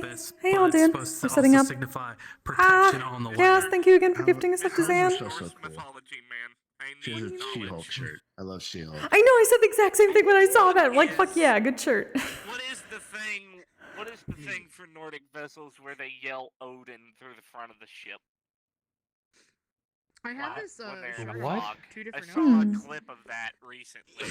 everybody. How y'all doing? We're setting up. Yes, thank you again for gifting us up to Zan. Mythology, man. She has a She-Hulk shirt. I love She-Hulk. I know, I said the exact same thing when I saw that. Like, fuck yeah, good shirt. What is the thing? What is the thing for Nordic vessels where they yell Odin through the front of the ship? I have this what? Two different I saw a clip of that recently.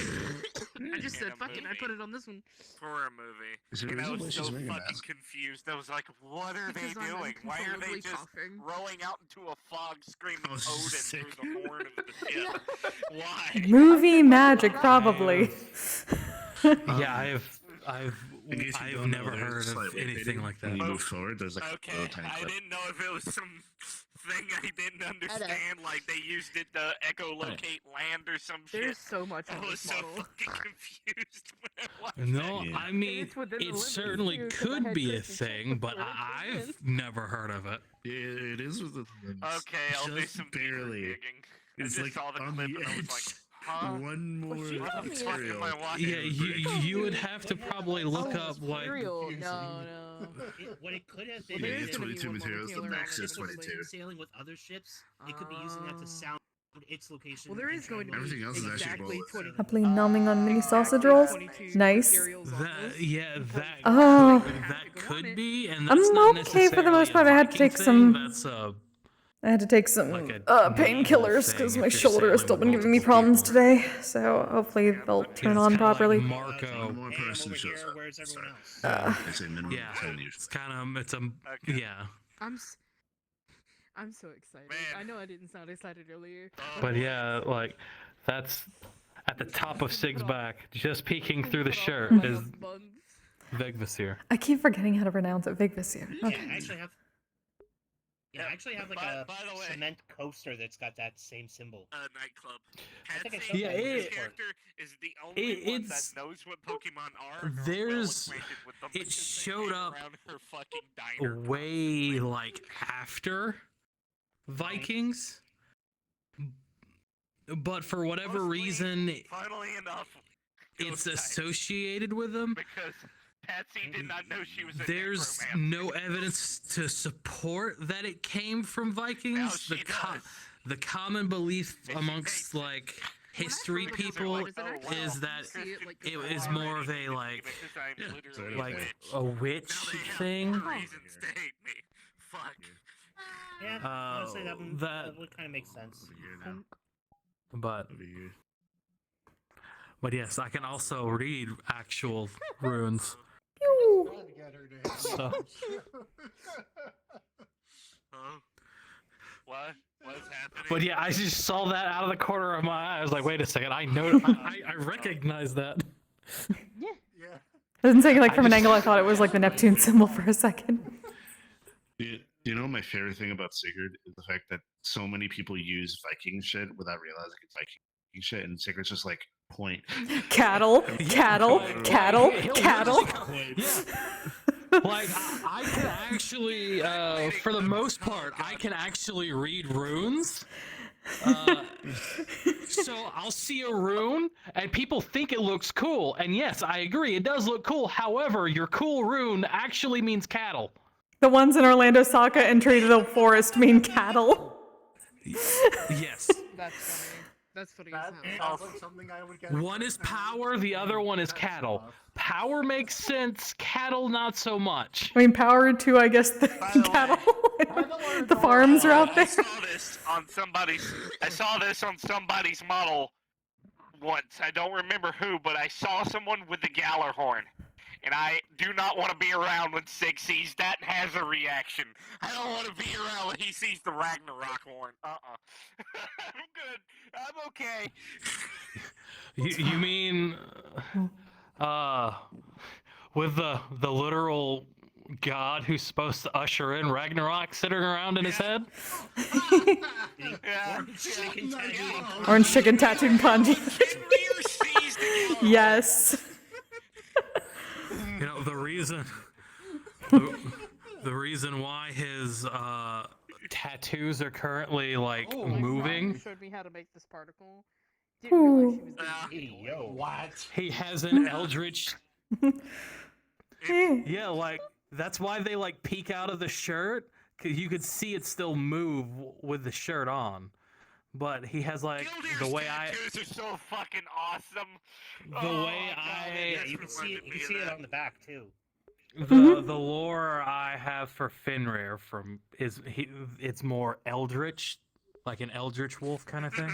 I just said, fuck it, I put it on this one. For a movie. And I was so fucking confused. I was like, what are they doing? Why are they just rolling out into a fog screaming Odin through the horn of the ship? Why? Movie magic, probably. Yeah, I've never heard of anything like that. When you move forward, there's like okay, I didn't know if it was some thing I didn't understand, like they used it to echolocate land or some shit. There's so much I was so fucking confused when I watched No, I mean, it certainly could be a thing, but I've never heard of it. Yeah, it is with the okay, I'll do some barely digging. It's I just like saw the on clip the and I was like, huh? One more material. Yeah, you would have to probably look up like. No. What it could have been Maybe is 22 materials. The max is 22. Sailing with other ships, it could be using that to sound its location. Well, there is going to be everything else is actually 20. Happily numbing on mini sausage rolls. Nice. That could be, and that's I'm okay for the most part. I had to take some. I had to take some painkillers because my shoulder has still been giving me problems today. So hopefully they'll turn on properly. Like Marco. One more person shows up. Where's everyone else? I say minimum 10 usually. It's kind of, yeah. I'm so excited. Man. I know I didn't sound excited earlier. But yeah, like, that's at the top of Sig's back, just peeking through the shirt is Vigvisir. I keep forgetting how to pronounce it. Vigvisir. Okay. Yeah, I actually have like a cement coaster that's got that same symbol. Nightclub. Character is the only one that knows what Pokemon are. It showed up way like after Vikings, but for whatever reason, funnily enough, it's associated with them. Because Patsy did not know she was a There's necromancer. no evidence to support that it came from Vikings. The common belief amongst like history people is that it is more of a like a witch thing. Reasons to hate me. Fuck. Yeah, honestly, that would kind of make sense. But yes, I can also read actual runes. So. What's happening? But yeah, I just saw that out of the corner of my eye. I was like, wait a second, I recognize that. Yeah. I wasn't saying like from an angle. I thought it was like the Neptune symbol for a second. You know, my favorite thing about Sigurd is the fact that so many people use Viking shit without realizing it's Viking shit, and Sigurd's just like point. Cattle. Like, I can actually, for the most part, I can actually read runes. So I'll see a rune, and people think it looks cool. And yes, I agree, it does look cool. However, your cool rune actually means cattle. The ones in Orlando Saka and Trinidad Forest mean cattle. Yes. That's funny. That's funny. Sounds like something I would get. One is power, the other one is cattle. Power makes sense, cattle not so much. I mean, power too, I guess the cattle. The farms are out there. I saw this on somebody's model once. I don't remember who, but I saw someone with the Gallarhorn. And I do not want to be around when Sig sees that and has a reaction. I don't want to be around when he sees the Ragnarok horn. I'm good. I'm okay. You mean, with the literal god who's supposed to usher in Ragnarok sitting around in his head? Orange chicken tattooed kanji. Yes. You know, the reason why his tattoos are currently like moving. Showed me how to make this particle. Ooh. What? He has an eldritch. Yeah, like That's why they like peek out of the shirt, cause you could see it still move with the shirt on. But he has like the way tattoos are so fucking awesome. Yeah, you can see it. You can see it on the back too. The lore I have for Fenrir it's more eldritch, like an eldritch wolf kind of thing.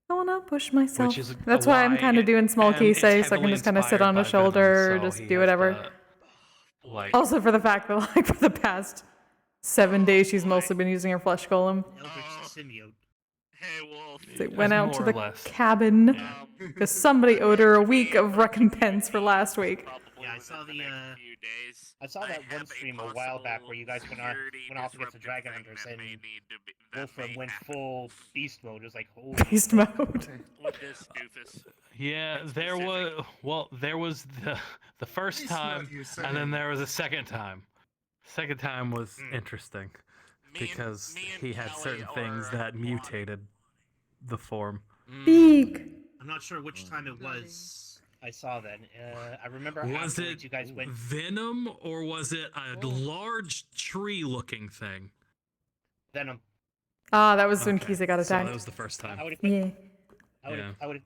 I wanna push myself. Which is That's why I'm why kind of doing small and it's Kise, so I can heavily just kind of sit inspired on by his shoulder, Venom, so just he do has whatever. the, like, Also for the fact that like for the past 7 days she's mostly been using her flesh golem. Eldritch symbiote. Hey, Wolf. They went out to more or the less. cabin because somebody owed her a week of recompense for last week. Yeah, I saw the I saw that one stream a while back where you guys went off against the dragon hunters and Wolfram went full beast mode. It was like, holy Beast mode. With this doofus. Yeah, there was the first Beast mode, time, you say. and then there was a second time. Second time was interesting because he had certain things that mutated the form. Big. I'm not sure which time it was. I saw that. I remember Was afterwards it you guys went. Venom or was it a large tree-looking thing? Venom. Ah, that was when Okay, Kise got so attacked. that was the first time. I would. Yeah. I would.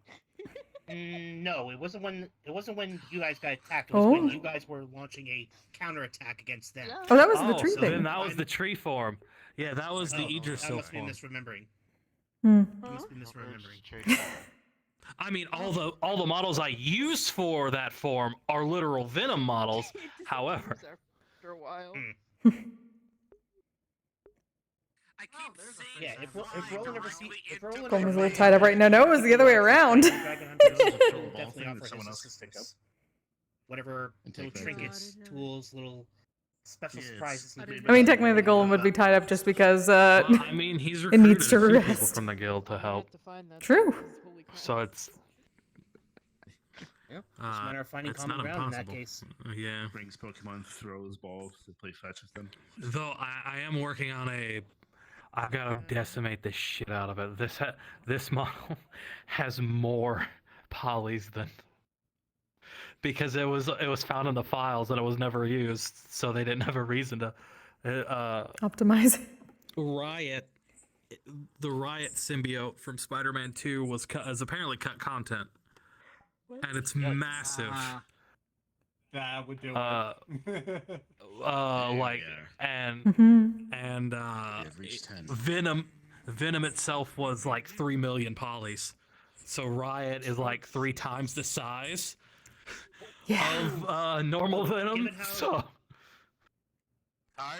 No, it wasn't when you guys got attacked. It was when Oh. you guys were launching a counterattack against them. Oh, that was the tree so then thing. that was the tree form. Yeah, that was the I Idrisil must be form. misremembering. Hmm. I must be misremembering. I mean, all the models I use for that form are literal Venom models. However, After a while. I keep seeing Yeah, if Roland ever see, if Roland Golemon's a ever little tied up right now. No, it was the other way around. Dragon Hunters will definitely offer his Someone else can pick assistance. Whatever And little take that. trinkets, tools, little special Yes. surprises. he could I mean, do. technically the golem would be tied up just because well, I mean, he's it needs recruited to a few people rest. from the guild to help, True. so it's It's a matter of finding it's common not ground in that impossible. case. Yeah. Brings Pokemon, throws balls to play fetch with them. Though I am working on I've got to decimate the shit out of it. This model has more polys than because it was found in the files and it was never used, so they didn't have a reason to. Optimize. The Riot symbiote from Spider-Man 2 is apparently cut content, and it's massive. That would do it. Like Yeah. and I've reached 10. Venom itself was like 3 million polys, so Riot is like 3 times the size of normal Venom. Given how- So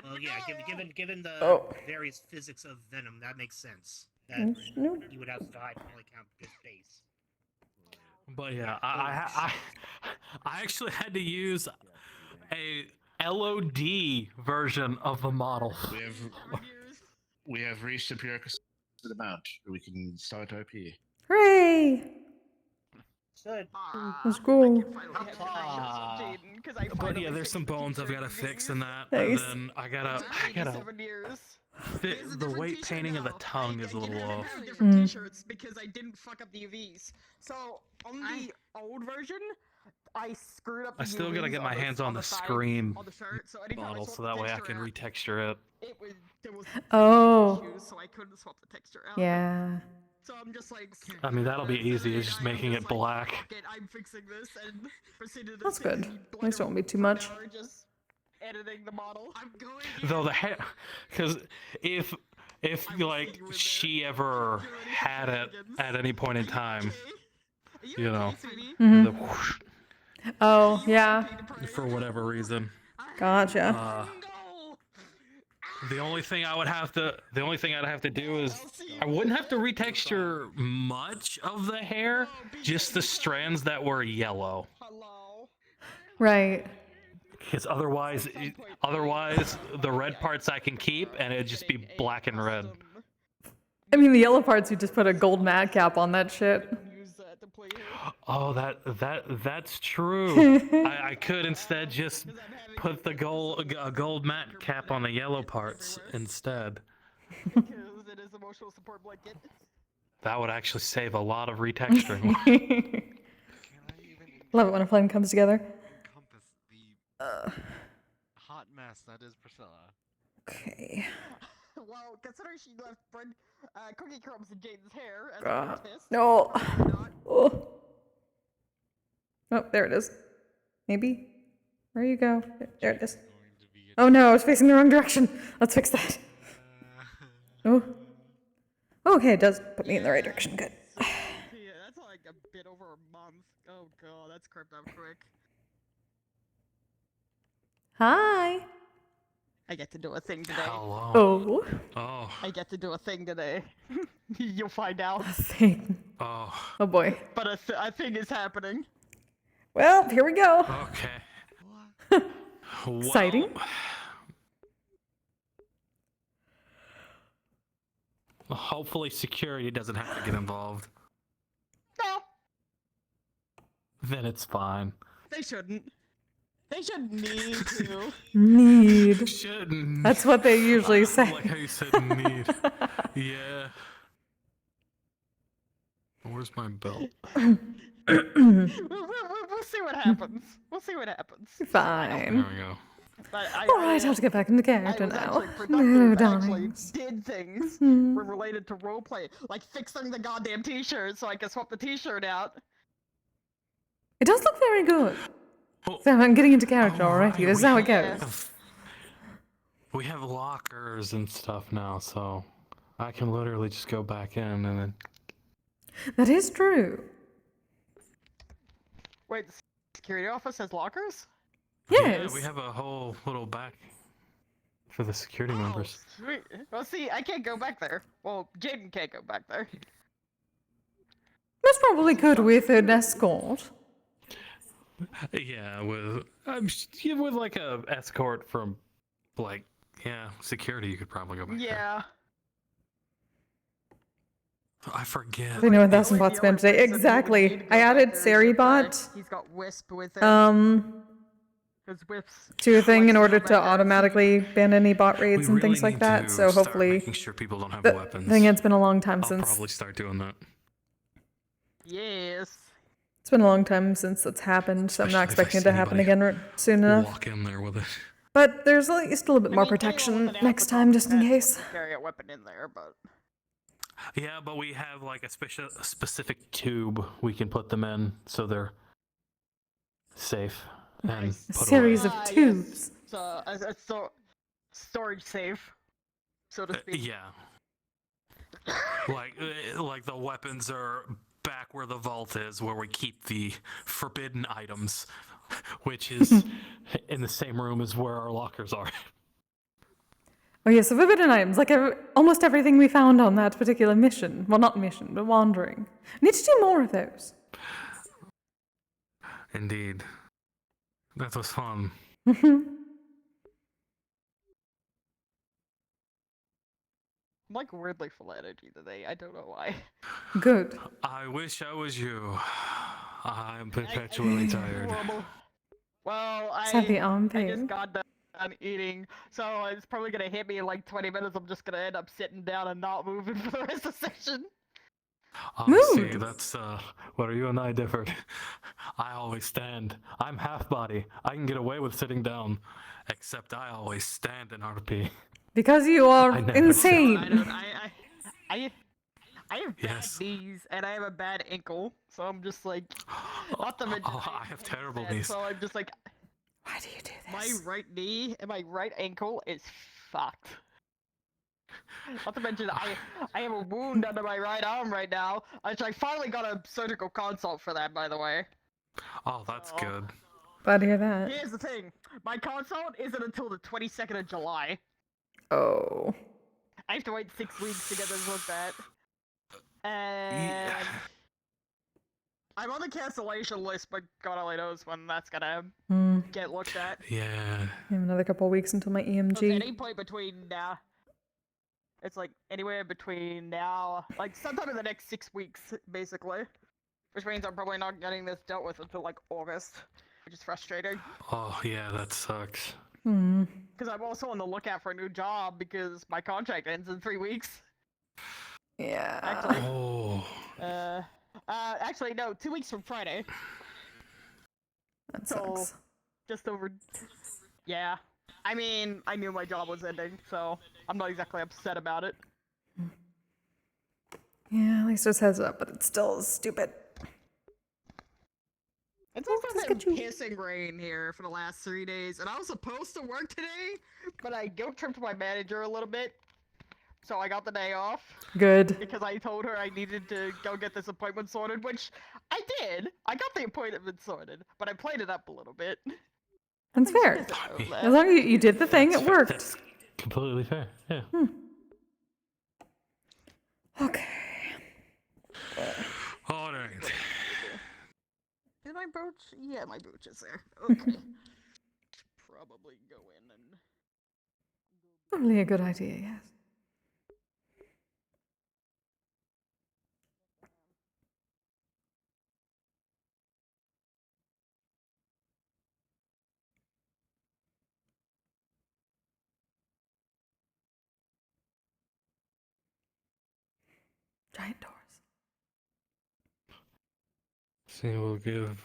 Well, yeah, given the Oh. various physics of Venom, that makes sense. That No. you would have to hide poly count this base. but yeah, I actually had to use a LOD version of the model. We have reached a prerequisite amount. We can start RP. Hooray! Good. Let's go. But yeah, there's some bones I've got to fix in that, Nice. and then I gotta fit the weight painting of the tongue is a little off. Different Mm. t-shirts because I didn't fuck up the UVs. So on the old version, I screwed up. I the still gotta UVs get my hands on the side Scream of the shirt, so anytime I model, swapped so the that way I texture can out, retexture it. there was Oh. issues, so I couldn't swap the texture out. Yeah. So I'm just like. I mean, that'll be easy. It's just making it black. Fuck it, I'm fixing this and proceeded to That's sit good. and At least it won't be too for an much. hour just editing the model. I'm going. Though the hair, because if like she ever had it at any point in time, you know, Mhm. the whoosh, Oh, yeah. for whatever reason. Gotcha. The only thing I'd have to do is I wouldn't have to retexture much of the hair, just the strands that were yellow. Right. Because otherwise the red parts I can keep and it'd just be black and red. I mean, the yellow parts, you just put a gold mat cap on that shit. Oh, that's true. I could instead just put a gold mat cap on the yellow parts instead. Because it is emotional support blanket. That would actually save a lot of retexturing. Love it when a plan comes together. hot mess that is Priscilla. Okay. Well, considering she left cookie crumbs in Jaden's hair as a God. protest. No. probably not. Oh. Oh, there it is. Maybe. Where you go? There it is. Oh no, I was facing the wrong direction. Let's fix that. Oh. Okay, it does put me in the right direction. Good. So, yeah, that's like a bit over a month. Oh god, that's crept up quick. Hi. I get to do a thing today. Hello. Oh. Oh. I get to do a thing today. You'll find out. A thing. Oh. Oh boy. But a thing is happening. Well, here we go. Okay. Exciting. Well, hopefully security doesn't have to get involved. No, Then it's fine. they shouldn't. They shouldn't need to. Need. Shouldn't. That's what they usually say. I like how you said need. Yeah. Where's my belt? We'll see what happens. We'll see what happens. Fine. There we go. But Alright, I have to get back into I character was now. actually No, productive. I actually darlings. did things Hmm. were related to roleplay, like fixing the goddamn t-shirt so I could swap the t-shirt out. It does look very good. Oh. So I'm getting into character already. right, This is we how it have- goes. We have lockers and stuff now, so I can literally just go back in and then. That is true. Wait, the security office has lockers? Yes. Yeah, we have a whole little back for the security Oh, members. sweet. Well, see, I can't go back there. Well, Jaden can't go back there. Most probably could with an escort. Yeah, with like a escort from, like, security, you could probably go back there. Yeah. I forget. 21,000 Like, bots the only spam today. place that he would need Exactly. to go I back added there is Sari if, bot He's got Wisp with him. Because Wisp to a thing likes in to order go to back there and see- automatically ban any bot raids We and things really like need that. to So start hopefully, making sure people don't have the weapons. thing it's been a long time I'll since probably start doing that. Yes. it's been a long time since it's happened. So I'm not Especially if I expecting it see to happen anybody again soon enough. Walk in there with it. But there's at least a little bit I more mean, anyone protection with an next alpha time, just in defense case. would carry a weapon in there, but Yeah, but we have like a specific tube we can put them in, so they're safe and Nice. A put series away. of yes. tubes. So a storage safe, so to speak. Yeah. like the weapons are back where the vault is, where we keep the forbidden items, which is in the same room as where our lockers are. Oh yes, the forbidden items, like almost everything we found on that particular mission. Well, not mission, but wandering. We need to do more of those. Indeed. That was fun. I'm like weirdly full energy today. I don't know why. Good. I wish I was you. I'm perpetually tired. Horrible. Well, Is that the arm I pain? just got done eating, so it's probably gonna hit me in like 20 minutes. I'm just gonna end up sitting down and not moving for the rest of the session. See, Mood. that's where you and I differed. I always stand. I'm half body. I can get away with sitting down, except I always stand in RP. Because you are I never insane. I have bad Yes. knees and I have a bad ankle, so I'm just like, not to mention I have terrible that, knees. So I'm just like, Why do you do my this? right knee and my right ankle is fucked. Not to mention, I have a wound under my right arm right now, which I finally got a surgical consult for that, by the way. Oh, that's good. Glad to hear that. Here's the thing, my consult isn't until the 22nd of July. Oh. I have to wait 6 weeks to get this looked at. And I'm on the cancellation list, but God only knows when that's gonna get looked at. Yeah. I have another couple of weeks until my So at EMG. any point between now, it's like anywhere between now, like sometime in the next 6 weeks, basically. Which means I'm probably not getting this dealt with until like August, which is frustrating. Oh, yeah, that sucks. Because I'm also on the lookout for a new job because my contract ends in 3 weeks. Yeah. Actually, Oh. actually no, 2 weeks from Friday. That So, sucks. just over. Yeah. I mean, I knew my job was ending, so I'm not exactly upset about it. Yeah, at least there's heads up, but it's still stupid. It's Oh, also been pissing rain here for the last 3 days, and I was supposed to work today, but I guilt tripped my manager a little bit, so I got the day off. Good. Because I told her I needed to go get this appointment sorted, which I did. I got the appointment sorted, but I played it up a little bit. That's fair. As long as you did the thing, it worked. That's completely fair. Yeah. Okay. All right. Did my brooch? Yeah, my brooch is there. Okay. Probably go in and... Probably a good idea, yes. Giant doors. So we'll give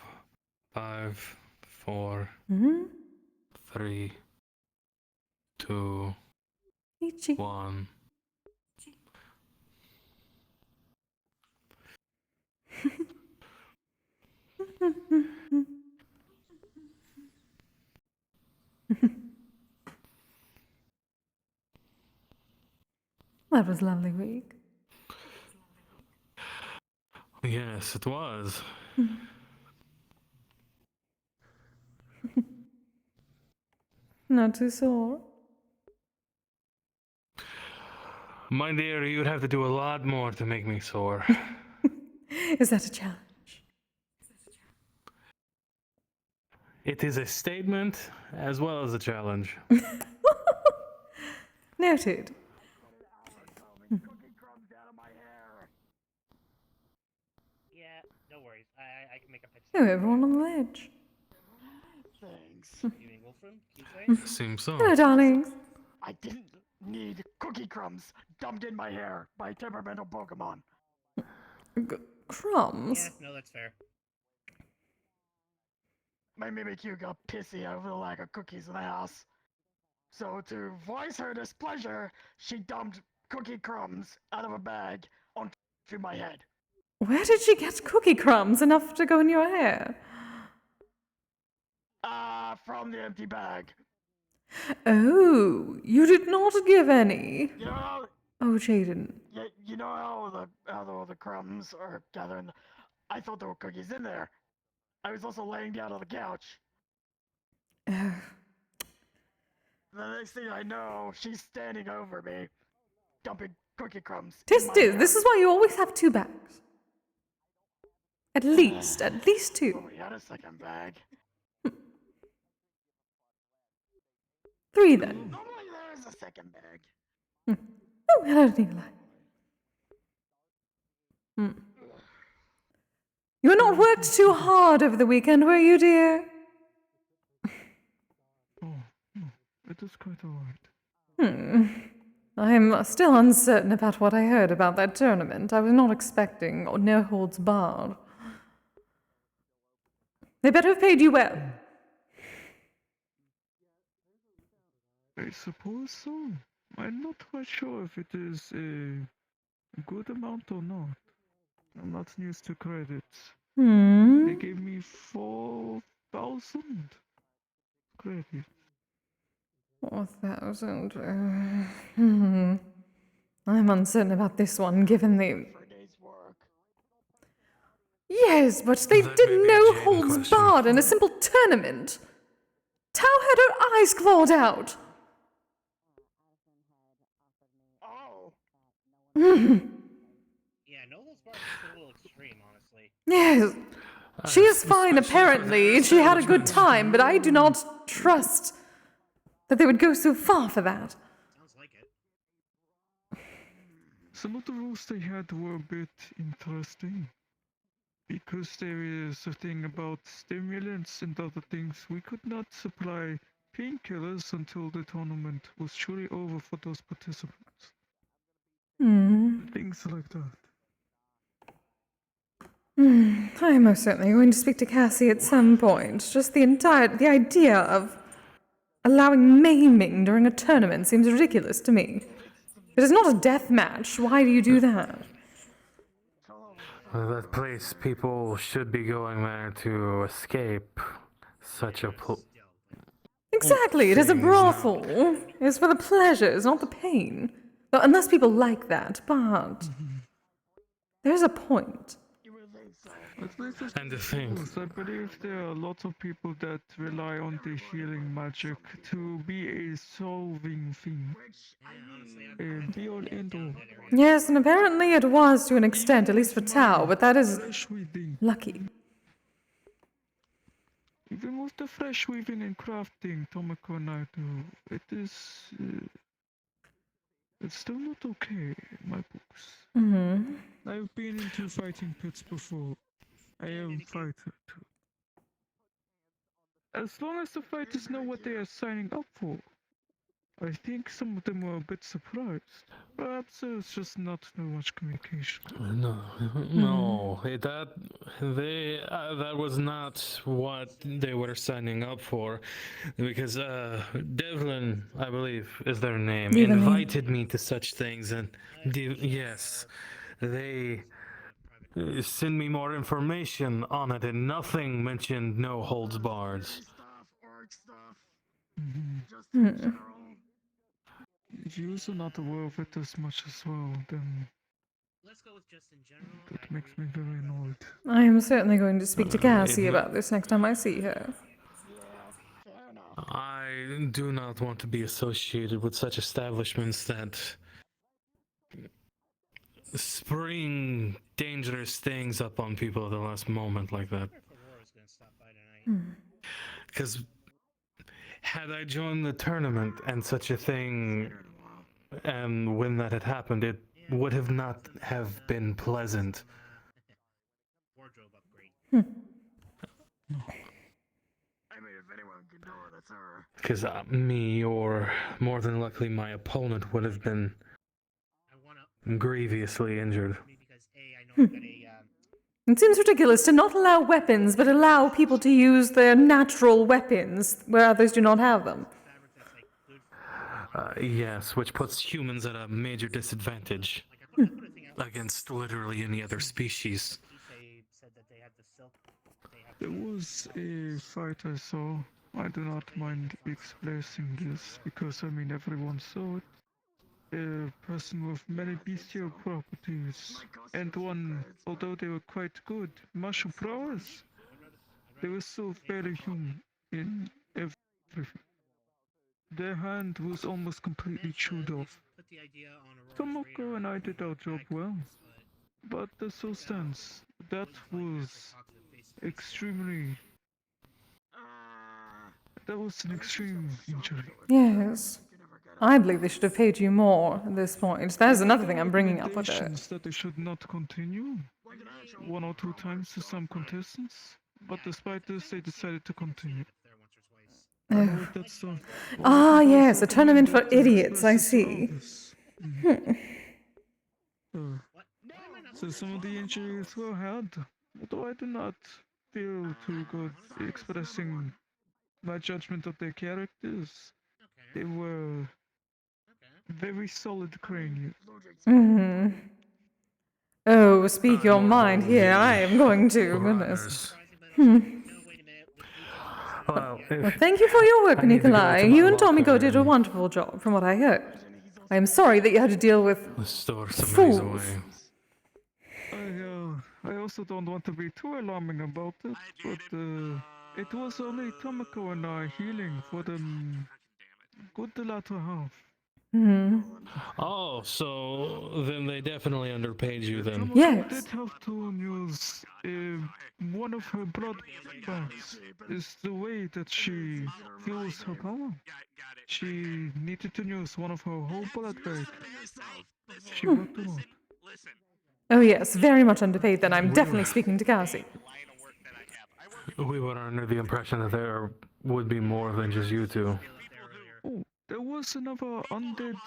5, 4, Mm-hmm. 3, 2, Ichi. 1. That was a lovely week. Yes, it was. Not too sore. My dear, you'd have to do a lot more to make me sore. Is that a challenge? It is a statement as well as a challenge. Noted. Yeah, no worries. I can make a pitch. Oh, everyone on the ledge. Thanks. Evening, Wolfram. Kise? Seems so. Hello, darlings. I didn't need cookie crumbs dumped in my hair by temperamental Pokemon. Crumbs? Yeah, no, that's fair. My Mimikyu got pissy over the lack of cookies in the house. So to voice her displeasure, she dumped cookie crumbs out of a bag onto my head. Where did she get cookie crumbs enough to go in your hair? From the empty bag. Oh, you did not give any. You know, Oh, Jaden. you know how all the crumbs are gathering. I thought there were cookies in there. I was also laying down on the couch. Oh. The next thing I know, she's standing over me, dumping cookie crumbs. This is why you always have 2 bags. At least 2. Oh, we had a second bag. 3 then. Normally there is a second bag. Oh, hello, Nikolai. You were not worked too hard over the weekend, were you, dear? Oh, no, it is quite alright. I'm still uncertain about what I heard about that tournament. I was not expecting no holds barred. They better have paid you well. I suppose so. I'm not quite sure if it is a good amount or not. I'm not used to credits. They gave me 4,000 credits. 4,000. I'm uncertain about this one, given the... Yes, but they did no holds barred in a simple tournament. Tao had her eyes clawed out. Oh. Yeah, no, those bars are a little extreme, honestly. Yes. She is fine, apparently. She had a good time, but I do not trust that they would go so far for that. Sounds like it. Some of the rules they had were a bit interesting. Because there is a thing about stimulants and other things, we could not supply painkillers until the tournament was truly over for those participants. Things like that. I am most certainly going to speak to Cassie at some point. Just the idea of a allowing maiming during a tournament seems ridiculous to me. It is not a death match. Why do you do that? That place, people should be going there to escape such a Exactly, it is a things, brothel. It's for the pleasures, not the pain. Well, unless people like that, but there's a point. And the thing. I believe there are lots of people that rely on the healing magic to be a solving thing. Be all end all. Yes, and apparently it was to an extent, at least for Tao, but that is Fresh weaving. lucky. Even with the fresh weaving and crafting Tomoko and I do, it is... it's still not okay in my books. Mm-hmm. I've been into fighting pits before. I am a fighter too. As long as the fighters know what they are signing up for, I think some of them were a bit surprised. Perhaps there's just not too much communication. No, that was not what they were signing up for, because Devlin, I believe, is their name, Devlin. invited me to such things, and yes, they send me more information on it, and nothing mentioned no holds bars. If you're also not aware of it as much as well, then that makes me very annoyed. I am certainly going to speak to Cassie about this next time I see her. I do not want to be associated with such establishments that spring dangerous things up on people at the last moment like that. Because had I joined the tournament and such a thing, and when that had happened, it would have not have been pleasant. Because me, or more than likely my opponent, would have been grievously injured. It seems ridiculous to not allow weapons, but allow people to use their natural weapons where others do not have them. Yes, which puts humans at a major disadvantage against literally any other species. There was a fight I saw. I do not mind expressing this because I mean everyone saw it. A person with many bestial properties, and one, although they were quite good martial prowess, they were still fairly human in everything. Their hand was almost completely chewed off. Tomoko and I did our job well, but the still stands. That was extremely... That was an extreme injury. Yes. I believe they should have paid you more at this point. That is another thing I'm bringing up with it. That they should not continue 1 or 2 times to some contestants, but despite this, they decided to continue. Ah, yes, a tournament for idiots, I see. So some of the injuries were had, although I do not feel too good expressing my judgment of their characters. They were very solid craniums. Oh, speak your mind here. I am going to. Goodness. Well, thank you for your work, Nikolai. You and Tomiko did a wonderful job, from what I heard. I am sorry that you had to deal with fools. I also don't want to be too alarming about it, but it was only Tomiko and I healing for the latter half. Oh, so then they definitely underpaid you then. Yes. Did have to use one of her blood banks. Is the way that she fuels her power. She needed to use one of her whole blood bank. She worked a lot. Oh yes, very much underpaid then. I'm definitely speaking to Cassie. We were under the impression that there would be more than just you two. Oh, there was another undead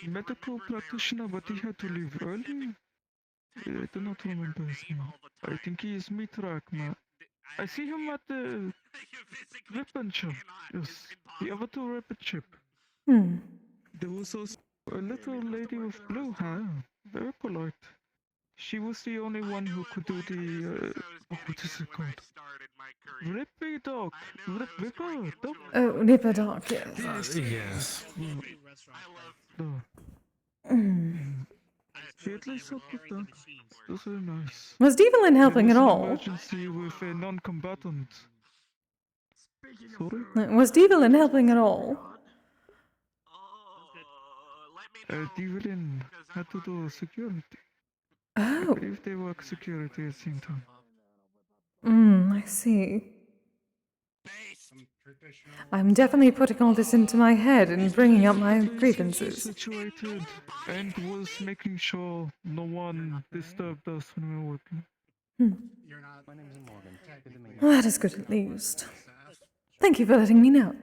medical practitioner, but he had to leave early. I do not remember his name. I think he is Mitrak, man. I see him at the ribbon shop. Yes, the other two ribbon shop. Hmm. There was also a little lady with blue hair, very polite. She was the only one who could do the, what is it called? Rippy dog. Ripper dog. Oh, Nipper Doc, yes. Yes. No. Mm. She at least helped with that. Those are nice. Was Devlin helping There at was an all? emergency with a non-combatant. Sorry? Was Devlin helping at all? Devlin had to do security. I Oh. believe they work security at the same time. I see. I'm definitely putting all this into my head and bringing up my grievances. Situated and was making sure no one disturbed us when we were working. Well, that is good at least. Thank you for letting me know.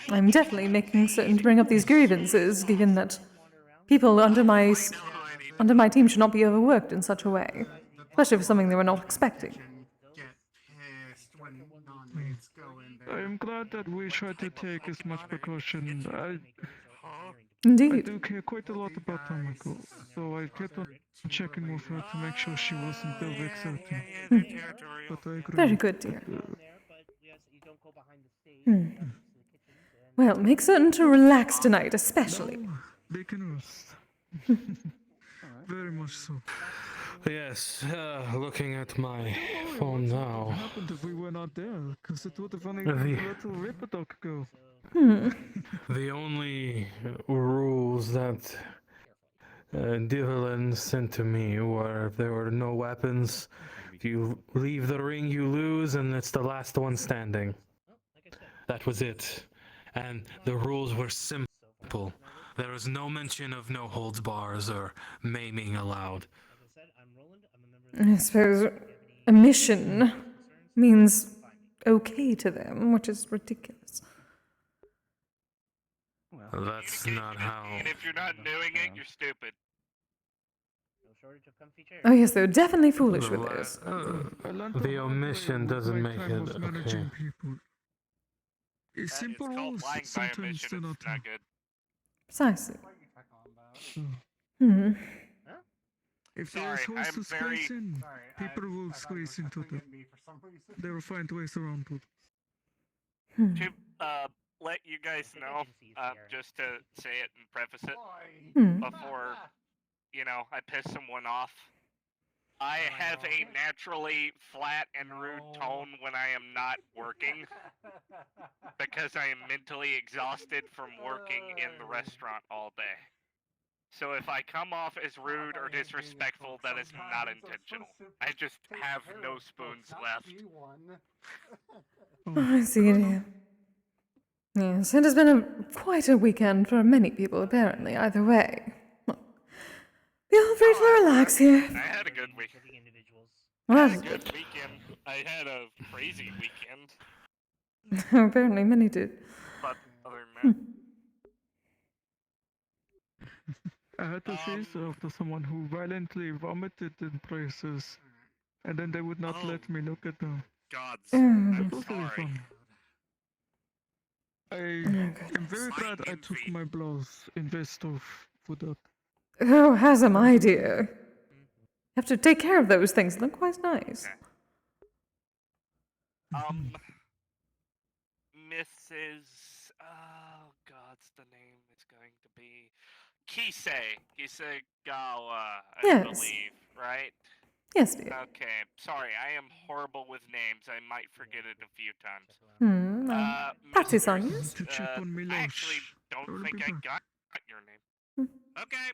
I'm definitely making certain to bring up these grievances, given that people under my team should not be overworked in such a way, especially for something they were not expecting. I am glad that we try to take as much precaution. I Indeed. do care quite a lot about Tamako, so I kept on checking with her to make sure she wasn't overexerting. But I agree. Very good, dear. Well, make certain to relax tonight, especially. No, they can rest. Very much so. Yes, looking at my phone now. What happened if we were not there? Because it would have only The- been a little ripper dog go. The only rules that Devlin sent to me were if there were no weapons, if you leave the ring, you lose, and it's the last one standing. That was it. And the rules were simple. There was no mention of no holds bars or maiming allowed. I suppose a mission means okay to them, which is ridiculous. That's not how. And if you're not doing it, you're stupid. Oh yes, they're definitely foolish with The this. The omission doesn't make it okay. Managing people. It's It's simple called rules lying by sometimes omission. do not It's not good. Precisely. So, if there is Sorry, holes I'm to very- squeeze in, people will squeeze into them. They will find ways around it. To let you guys know, just to say it and preface it before, I piss someone off. I have a naturally flat and rude tone when I am not working because I am mentally exhausted from working in the restaurant all day. So if I come off as rude or disrespectful, that is not intentional. I just have no spoons left. Oh, I see, dear. Yes, it has been quite a weekend for many people, apparently, either way. Well, feel free to relax here. I had a good week. Well, I had that's a good weekend. I had a crazy weekend. apparently many did. But other than I had to chase after someone who violently vomited in places, and then they would not let me look at them. Gods, That I'm was really sorry. fun. I am very glad I took my blows in Vestov for that. Oh, has am I, dear. You have to take care of those things. They look quite nice. Mrs. Oh, God's the name it's going to be. Kise Gawa, I Yes. believe, right? Yes, dear. Okay, sorry, I am horrible with names. I might forget it a few times. Practice on you. Mistress, To check on I Milosh. actually don't That'll think be I fine. got your name. Okay.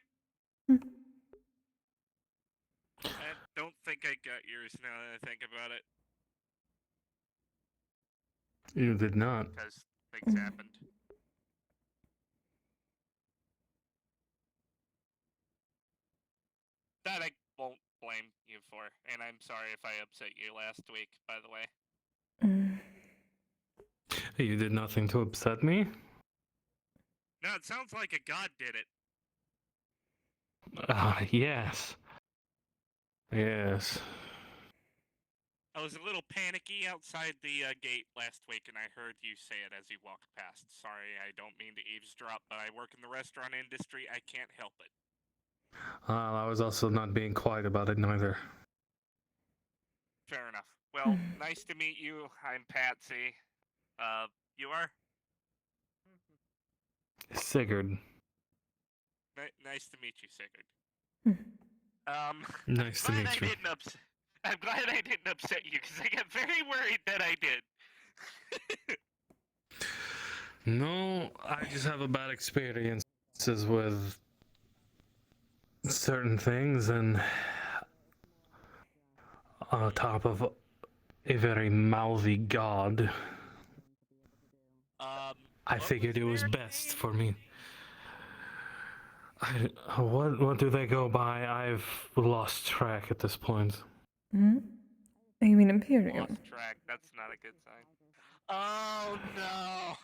I don't think I got yours now that I think about it, You did not. because things happened. That I won't blame you for, and I'm sorry if I upset you last week, by the way. You did nothing to upset me? No, it sounds like a god did it. Yes. Yes. I was a little panicky outside the gate last week, and I heard you say it as you walked past. Sorry, I don't mean to eavesdrop, but I work in the restaurant industry. I can't help it. I was also not being quiet about it neither. Fair enough. Well, nice to meet you. I'm Patsy. You are? Sigurd. Nice to meet you, Sigurd. Nice to meet you. I'm glad I didn't upset you, because I got very worried that I did. No, I just have a bad experiences with certain things, and on top of a very mouthy god, I figured it was best for me. What do they go by? I've lost track at this point. Hmm? You mean Imperium? Lost track. That's not a good sign. Oh no!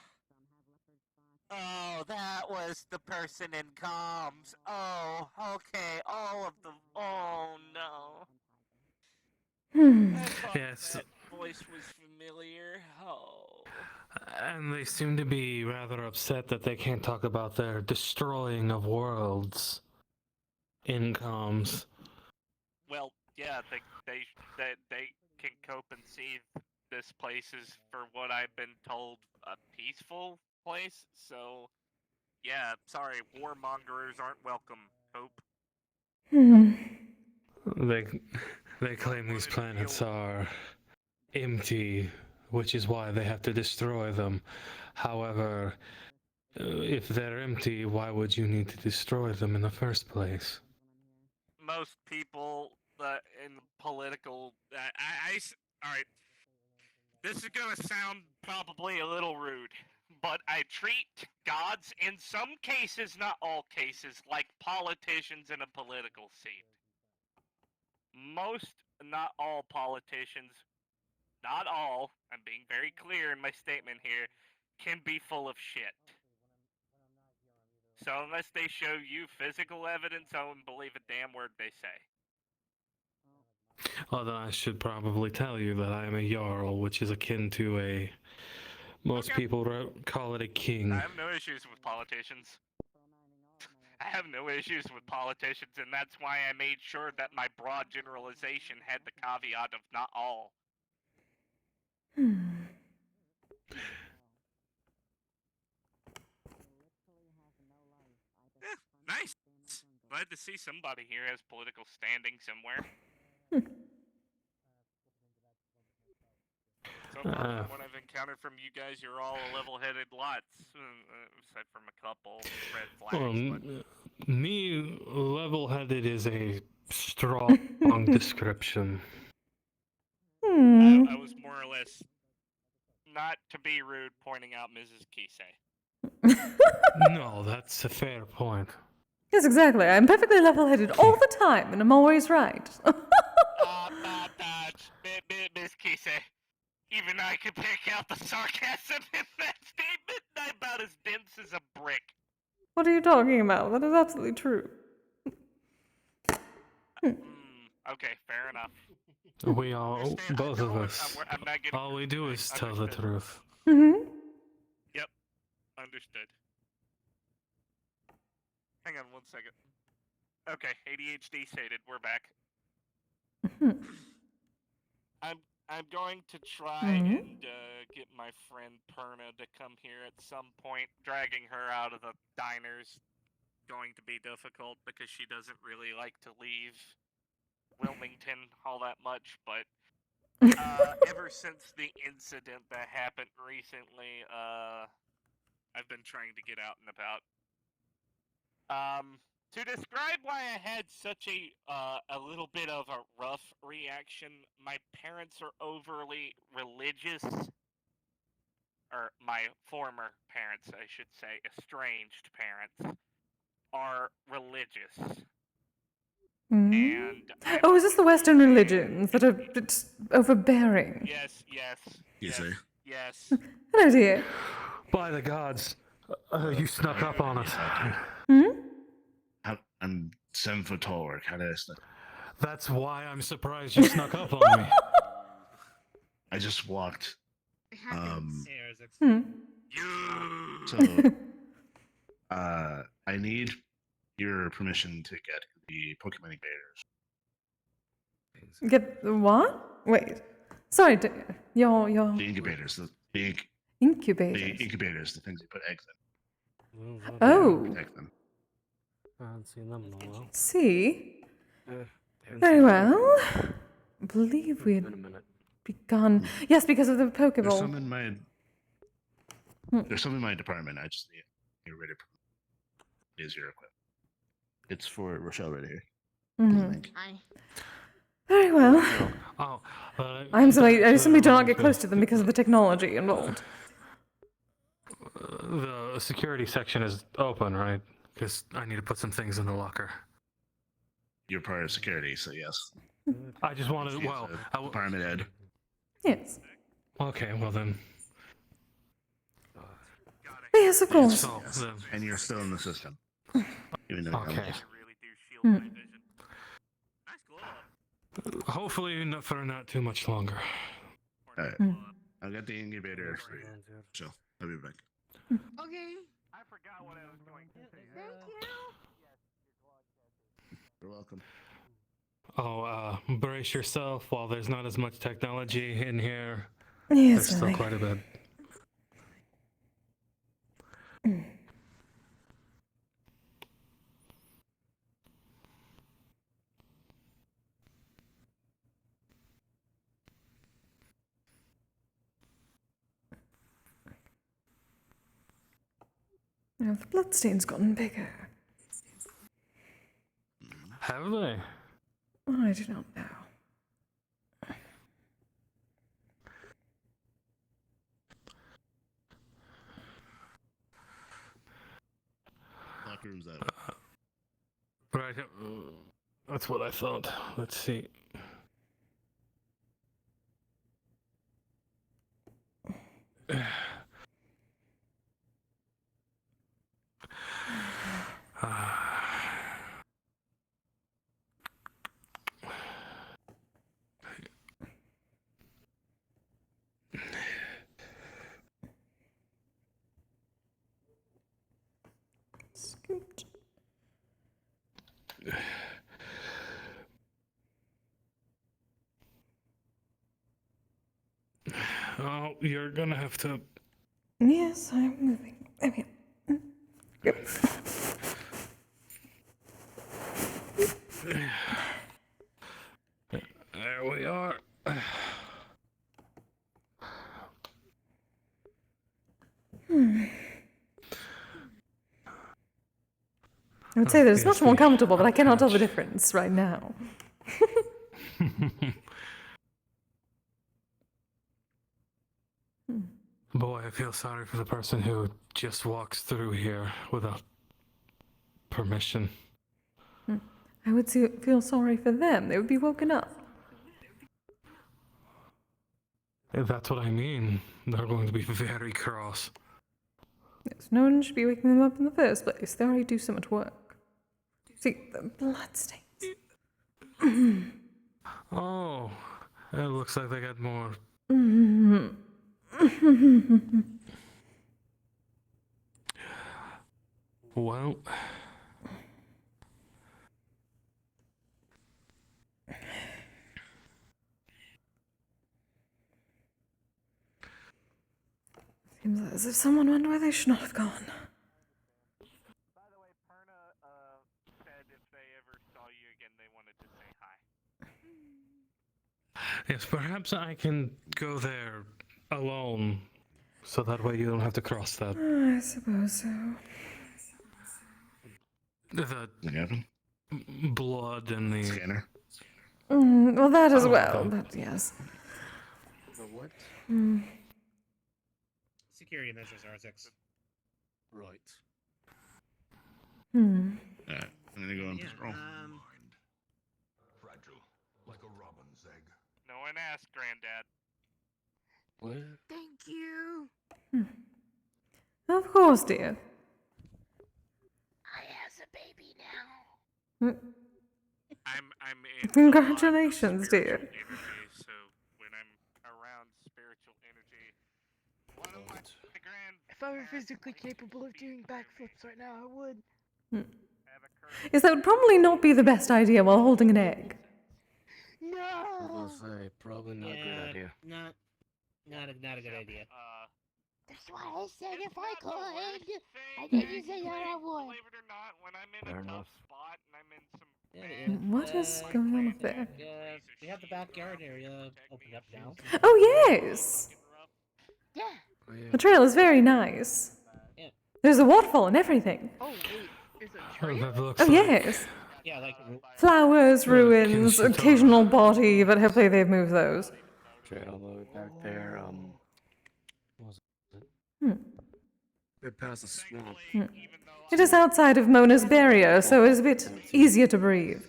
Oh, that was the person in comms. Oh, okay. All of them. Oh no. I thought Yes. that voice was familiar. Oh. And they seem to be rather upset that they can't talk about their destroying of worlds in comms. Well, yeah, they can cope and see this place is, for what I've been told, a peaceful place. So, yeah, sorry, warmongers aren't welcome. Hope. They claim these planets are empty, which is why they have to destroy them. However, if they're empty, why would you need to destroy them in the first place? Most people in political, all right. This is gonna sound probably a little rude, but I treat gods in some cases, not all cases, like politicians in a political seat. Most, not all politicians, not all, I'm being very clear in my statement here, can be full of shit. So unless they show you physical evidence, I won't believe a damn word they say. Well, then I should probably tell you that I am a Jarl, which is akin to a... Most people call it a king. I have no issues with politicians. I have no issues with politicians, and that's why I made sure that my broad generalization had the caveat of not all. Nice. Glad to see somebody here has political standing somewhere. So far, from what I've encountered from you guys, you're all level-headed lots, aside from a couple red flags. Me, level-headed is a strong description. I was more or less, not to be rude, pointing out Mrs. Kise. No, that's a fair point. Yes, exactly. I'm perfectly level-headed all the time, and I'm always right. Miss Kise, even I could pick out the sarcasm in that statement. I'm about as dense as a brick. What are you talking about? That is absolutely true. Okay, fair enough. We all, both of us, all we do is tell the truth. Yep, understood. Hang on 1 second. Okay, ADHD stated. We're back. I'm going to try and get my friend Perna to come here at some point. Dragging her out of the diner's going to be difficult because she doesn't really like to leave Wilmington all that much, but ever since the incident that happened recently, I've been trying to get out and about. To describe why I had such a little bit of a rough reaction, my parents are overly religious, or my former parents, I should say, estranged parents, are religious. And oh, is this the Western religions that are overbearing? Yes. Yes. Hello, dear. By the gods, you snuck up on us. I'm 7 foot tall, or how did I snuck? That's why I'm surprised you snuck up on me. I just walked. It happens. So, I need your permission to get the Pokemon incubators. Get the what? Wait. Sorry, your The incubators, the incubators. incubators, the things you put eggs in. Oh. Protect them. I haven't seen them in a while. See. Very well. I believe we had Been a minute. begun. Yes, because of the There's Pokeball. some in my. There's some in my department. I just need your ready. Is your equipment? It's for Rochelle right here. Hi. Very well. Oh, I simply do not get close to them because of the technology involved. The security section is open, right? Because I need to put some things in the locker. You're part of security, so yes. I just wanted. Well, department head. Yes. Okay, well then. Yes, of course. So, then. And you're still in the system. Even though Okay. Hopefully, not for not too much longer. Alright. I'll get the incubator for you. So, I'll be back. Okay. I forgot what I was going to say. Thank you. You're welcome. Oh, brace yourself. While there's not as much technology in here, Yes, there's still quite a bit. Now the bloodstain's gotten bigger. Have they? I do not know. Locker room's out. Right. That's what I thought. Let's see. Scooped. Oh, you're gonna have to. Yes, I'm moving. Okay. Yep. There we are. I would say that it's much more comfortable, but I cannot tell the difference right now. Boy, I feel sorry for the person who just walks through here without permission. I would feel sorry for them. They would be woken up. That's what I mean. They're going to be very cross. Yes, no one should be waking them up in the first place. They already do so much work. See, the bloodstains. Oh, it looks like they got more. Well. Seems as if someone went where they should not have gone. By the way, Perna said if they ever saw you again, they wanted to say hi. Yes, perhaps I can go there alone, so that way you don't have to cross that. I suppose so. The blood and the scanner. Well, that as well, but yes. The what? Security measures are 6. Right. Alright, I'm gonna go on patrol. Fragile, like a robin's egg. No one asked, Granddad. What? Thank you. Of course, dear. I has a baby now. I'm in Congratulations, dear. energy, so when I'm around If I were physically capable of doing backflips right now, I would. Yes, that would probably not be the best idea while holding an egg. I No! was gonna say, probably not a good idea. Not a good idea. That's why I said if I could. I thing didn't say that I would. Believe it or not, when I'm in Fair a tough enough. spot and I'm in some What is going on up there? We have the backyard area opened up now. Oh, yes! Yeah. Oh, yeah. The trail is very nice. Yeah. There's a waterfall and everything. Oh wait, is it Oh, trail? that looks Oh, like yes. Yeah, like Flowers, ruins, Kise. occasional body, but hopefully they've moved those. Trail all the way back there. What was it? Hmm. We're past the swamp. It is outside of Mona's barrier, so it's a bit easier to breathe.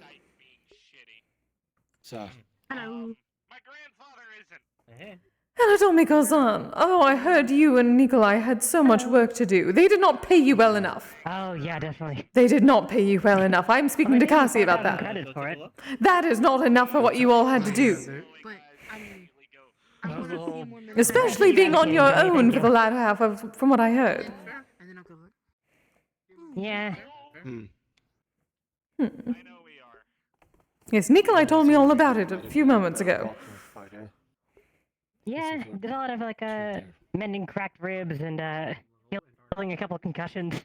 So, Hello. My grandfather isn't. Hello, Tomiko-san. Oh, I heard you and Nikolai had so much work to do. They did not pay you well enough. Oh, yeah, definitely. They did not pay you well enough. I'm speaking to Kise about that. Credit for it. That is not enough for what you all had to do. But I mean, I want to see him on the Especially being on your own for the latter half of, from what I heard. and then I'll go look. Yeah. Yes, Nikolai told me all about it a few moments ago. Yeah, did a lot of like mending cracked ribs and healing a couple of concussions.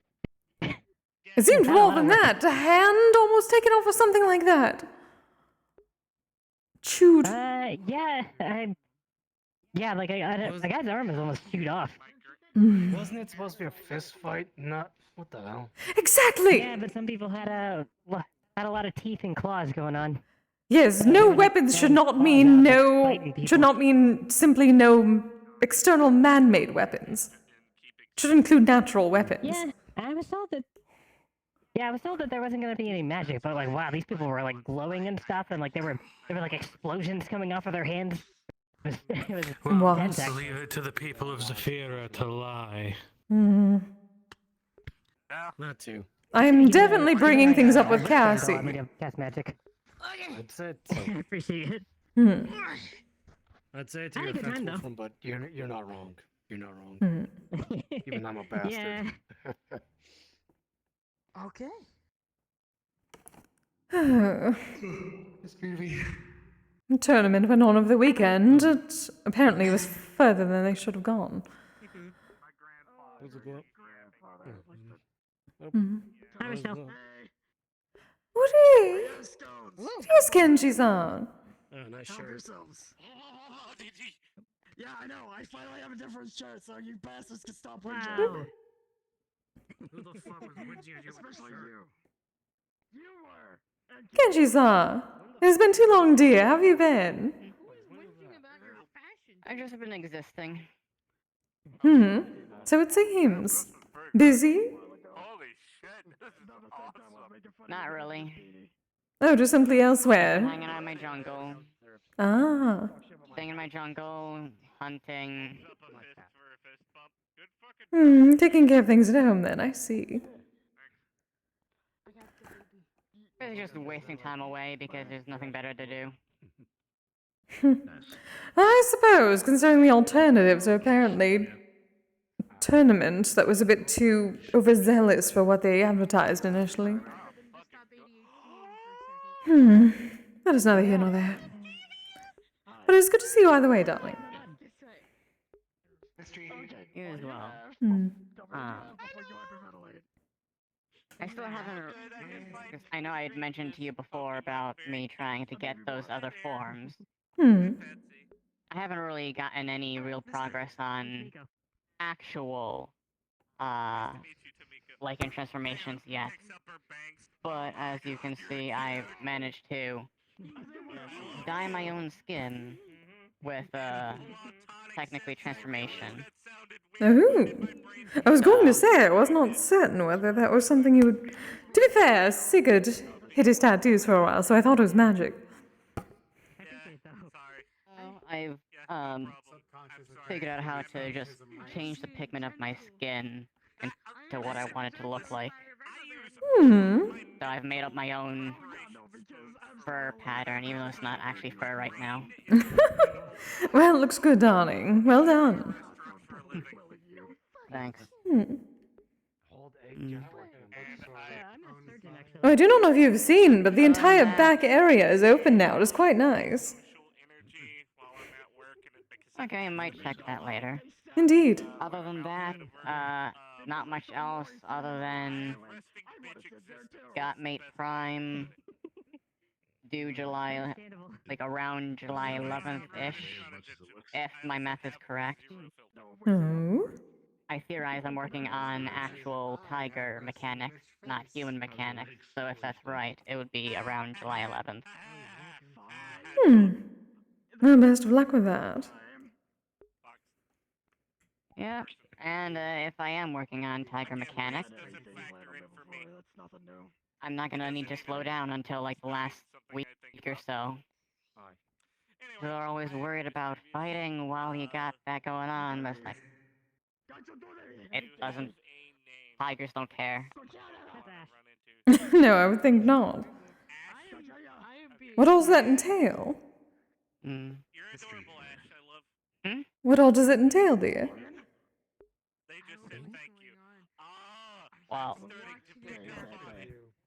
It seemed more than that. A hand almost taken off or something like that. Chewed. Yeah, yeah, like the guy's arm is almost chewed off. wasn't it supposed to be a fist fight? Not what the hell? Exactly. Yeah, but some people had a lot of teeth and claws going on. Yes, no weapons should not mean no. Should not mean simply no external man-made weapons. Should include natural weapons. Yeah, I was told that. Yeah, I was told that there wasn't gonna be any magic, but like, wow, these people were like glowing and stuff, and like there were like explosions coming off of their hands. It was well, intense, actually. leave it to the people of Zafira to lie. Not too. I am definitely bringing things up with I'm Cassie. gonna cast magic. That's it. I appreciate it. I'd say to I your had a good time, offense, though. Wolfram, but you're not wrong. You're not wrong. Even I'm a bastard. Yeah. Okay. Tournament went on over the weekend. It apparently was further than they should have gone. What's it about? Hi, Michelle. What is Kenji-san? Oh, nice Help shirt. yourselves. Yeah, I know. I finally have a different shirt, so you bastards can stop whinging. Wow. Who the fuck was whinging at you? Especially you. You were. And Kenji-san, it has been too long, dear. How have you been? I've just been existing. So it seems. Busy? Holy shit, this is awesome. Not really. Oh, just simply elsewhere. Hanging out in my jungle. Ah. Staying in my jungle, hunting. Taking care of things at home then, I see. It's just wasting time away because there's nothing better to do. I suppose, considering the alternatives are apparently tournament that was a bit too overzealous for what they advertised initially. That is neither here nor there. But it's good to see you either way, darling. You as well. I still haven't. I know I had mentioned to you before about me trying to get those other forms. I haven't really gotten any real progress on actual, like-in transformations yet. But as you can see, I've managed to dye my own skin with, technically transformation. Oh. I was going to say, I was not certain whether that was something you would... To be fair, Sigurd hid his tattoos for a while, so I thought it was magic. I've, figured out how to just change the pigment of my skin into what I want it to look like. So I've made up my own fur pattern, even though it's not actually fur right now. Well, it looks good, darling. Well done. Thanks. Hmm. Mm. Oh, I do not know if you've seen, but the entire back area is open now. It is quite nice. Okay, I might check that later. Indeed. Other than that, not much else other than got Mate Prime due July, like around July 11th-ish, if my math is correct. Oh. I theorize I'm working on actual tiger mechanics, not human mechanics, so if that's right, it would be around July 11th. Hmm. Well, best of luck with that. Yeah, and if I am working on tiger mechanics, I'm not gonna need to slow down until like the last week or so. People are always worried about fighting while you got that going on, but it's like, it doesn't. Tigers don't care. No, I would think not. What all does that entail? Hmm? What all does it entail, dear? Well,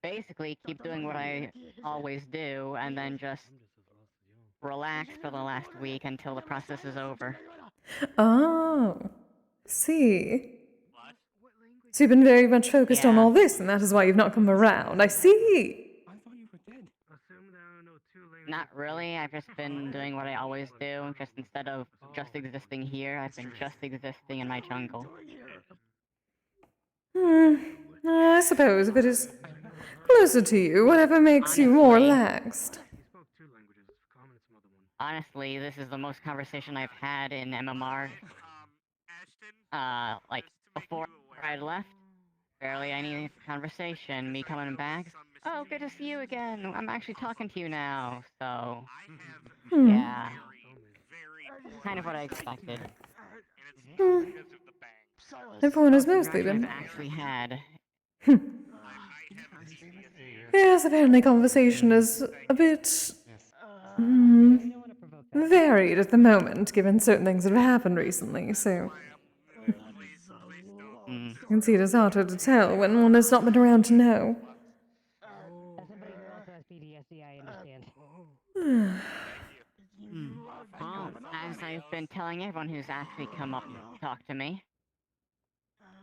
basically keep doing what I always do, and then just relax for the last week until the process is over. Oh. See. So you've been very much focused on Yeah. all this, and that is why you've not come around. I see. Not really, I've just been doing what I always do, just instead of just existing here, I've been just existing in my jungle. I suppose if it is closer to you, whatever makes you more Honestly- relaxed. Honestly, this is the most conversation I've had in MMR. Like, before I left, barely any conversation, me coming back. Oh, good to see you again, I'm actually talking to you now, so... Yeah. Kind of what I expected. Everyone has mostly I've been. actually had... Yes, apparently conversation is a bit varied at the moment, given certain things that have happened recently, so Mm. you can see it is harder to tell when one has not been around to know. As somebody who also has PTSD, I understand. Well, as I've been telling everyone who's actually come up and talked to me,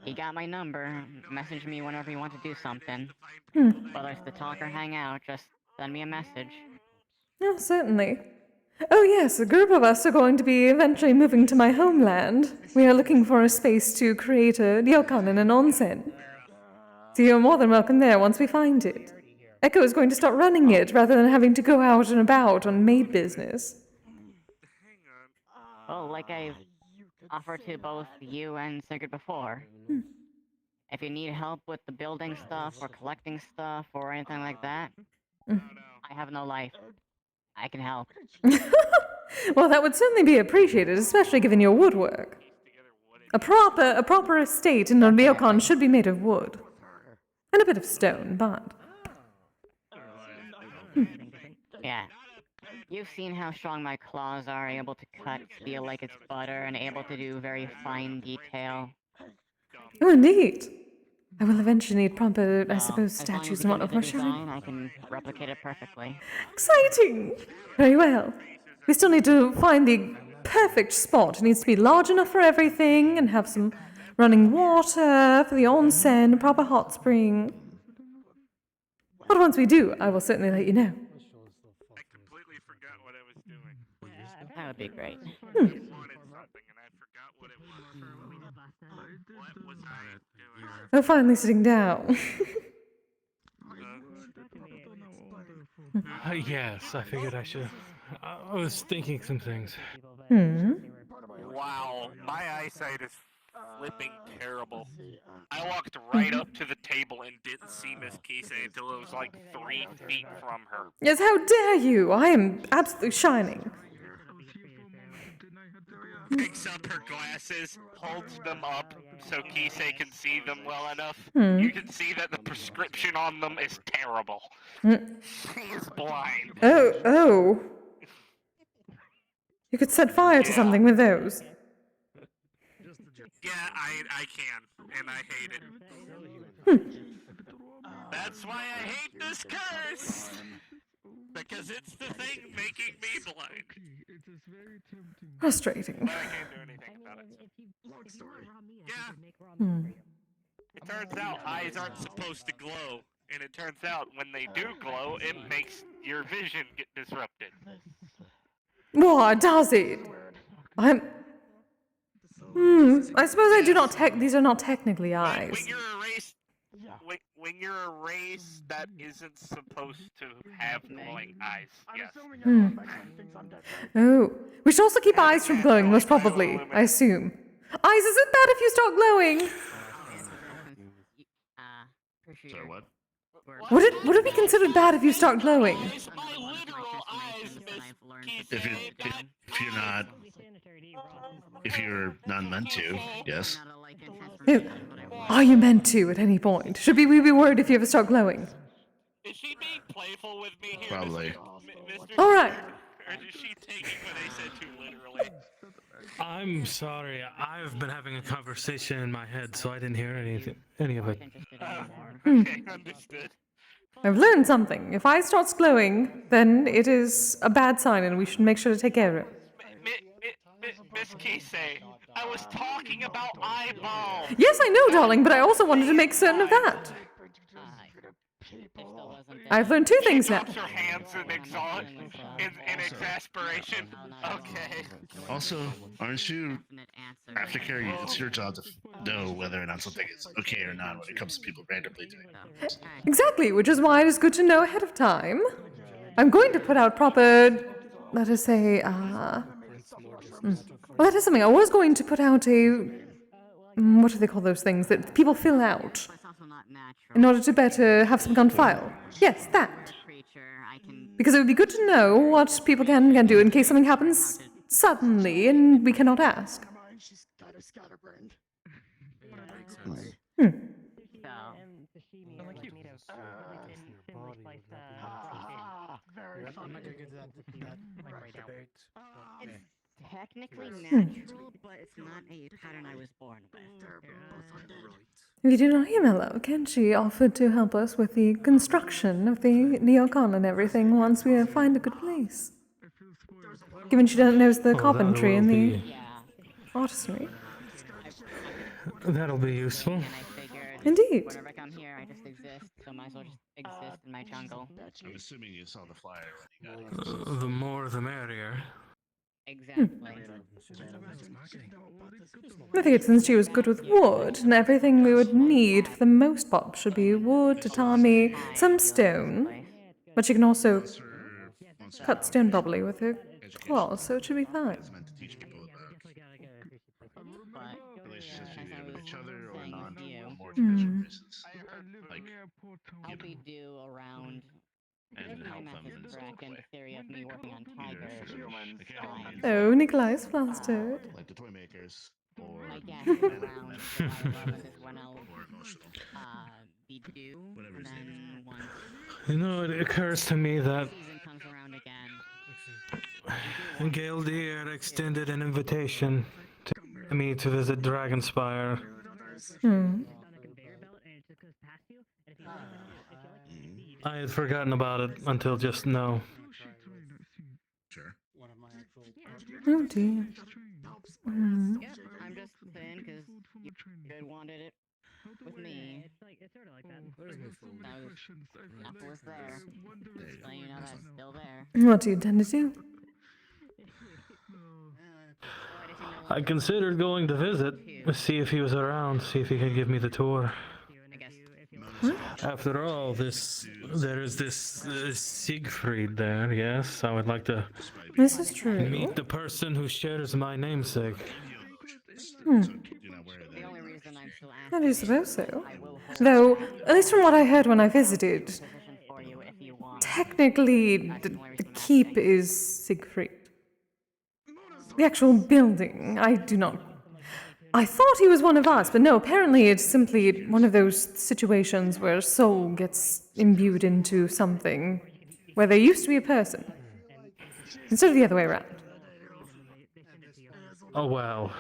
you got my number, message me whenever you want to do something. Whether it's to talk or hang out, just send me a message. Oh, certainly. Oh yes, a group of us are going to be eventually moving to my homeland. We are looking for a space to create a ryokan and an onsen. So you're more than welcome there once we find it. Echo is going to start running it rather than having to go out and about on maid business. Well, like I've offered to both you and Sigurd before. If you need help with the building stuff or collecting stuff or anything like that, I have no life. I can help. Well, that would certainly be appreciated, especially given your woodwork. A proper estate in a ryokan should be made of wood. And a bit of stone, but... Yeah. You've seen how strong my claws are, able to cut steel like it's butter, and able to do very fine detail. Oh, indeed. I will eventually need proper, I So, suppose, as long as statues you and give whatnot me for the my design, I can replicate it perfectly. Exciting! Very well. We still need to find the perfect spot. It needs to be large enough for everything and have some running water for the onsen, a proper hot spring. But once we do, I will certainly let you know. I completely forgot what I was doing. That would be great. I wanted something and I forgot what it was. What was I doing? Oh, finally sitting down. Yes, I figured I should. I was thinking some things. Wow, my eyesight is flipping terrible. I walked right up to the table and didn't see Miss Kise until it was like 3 feet from her. Yes, how dare you! I am absolutely shining. Picks up her glasses, holds them up so Kise can see them well enough. You can see that the prescription on them is terrible. She is blind. Oh. You could set fire to something with those. Yeah, I can, and I hate it. That's why I hate this curse! Because it's the thing making me blind. Frustrating. But I can't do anything about it. Yeah. It turns out eyes aren't supposed to glow, and it turns out when they do glow, it makes your vision get disrupted. What does it? I suppose I do not these are not technically eyes. When you're a race, when you're a race that isn't supposed to have glowing eyes, yes. Oh, we should also keep eyes from glowing, most probably, I assume. Eyes, is it bad if you start glowing? Sorry, what? Would it be considered bad if you start glowing? If you're not meant to, yes. Are you meant to at any point? Should we be worried if you ever start glowing? Is she being playful with me here, Probably. Mr. All right. Or is she taking what I said too literally? I'm sorry. I've been having a conversation in my head, so I didn't hear any of it. Okay, understood. I've learned something. If eyes starts glowing, then it is a bad sign and we should make sure to take care of it. Miss Kise, I was talking about eyeballs. Yes, I know, darling, but I also wanted to make certain of that. I've learned two things now. Drops her hands in exasperation. Okay. Also, aren't you aftercare? It's your job to know whether or not something is okay or not when it comes to people randomly doing it. Exactly, which is why it is good to know ahead of time. I'm going to put out proper, let us say, well, that is something. I was going to put out a, what do they call those things that people fill out in order to better have something on file. Yes, that. Because it would be good to know what people can do in case something happens suddenly and we cannot ask. It's technically natural, but it's not a pattern I was born with. If you do not hear Mello, Kenshi offered to help us with the construction of the neocon and everything once we find a good place. Given she knows the carpentry and the artistry. That'll be useful. Indeed. Whenever I come here, I just exist, so might as well just exist in my jungle. I'm assuming you saw the flyer when you got here. The more the merrier. Exactly. I figured since she was good with wood, and everything we would need for the most part should be wood, tatami, some stone. But she can also cut stone bubbly with her claws, so it should be fine. Relationships either with each other or more Hmm. like I'll be due around. and help them in some And the theory of me working on tigers. Oh, Nikolai is flustered. like the toy makers or I guess around July 11th is when I'll be due. Whatever his And then once You know, it occurs to me that season comes around again. Gale Deer extended an invitation to me to visit Dragonspire. I had forgotten about it until just now. Sure. Oh dear. Yep, I'm just saying because you guys wanted it with me. Apple was there. Just letting you know that's still there. What do you intend to do? I considered going to visit, see if he was around, see if he could give me the tour. After all, there is this Siegfried there, yes? I would like to This is true. meet the person who shares my namesake. I do suppose so. Though, at least from what I heard when I visited, technically the keep is Siegfried. The actual building, I thought he was one of us, but no, apparently it's simply one of those situations where a soul gets imbued into something where there used to be a person, instead of the other way around. Oh, wow.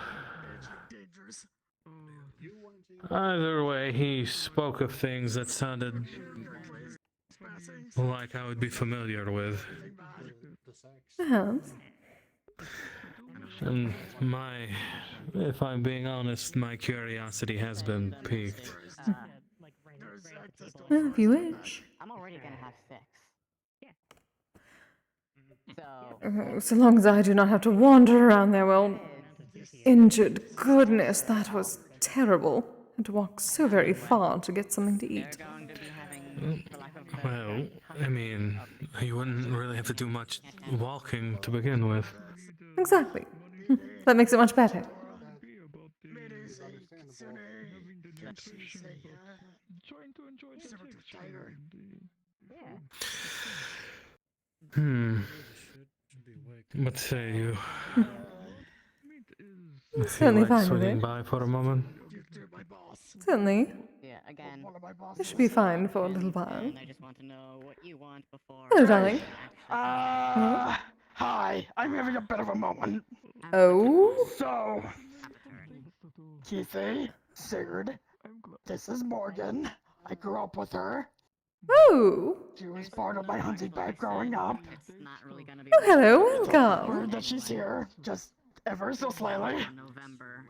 Either way, he spoke of things that sounded like I would be familiar with. Perhaps. And if I'm being honest, my curiosity has been piqued. Well, if you wish. I'm already gonna have 6. So long as I do not have to wander around there, well, injured. Goodness, that was terrible. Had to walk so very far to get something to eat. Well, I mean, you wouldn't really have to do much walking to begin with. Exactly. That makes it much better. What say you? Certainly Feel like fine with swinging it. by for a moment? Certainly. Yeah, again. It should be fine for a little while. And I just want to know what you want before. Hello, darling. Hi, I'm having a bit of a moment. Oh? So, Kise, Sigurd, this is Morgan. I grew up with her. Oh! She was part of my hunting band growing up. It's not really gonna be Oh, hello, welcome. Word that she's here, just ever so slightly.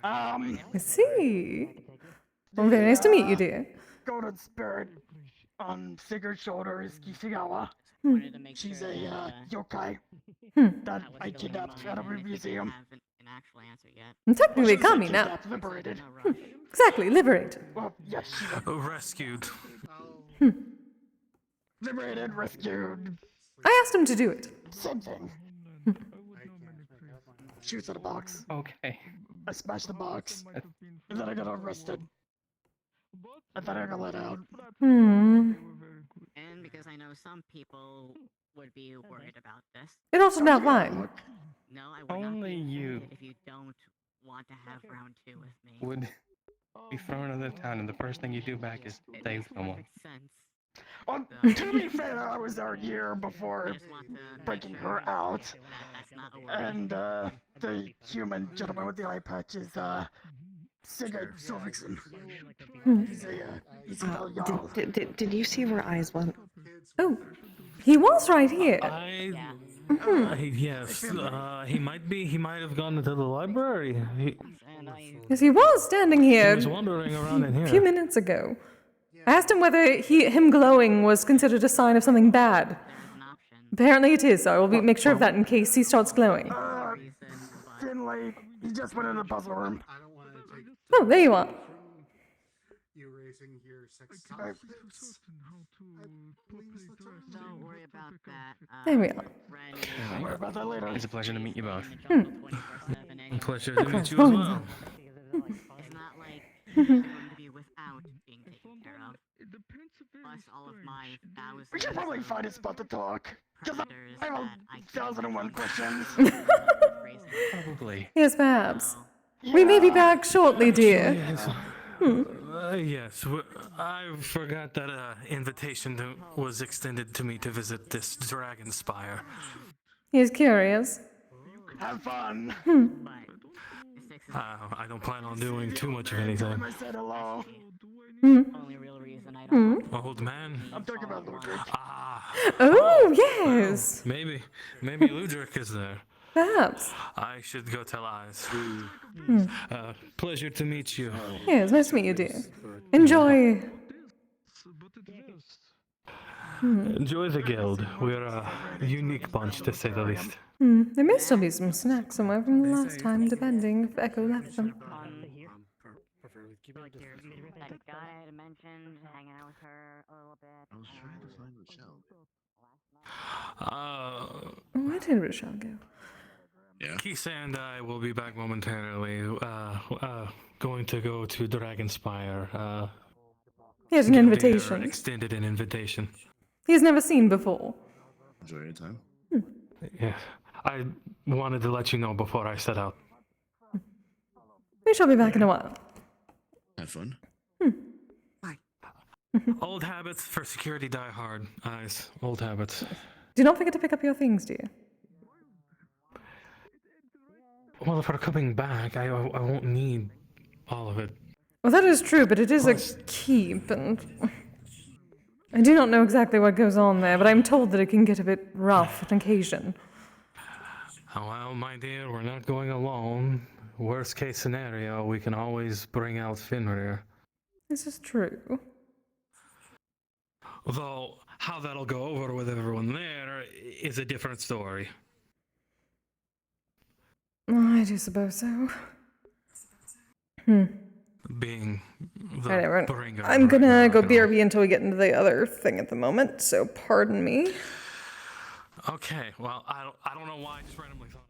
I see. Well, very nice to meet you, dear. Golden spirit on Sigurd's shoulder is Kishigawa. She's a yokai that I kidnapped out of a museum. And technically, Kami now. Kidnapped, liberated. Exactly, liberated. Well, yes, she's Rescued. liberated, rescued. I asked him to do it. Same thing. Shoots at a box. Okay. I smashed the box, and then I got arrested. And then I got let out. Hmm. And because I know some people would be worried about this. It also not fine. No, I would Only not be you offended if you don't want to have round 2 with me. would be thrown out of town, and the first thing you do back is save someone. Sense. Well, to be fair, I was there a year before breaking her out. And the human gentleman with the eye patch is Sigurd Sovixen. He's a y'all. Did you see where eyes went? Oh, he was right here. Yes, he might have gone into the library. Yes, he was standing here He was wandering around in a here. few minutes ago. I asked him whether him glowing was considered a sign of something bad. Apparently it is, so I will make sure of that in case he starts glowing. Finlay, he just went in the puzzle room. Oh, there you are. Erasing your sex Don't worry about that. There we are. Don't worry about that later. It's a pleasure to meet you both. Pleasure to meet you as well. It's not like you're going to be without being taken care of. Plus all of my thousands. We should probably find a spot to talk. Because I have 1,001 questions. Probably. Yes, perhaps. We may be back shortly, dear. Yes. Yes, I forgot that invitation was extended to me to visit this dragon spire. He's curious. Have fun. I don't plan on doing too much of anything. I said hello. Only real reason I don't. Old man. I'm talking about Ludwig. Oh, yes. Maybe Ludwig is there. Perhaps. I should go tell Eyes. Pleasure to meet you. Yes, nice to meet you, dear. Enjoy. Enjoy the guild. We're a unique bunch, to say the least. There may still be some snacks somewhere from the last time, depending if Echo left them. That guy I had mentioned, hanging out with her a little bit. I was trying to find Rochelle. Where did Rochelle go? Yeah. Kise and I will be back momentarily. Going to go to Dragonspire. Here's an invitation. Extended an invitation. He's never seen before. Enjoy your time. Yeah. I wanted to let you know before I set out. We shall be back in a while. Have fun. Old habits for security die hard. Eyes. Old habits. Do not forget to pick up your things, dear. Well, if we're coming back, I won't need all of it. Well, that is true, but it is a keep, and I do not know exactly what goes on there, but I'm told that it can get a bit rough on occasion. Well, my dear, we're not going alone. Worst case scenario, we can always bring out Fenrir. This is true. Though, how that'll go over with everyone there is a different story. I do suppose so. Being the Alright, everyone. bringer. I'm gonna go BRB until we get into the other thing at the moment, so pardon me. Okay, well, I don't know why I just randomly thought.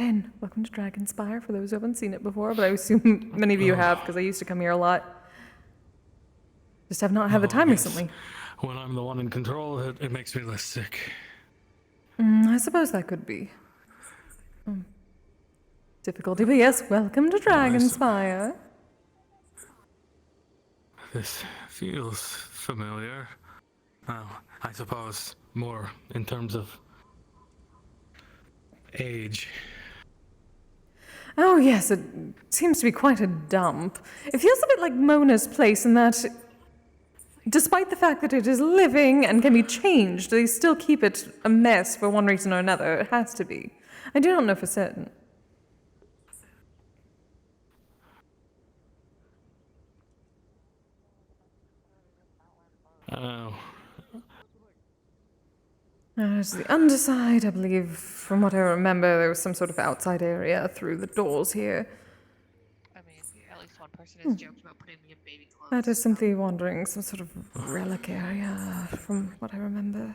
again, welcome to Dragonspire for those who haven't seen it before, but I assume many of you have because I used to come here a lot. Just have not had the time recently. When I'm the one in control, it makes me less sick. I suppose that could be. Difficulty, but yes, welcome to Dragonspire. This feels familiar. Now, I suppose more in terms of age. Oh yes, it seems to be quite a dump. It feels a bit like Mona's place in that, despite the fact that it is living and can be changed, they still keep it a mess for one reason or another. It has to be. I do not know for certain. Oh. There's the underside, I believe. From what I remember, there was some sort of outside area through the doors here. I mean, at least one person has joked about putting me in baby clothes. That is simply wandering, some sort of relic area, from what I remember.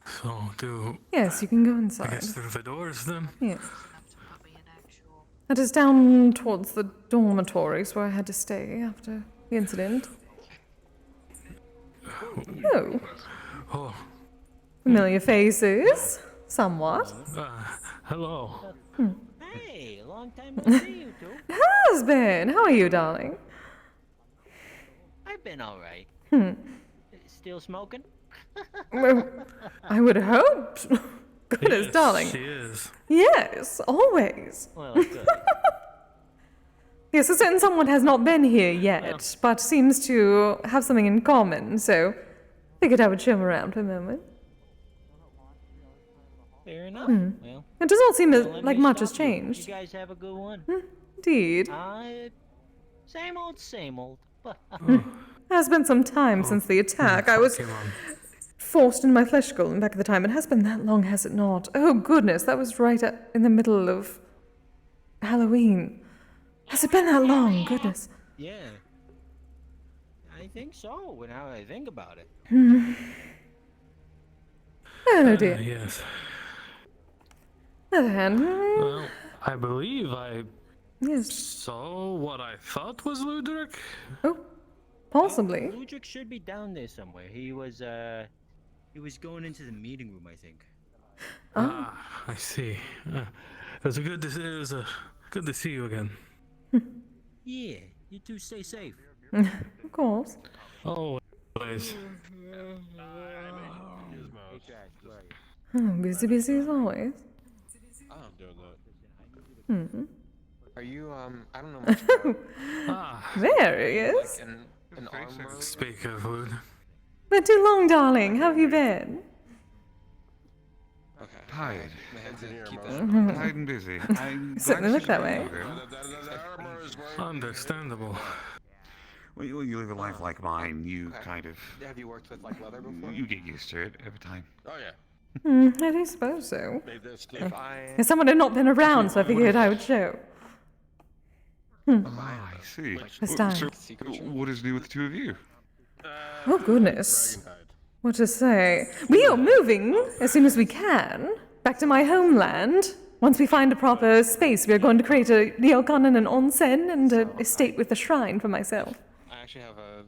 So, Yes, you can go inside. I guess through the doors then? Yes. That is down towards the dormitories where I had to stay after the incident. Oh. Oh. Familiar faces, somewhat. Hello. Hey, long time no see you two. It has been. How are you, darling? I've been alright. Still smoking? Well, I would hope. Goodness, Yes, darling. she is. Yes, always. Well, good. Yes, a certain someone has not been here yet, but seems to have something in common, so figured I would show him around for a moment. Fair enough. Well, It does not seem let like me much has stop you. changed. You guys have a good one. Indeed. Same old, same old. It has been some time since the attack. I was forced in my flesh skull back at the time. It has been that long, has it not? Oh, goodness, that was right in the middle of Halloween. Has it been that long? Goodness. Yeah. I think so, now I think about it. Oh, dear. Yes. On the other hand, Well, I believe I yes. saw what I thought was Ludwig. Oh, possibly. Ludwig should be down there somewhere. He was going into the meeting room, I think. Ah, I see. It was good to see you again. Yeah, you two stay safe. Of course. Always. Busy, busy as always. I'm doing that. Are you, I don't know much about... There he is. Like an armor? Speak of Lud. Been too long, darling. How have you been? Okay. Tired. Keep Tired and busy. Certainly look that way. Understandable. Well, you live a life like mine, you kind of... Have you worked with, like, leather before? You get used to it over time. Oh, yeah. I do suppose so. If I... Someone had not been around, so I figured I would show. I see. This time. So, what is new with the two of you? Oh, goodness. What to say? We are moving as soon as we can back to my homeland. Once we find a proper space, we are going to create a ryokan and an onsen and an estate with a shrine for myself. I actually have a...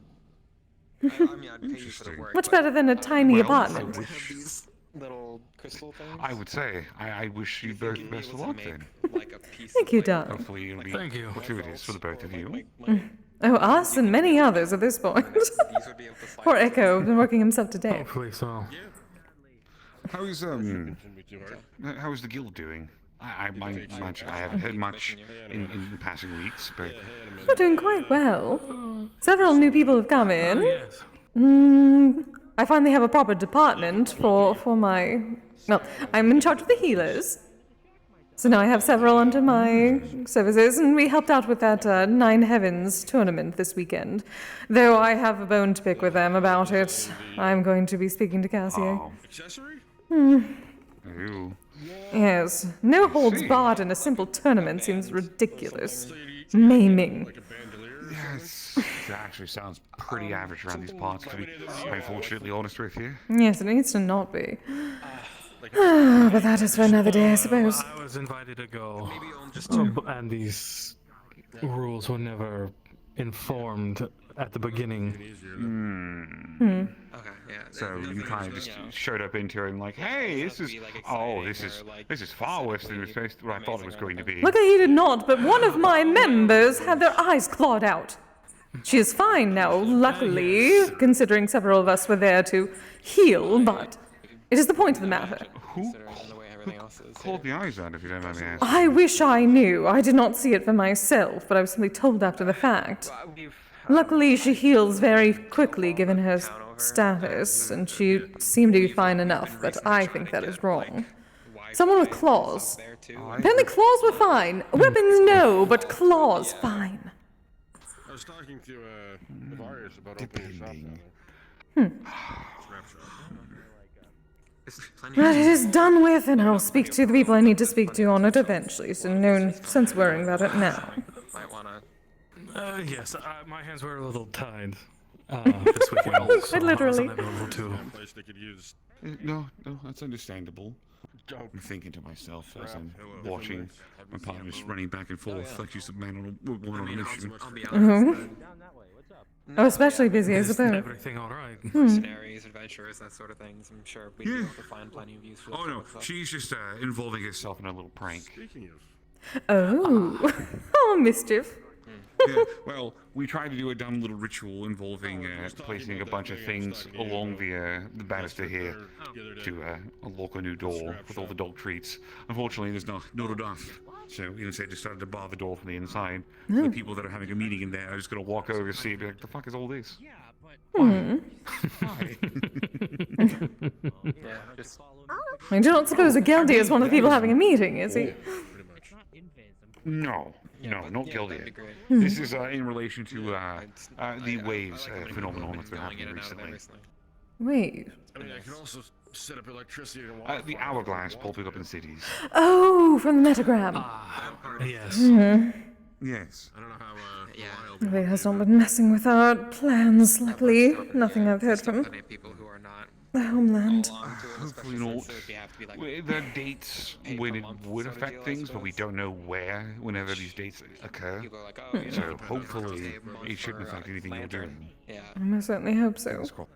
I mean, I'd pay you for the work. Much better than a tiny apartment. These little crystal things. I would say, I wish you both the best of luck then. Like a piece Thank you, darling. Hopefully it'll be fortuitous for the both of you. Oh, us and many others at this point. Poor Echo, been working himself to death. Hopefully so. How's the guild doing? I imagine I haven't heard much in passing weeks, but... We're doing quite well. Several new people have come in. Yes. I finally have a proper department for my... Well, I'm in charge of the healers. So now I have several under my services, and we helped out with that Nine Heavens tournament this weekend. Though I have a bone to pick with them about it. I'm going to be speaking to Cassie. Accessory? Ew. Yes, no holds barred in a simple tournament seems ridiculous. Maiming. Yes, that actually sounds pretty average around these parts, to be unfortunately honest with you. Yes, it needs to not be. But that is for another day, I suppose. I was invited to go, and these rules were never informed at the beginning. Okay, yeah. So you kind of just showed up into it and like, hey, this is far worse than what I thought it was going to be. Luckily he did not, but one of my members had their eyes clawed out. She is fine now, luckily, considering several of us were there to heal, but it is the point of the matter. Who clawed the eyes out, if you don't mind me asking? I wish I knew. I did not see it for myself, but I was simply told after the fact. Luckily, she heals very quickly given her status, and she seemed to be fine enough, but I think that is wrong. Someone with claws. Apparently claws were fine. Weapons, no, but claws, fine. I was talking to Varius about opening a shop down But it is done with, and I'll speak to the people I need to speak to on it eventually, so no sense worrying about it now. Yes, my hands were a little tied this weekend. Quite literally. No, that's understandable. I'm thinking to myself as I'm watching my partners running back and forth like she's a man on a mission. Oh, especially busy, I suppose. Everything all right? Mercenaries, adventurers, that sort of things. I'm sure we'd be able to find plenty of useful Oh no, she's just involving herself in a little prank. Oh. Oh, mischief. Yeah, well, we tried to do a dumb little ritual involving placing a bunch of things along the banister here to unlock a new door with all the dog treats. Unfortunately, there's not enough. So we instead just started to bar the door from the inside. The people that are having a meeting in there are just going to walk over and see it and be like, the fuck is all this? Hmm. Why? I do not suppose Geldi is one of the people having a meeting, is he? No, not Gildia. This is in relation to the waves phenomenon that's been happening recently. Wait. I mean, I can also set up electricity and The hourglass popping up in cities. Oh, from the metagram. Yes. Yes. I don't know how. He has not been messing with our plans, luckily. Nothing I've heard from the homeland. Hopefully not. There are dates when it would affect things, but we don't know where whenever these dates occur. So hopefully it shouldn't affect anything you're doing. I certainly hope so. Of course.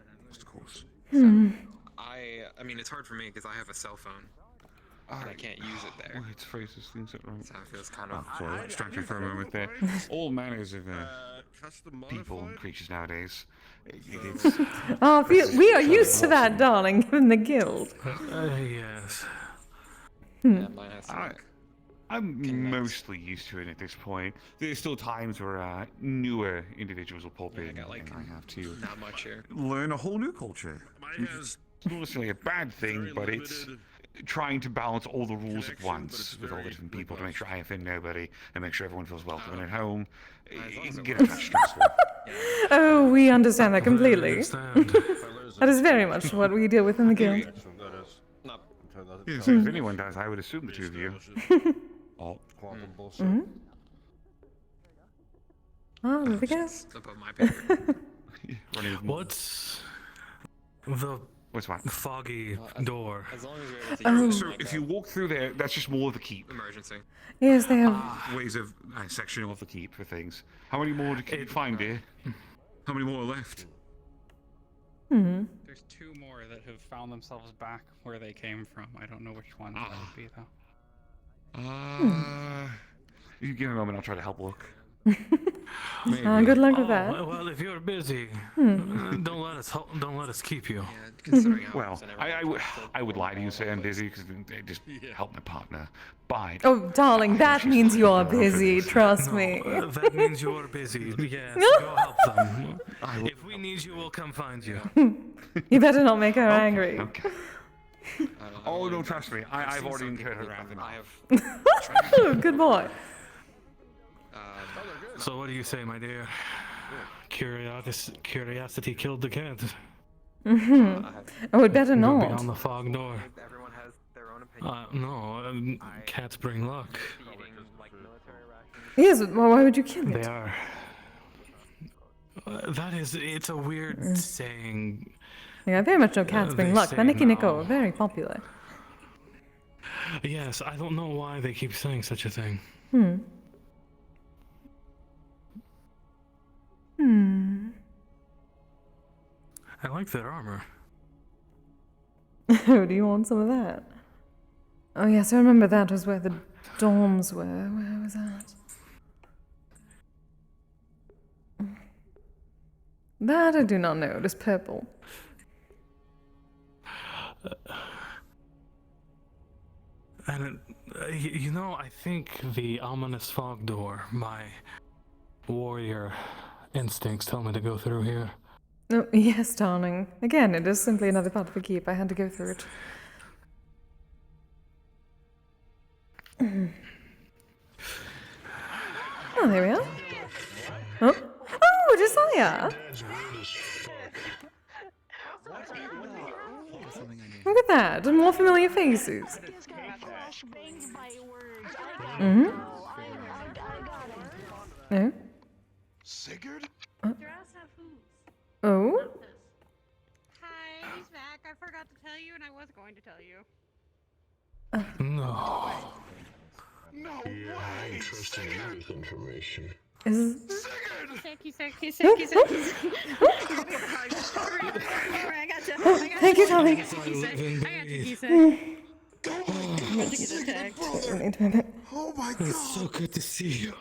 I mean, it's hard for me because I have a cell phone. And I can't use it there. It's phrases, things that wrong. So it feels kind of... sorry, distracted for a moment there. All manners of people and creatures nowadays. Oh, we are used to that, darling, given the guild. Yes. I'm mostly used to it at this point. There's still times where newer individuals will pop in, and I have to learn a whole new culture. It's not necessarily a bad thing, but it's trying to balance all the rules at once with all the different people to make sure I offend nobody and make sure everyone feels welcome and at home. It can get a touch stressful. Oh, we understand that completely. That is very much what we deal with in the guild. Yeah, so if anyone does, I would assume the two of you. Oh. Mm-hmm. Oh, there we go. What's the foggy door? Oh. So if you walk through there, that's just more of the keep. Emergency. Yes, they have ways of sectioning off the keep for things. How many more can you find, dear? How many more are left? There's 2 more that have found themselves back where they came from. I don't know which ones that would be, though. You give me a moment, I'll try to help look. Good luck with that. Well, if you're busy, don't let us keep you. Well, I would lie to you and say I'm busy because it just help my partner. But Oh, darling, that means you're busy, trust me. That means you're busy. Yes, go help them. If we need you, we'll come find you. You better not make her angry. Okay. Oh, no, trust me. I've already incurred her wrath enough. Good boy. So what do you say, my dear? Curiosity killed the cat. Oh, it better Go not. beyond the fog door. No, cats bring luck. Yes, well, why would you kill it? They are. It's a weird saying. Yeah, very much no cats bring They luck. say But Nicky Nico now. are very popular. Yes, I don't know why they keep saying such a thing. I like their armor. Oh, do you want some of that? Oh yes, I remember that was where the dorms were. Where was that? That I do not know. It is purple. And you know, I think the ominous fog door, my warrior instincts tell me to go through here. Oh, yes, darling. Again, it is simply another part of the keep. I had to go through it. Oh, there we are. Oh, oh, Josiah! Look at that, more familiar faces. No? Sigurd? Oh? Hi, he's back. I forgot to tell you, and I was going to tell you. No. No way! Interesting news information. Is Kise. Thank you, darling. I got you, Kise. Oh my god! It's so good to see you.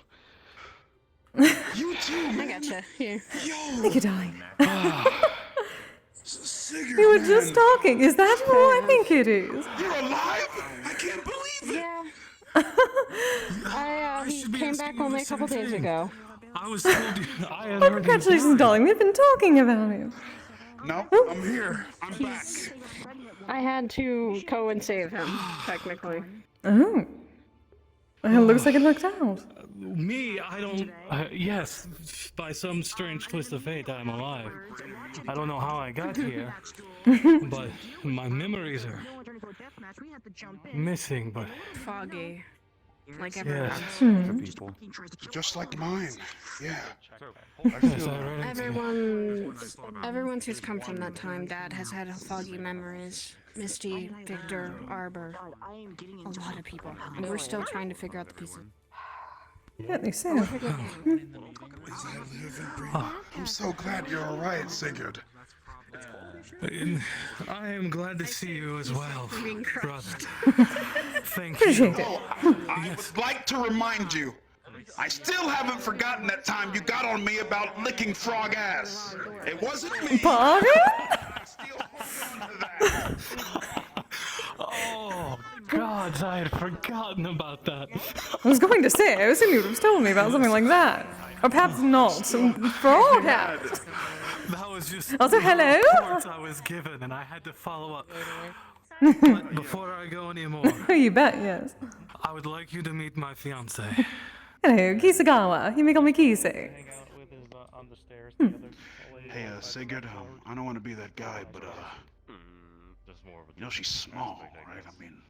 You too, man. I gotcha. Here. Thank you, darling. Sigurd, We were just talking. Is that who I think it is? You're alive? I can't believe it! Yeah. I came back only a couple days ago. I was told you. Oh, congratulations, darling. We've been talking about him. No, I'm here. I'm back. I had to go and save him, technically. Oh. Well, it looks like it worked out. Me, I don't. Yes, by some strange twist of fate, I'm alive. I don't know how I got here, but my memories are missing. But Foggy. Like everyone. yes, Just like mine. Yeah. Everyone who's come from that time, Dad has had foggy memories. Misty, Victor, Arbor, a lot of people. And we're still trying to figure out the pieces. Yeah, they say. I'm so glad you're alright, Sigurd. I am glad to see you as well, brother. Thank Appreciate you. it. I would like to remind you, I still haven't forgotten that time you got on me about licking frog ass. It wasn't me. Pardon? Oh, God, I had forgotten about that. I was going to say, I assume you would have told me about something like that. Or perhaps not. Frog hat. That was just Also, hello? reports I was given, and I had to follow up. But before I go anymore, You bet, yes. I would like you to meet my fiance. Hello, Kisagawa. You may call me Kise. Hey, Sigurd, I don't want to be that guy, but, you know, she's small, right? I mean...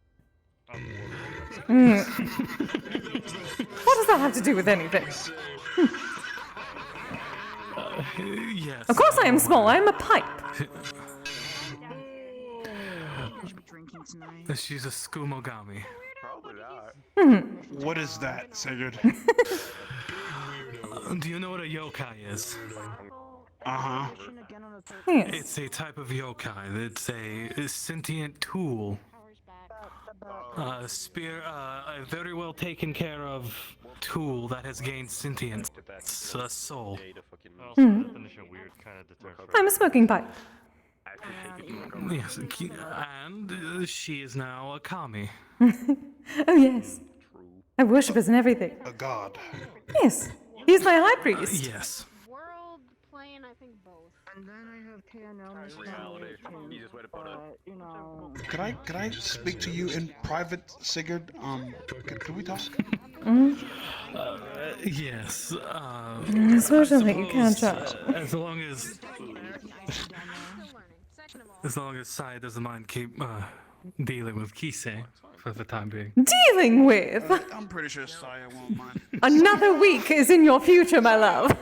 What does that have to do with anything? Yes. Of course I am small. I am a pipe. She's a skumogami. What is that, Sigurd? Do you know what a yokai is? Uh-huh. Yes. It's a type of yokai. It's a sentient tool. A very well taken care of tool that has gained sentience. It's a soul. I'm a smoking pipe. Yes, and she is now a kami. Oh, yes. I worship as in everything. A god. Yes. He's my high priest. Yes. World plane, I think both. And then I have KNL Could I speak to you in private, Sigurd? Could we talk? Yes. Unfortunately, you can't chat. As long as Sai doesn't mind keep dealing with Kise for the time being. Dealing with? I'm pretty sure Saya won't mind. Another week is in your future, my love.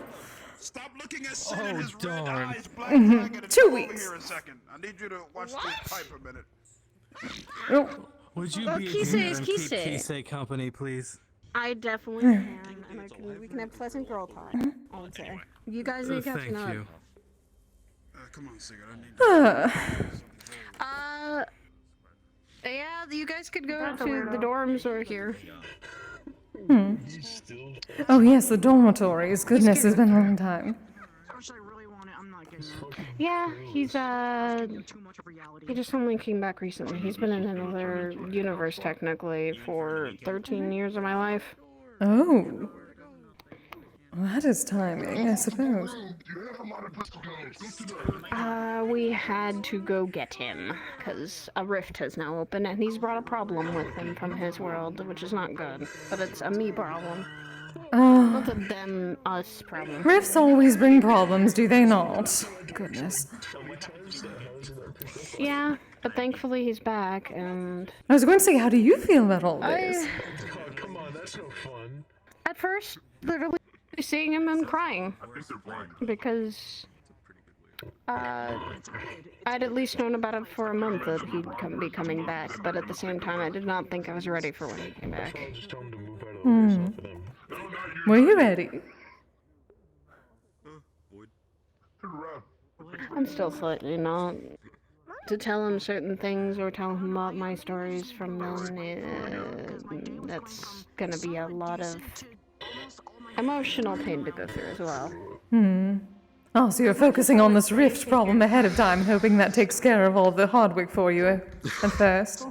Stop looking at Sid in his red eyes, black 2 dragon. Come over weeks. here a second. I need you to watch this pipe a minute. Oh, Would you Well, be a Kise dear is and keep Kise. Kise company, please? I definitely can, and we can have pleasant girl talk. I would say. You guys need catching Thank up. you. Come on, Sigurd. I need Yeah, you guys could go to the dorms or here. Oh yes, the dormitories. Goodness, it's been a long time. Yeah, he just only came back recently. He's been in another universe technically for 13 years of my life. Oh. Well, that is timing, I suppose. We had to go get him, because a rift has now opened, and he's brought a problem with him from his world, which is not good. But it's a me problem. Not a them, us problem. Rifts always bring problems, do they not? Goodness. Yeah, but thankfully he's back, and... I was going to say, how do you feel about all this? Come on, that's no fun. At first, literally seeing him and crying. Because... I'd at least known about it for a month that he'd be coming back, but at the same time I did not think I was ready for when he came back. Were you ready? I'm still slightly not. To tell him certain things or tell him about my stories from then, that's gonna be a lot of emotional pain to go through as well. Oh, so you're focusing on this rift problem ahead of time, hoping that takes care of all the hard work for you at first.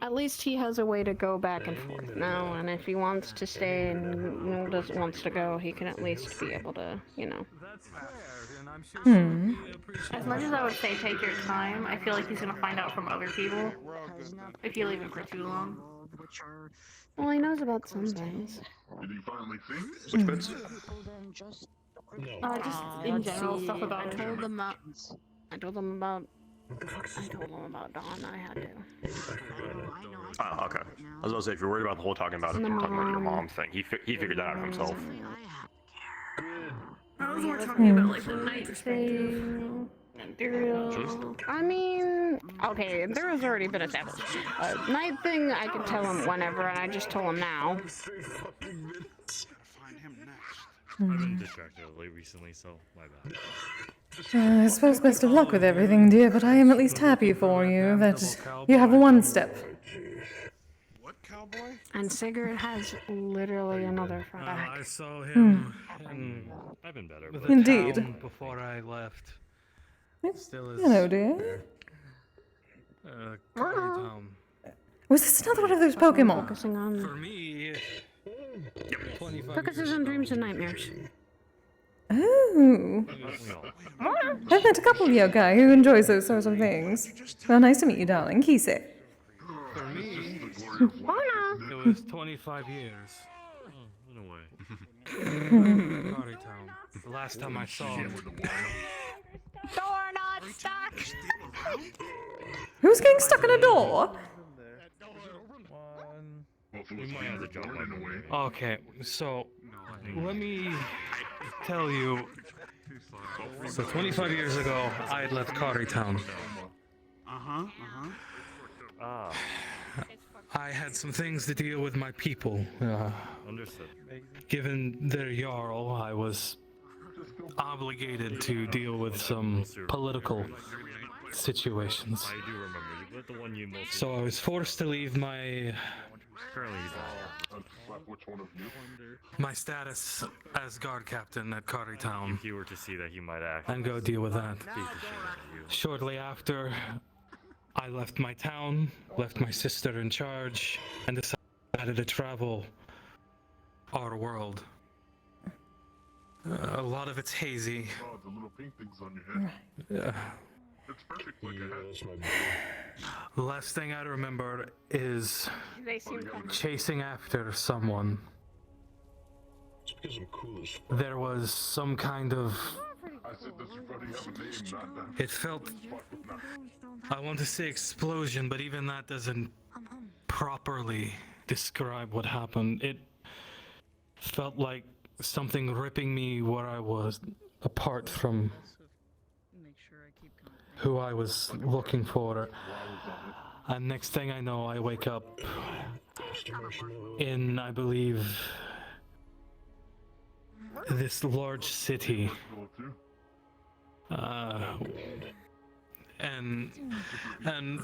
At least he has a way to go back and forth now, and if he wants to stay and wants to go, he can at least be able to, you know. As much as I would say take your time, I feel like he's gonna find out from other people if you leave him for too long. Well, he knows about some things. Did he finally think? Which bits? Just in general stuff about him. I told him about Dawn. I had to. Oh, okay. I was about to say, if you're worried about the whole talking about your mom thing, he figured that out himself. I was more talking about like the night thing. I mean, okay, there has already been established. Night thing, I can tell him whenever, and I just told him now. I've been distracted recently, so my bad. I suppose best of luck with everything, dear, but I am at least happy for you that you have one step. What cowboy? And Sigurd has literally another front back. I saw him in I've been better. the Indeed. town before I left. Still is. Hello, dear. Curry Town. Was this another one of those Pokemon? Focusing on... For me, 25 Focuses on dreams and nightmares. Oh. I've met a couple of yokai who enjoys those sorts of things. Well, nice to meet you, darling. Kise. For me, Bona! it was 25 years. In a way. Curry Town. The last time I saw him. Door not stuck! Who's getting stuck in a door? Okay, so let me tell you. So 25 years ago, I had left Curry Town. I had some things to deal with my people. Understood. Given their Jarl, I was obligated to deal with some political situations. I do remember. But the one you most. So I was forced to leave my status as guard captain at Curry Town. If you were to see that, you might act. And go deal with that. Shortly after, I left my town, left my sister in charge, and decided to travel our world. A lot of it's hazy. Oh, the little pink things on your head. It's perfect like a hat. The last thing I remember is They seem chasing after someone. There was some kind of... I said, does your buddy have a name? Not that. It felt... I want to say explosion, but even that doesn't properly describe what happened. It felt like something ripping me where I was, apart from who I was looking for. And next thing I know, I wake up in, I believe, this large city. And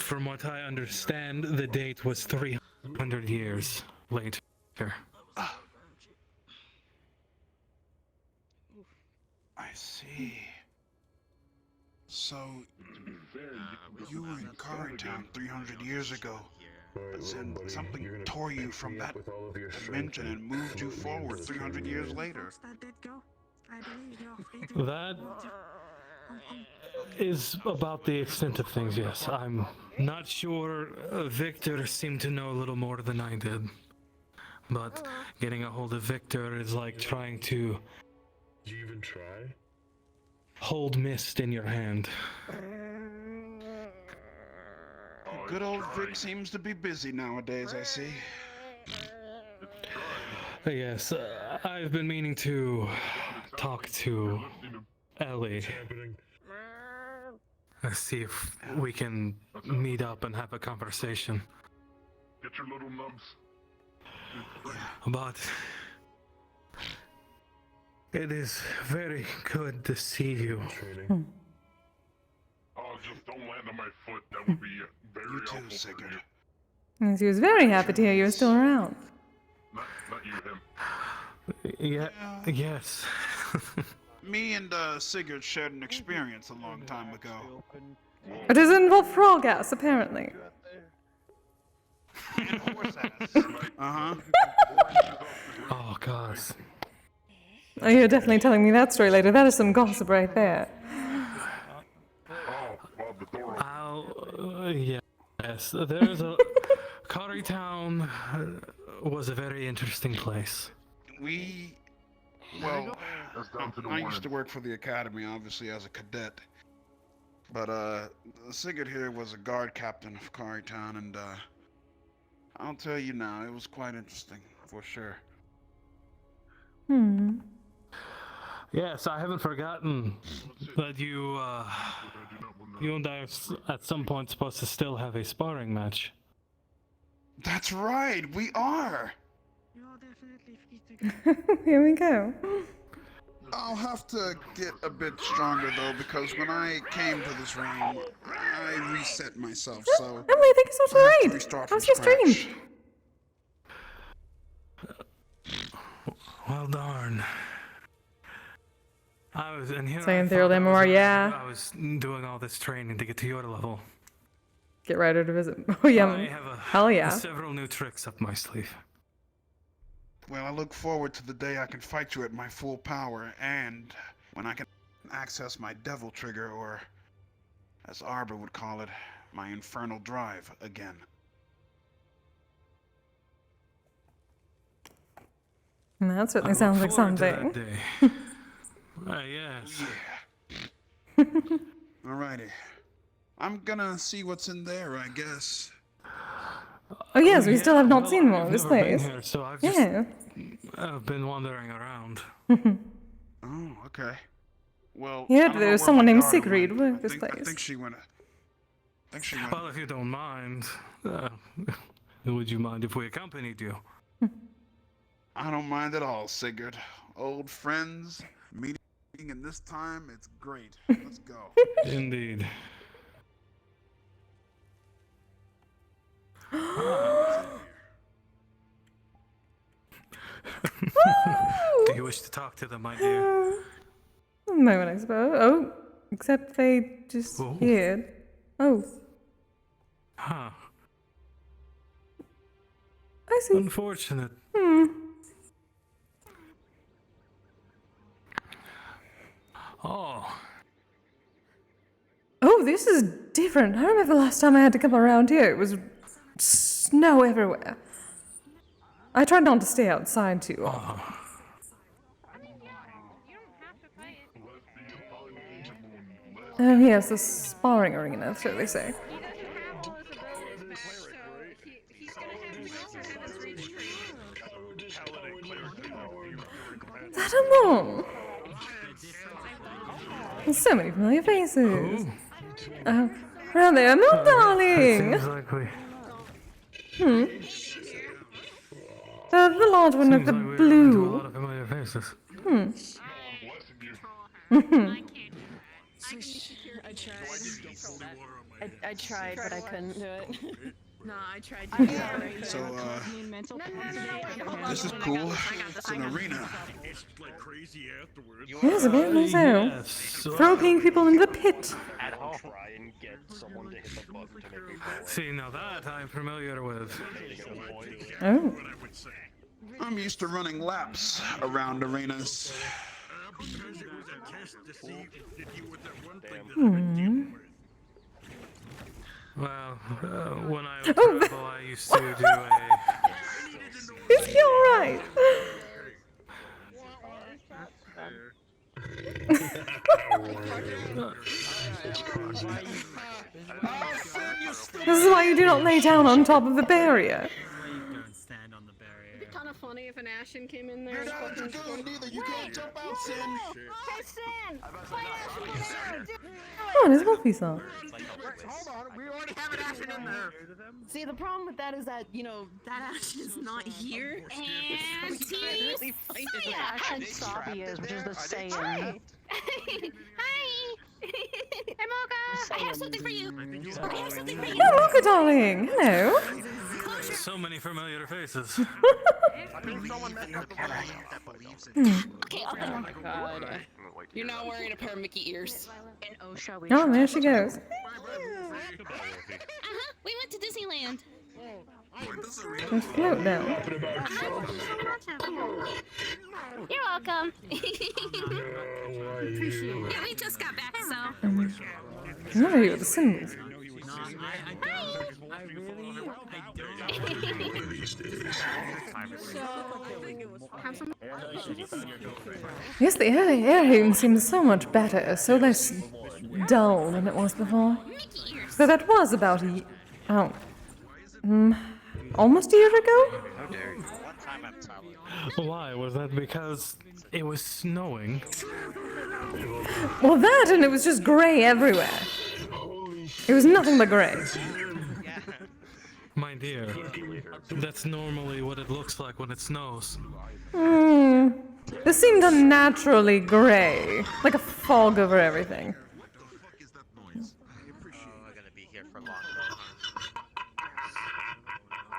from what I understand, the date was 300 years later. I see. So, you were in Town 300 years ago, but then something tore you from that dimension and moved you forward 300 years later. That is about the extent of things, yes. I'm not sure. Victor seemed to know a little more than I did. But getting a hold of Victor is like trying to... Did you even try? Hold mist in your hand. Good old Vic seems to be busy nowadays, I see. Yes, I've been meaning to talk to Ellie. See if we can meet up and have a conversation. Get your little nubs. But it is very good to see you. Oh, just don't land on my foot. That would be very awful. You too, Sigurd. Yes, he was very happy to hear you were still around. Not you, him. Yeah, yes. Me and Sigurd shared an experience a long time ago. It does involve frog ass, apparently. And horse ass. Uh-huh. Oh, God. Oh, you're definitely telling me that story later. That is some gossip right there. Yes, there's a... Town was a very interesting place. Well, I used to work for the academy, obviously, as a cadet. But, Sigurd here was a guard captain of Town, and, I'll tell you now, it was quite interesting, for sure. Yes, I haven't forgotten that you and I are at some point supposed to still have a sparring match. That's right, we are! Here we go. I'll have to get a bit stronger, though, because when I came to this realm, I reset myself, so... Emily, thank you so much for the raid. How's your stream? Well, darn. I was in here. Saying through MMR, yeah. I was doing all this training to get to your level. Get ready to visit. Oh, yeah. I have Hell yeah. Several new tricks up my sleeve. Well, I look forward to the day I can fight you at my full power, and when I can access my devil trigger, or, as Arbor would call it, my infernal drive again. That certainly sounds like something. Yes. Yeah. Alrighty. I'm gonna see what's in there, I guess. Oh yes, we still have not seen more of this I've never place. been here, so I've I've been wandering around. Oh, okay. Well, yeah, there was someone named Sigrid with this place. I think she went. Well, if you don't mind, would you mind if we accompanied you? I don't mind at all, Sigurd. Old friends, meeting in this time, it's great. Let's go. Indeed. Do you wish to talk to them, my dear? No one, I suppose. Oh, except they just hid. Oh. Huh. I see. Unfortunate. Oh. Oh, this is different. I remember the last time I had to come around here. It was snow everywhere. I tried not to stay outside too often. Oh yes, the sparring arena, so they say. Is that a mom? There's so many familiar faces. Well, there, milk darling. Seems like we. The large one with the Seems like we're into a blue. lot of familiar faces. I tried, but I couldn't do it. No, I tried to. So, this is cool. It's an arena. Yes, apparently so. Throw pink people into the pit. At home. Try and get someone to hit the button to make me fall. See, now that I'm familiar with. Oh. I'm used to running laps around arenas. Well, when I was rebel, I used to do a. Is he alright? This is why you do not lay down on top of the barrier. It'd be kind of funny if an Ashen came in there. You're not a dragoon neither. You can't jump out, Sin. Hey, Sin! Play Ashen! Oh, there's Wolfie song. Hold on, we already have an Ashen in there. See, the problem with that is that, you know, that Ashen is not here. And And Sabi is, which is the same. Hi! Hey, Mocha! I have something for you! I have something for you! Oh, Mocha darling. Hello. So many familiar faces. Okay, I'll Oh my god. You're not wearing a pair of Mickey ears. And Osha, we Oh, there she goes. We went to Disneyland. Let's float now. You're welcome. Yeah, we just got back, so. I'm not here with the symbols. Yes, the air here seems so much better, so less dull than it was before. So that was about almost a year ago? Why? Was that because it was snowing? Well, that and it was just grey everywhere. It was nothing but grey. My dear, that's normally what it looks like when it snows. This seemed unnaturally grey, like a fog over everything.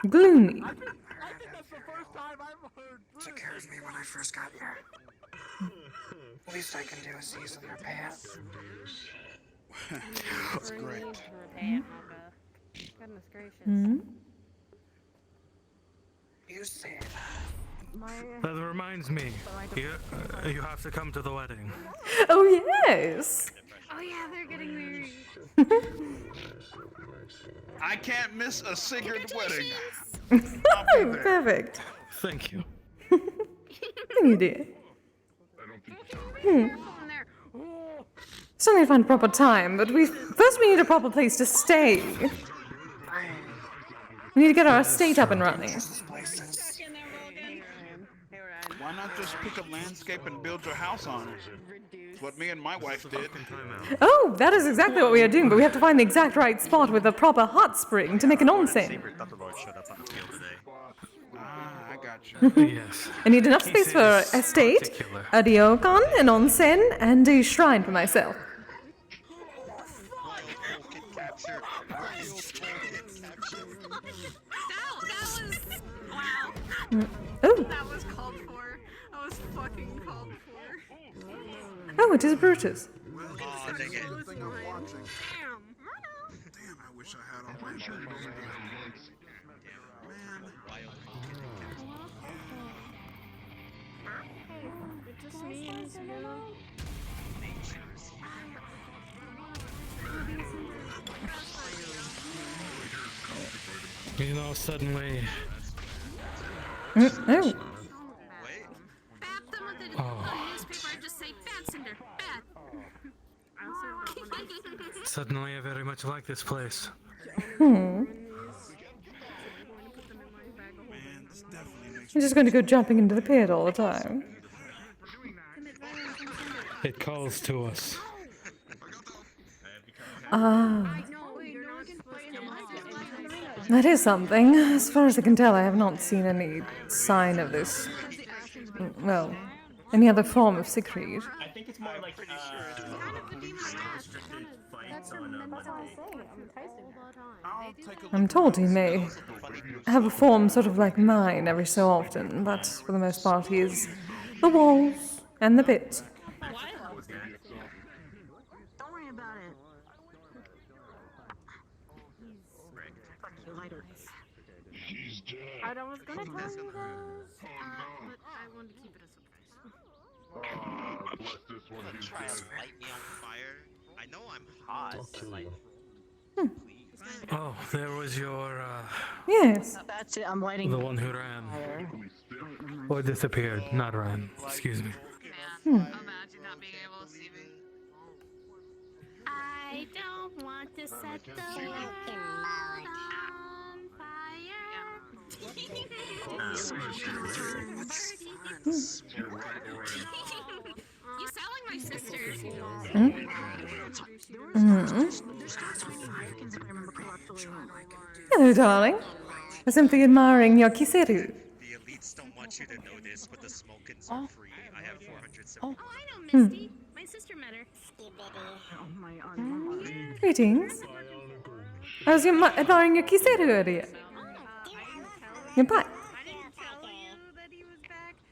Gloomy. Scares me when I first got here. Least I can do is season their pants. That's great. Goodness gracious. You say That reminds me, you have to come to the wedding. Oh, yes! Oh, yeah, they're getting married. I can't miss a Sigurd wedding. Perfect. Thank you. Thank you, dear. Still need to find a proper time, but first we need a proper place to stay. We need to get our estate up and running. Why not just pick a landscape and build your house on it? It's what me and my wife did. Oh, that is exactly what we are doing, but we have to find the exact right spot with a proper hot spring to make an onsen. I got you. Yes. I need enough space for an estate, a ryokan, an onsen, and a shrine for myself. Oh. That was called for. That was fucking called for. Oh, it is Brutus. Oh, dang it. Damn, I wish I had all my It just means, you know. You know, suddenly. Oh. Suddenly, I very much like this place. I'm just going to go jumping into the pit all the time. It calls to us. Ah. That is something. As far as I can tell, I have not seen any sign of this. Well, any other form of Siegfried. I think it's more like I'm told he may have a form sort of like mine every so often, but for the most part he is the walls and the pit. Don't worry about it. She's dead. I was gonna tell you guys, but I wanted to keep it a surprise. Bless this one, he's Try dead. to light me on fire. I know I'm hot. Like, Oh, there was your, Yes. That's it. I'm lighting. the one who ran. Or disappeared, not ran. Excuse me. Imagine not being able to see me. I don't want to set the world on fire. You sound like my sister. Hello, darling. I'm simply admiring your Kise. the elites don't want you to know this, but the smokins are free. I have 470. Oh, I know Misty. My sister met her. Greetings. I was admiring your Kise earlier. Your butt.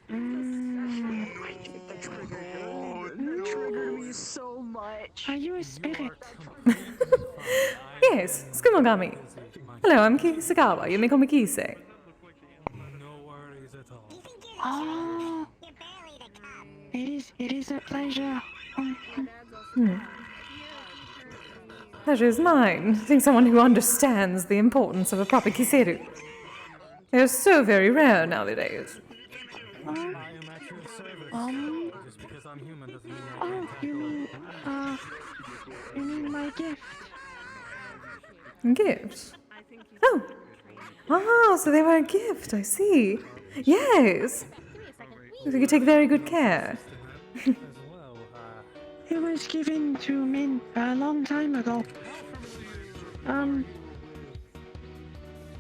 You trigger me so much. Are you a spirit? Yes, Skumogami. Hello, I'm Kisagawa. You may call me Kise. Oh, it is a pleasure. Pleasure is mine. I think someone who understands the importance of a proper Kiseru. They are so very rare nowadays. Just because I'm human doesn't mean You mean my gift? Gift? Oh. Ah, so they were a gift, I see. Yes. So you take very good care. It was given to Min a long time ago.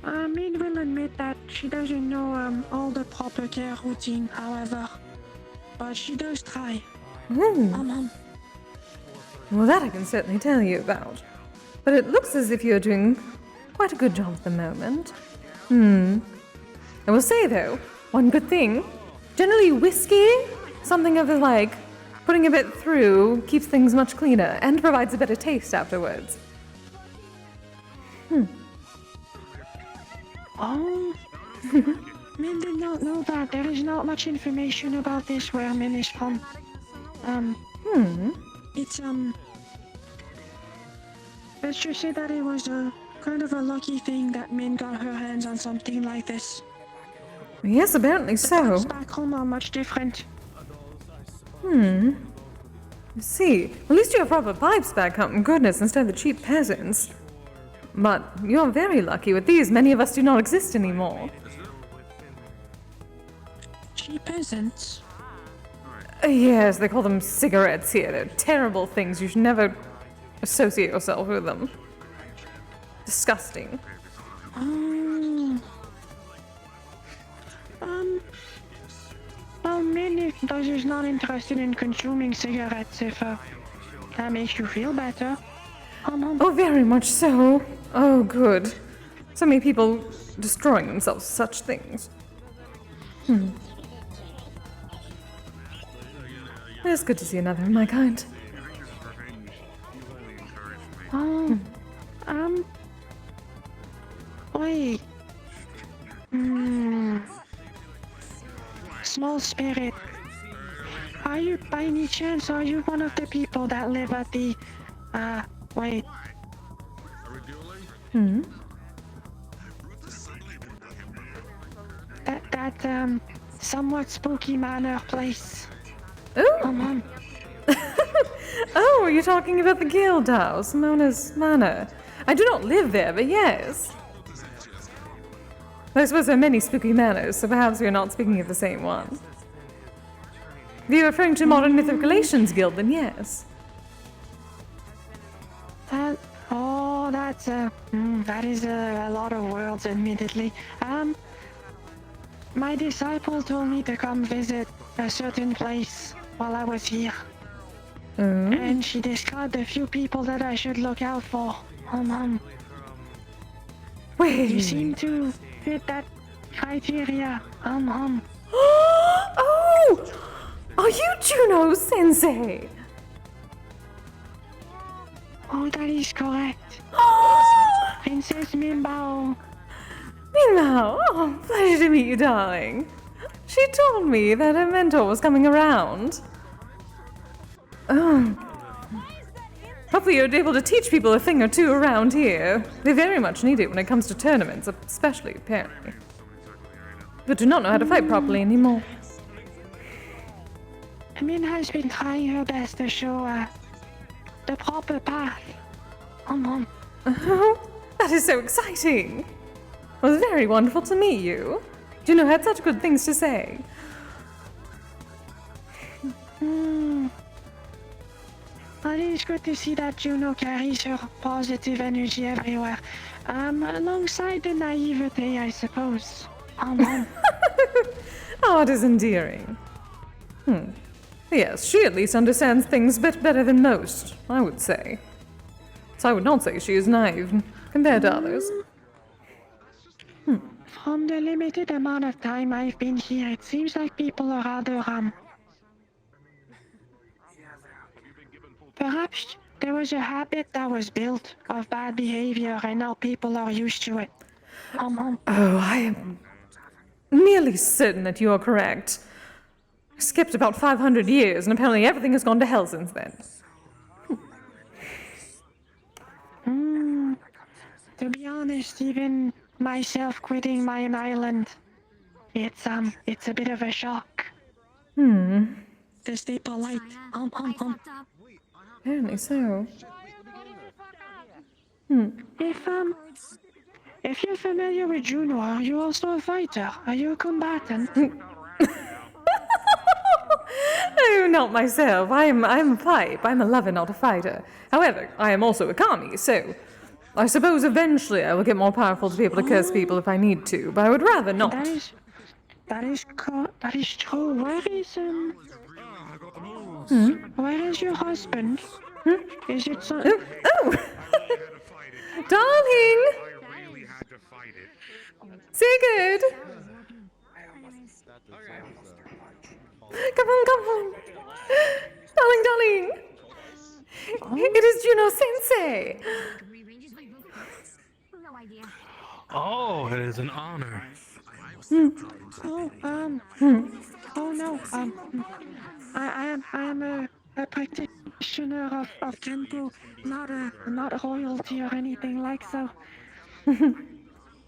Min will admit that she doesn't know all the proper care routine, however, but she does try. Well, that I can certainly tell you about. But it looks as if you're doing quite a good job at the moment. I will say, though, one good thing. Generally, whiskey, something of the like, putting a bit through keeps things much cleaner and provides a better taste afterwards. Oh, Min did not know that. There is not much information about this where Min is from. It's, let's just say that it was a kind of a lucky thing that Min got her hands on something like this. Yes, apparently so. Back home are much different. I see. At least you have proper pipes back home, goodness, instead of the cheap peasants. But you're very lucky with these. Many of us do not exist anymore. Cheap peasants? Yes, they call them cigarettes here. They're terrible things. You should never associate yourself with them. Disgusting. Well, Min is not interested in consuming cigarettes if that makes you feel better. Oh, very much so. Oh, good. So many people destroying themselves for such things. It is good to see another of my kind. Wait. Small spirit. Are you, by any chance, are you one of the people that live at the, wait. That somewhat spooky manor place. Oh! Oh, you're talking about the guild house, Mona's Manor. I do not live there, but yes. I suppose there are many spooky manors, so perhaps we are not speaking of the same one. If you're referring to Modern Mythic Relations Guild, then yes. That that is a lot of words, admittedly. My disciple told me to come visit a certain place while I was here. And she described a few people that I should look out for. Wait. You seem to fit that criteria. Oh! Are you Juno Sensei? Oh, that is correct. Princess Minbao. Minbao, oh, pleasure to meet you, darling. She told me that her mentor was coming around. Oh. Hopefully you're able to teach people a thing or two around here. They very much need it when it comes to tournaments, especially apparently. But do not know how to fight properly anymore. Min has been trying her best to show the proper path. Oh, that is so exciting. It was very wonderful to meet you. Juno had such good things to say. It is good to see that Juno carries her positive energy everywhere. Alongside the naivete, I suppose. Oh, it is endearing. Yes, she at least understands things a bit better than most, I would say. So I would not say she is naive compared to others. From the limited amount of time I've been here, it seems like people are rather, perhaps there was a habit that was built of bad behavior and now people are used to it. Oh, I am nearly certain that you are correct. I skipped about 500 years, and apparently everything has gone to hell since then. To be honest, even myself quitting my own island, it's a bit of a shock. To stay polite. Apparently so. If you're familiar with Juno, are you also a fighter? Are you a combatant? No, not myself. I'm a pipe. I'm a lover, not a fighter. However, I am also a kami, so I suppose eventually I will get more powerful to be able to curse people if I need to, but I would rather not. That is true. Where is your husband? Is it so? Oh! Darling! Sigurd! Come on! Darling! It is Juno Sensei! Oh, it is an honor. Oh no, I am a practitioner of Kenpo, not royalty or anything like so.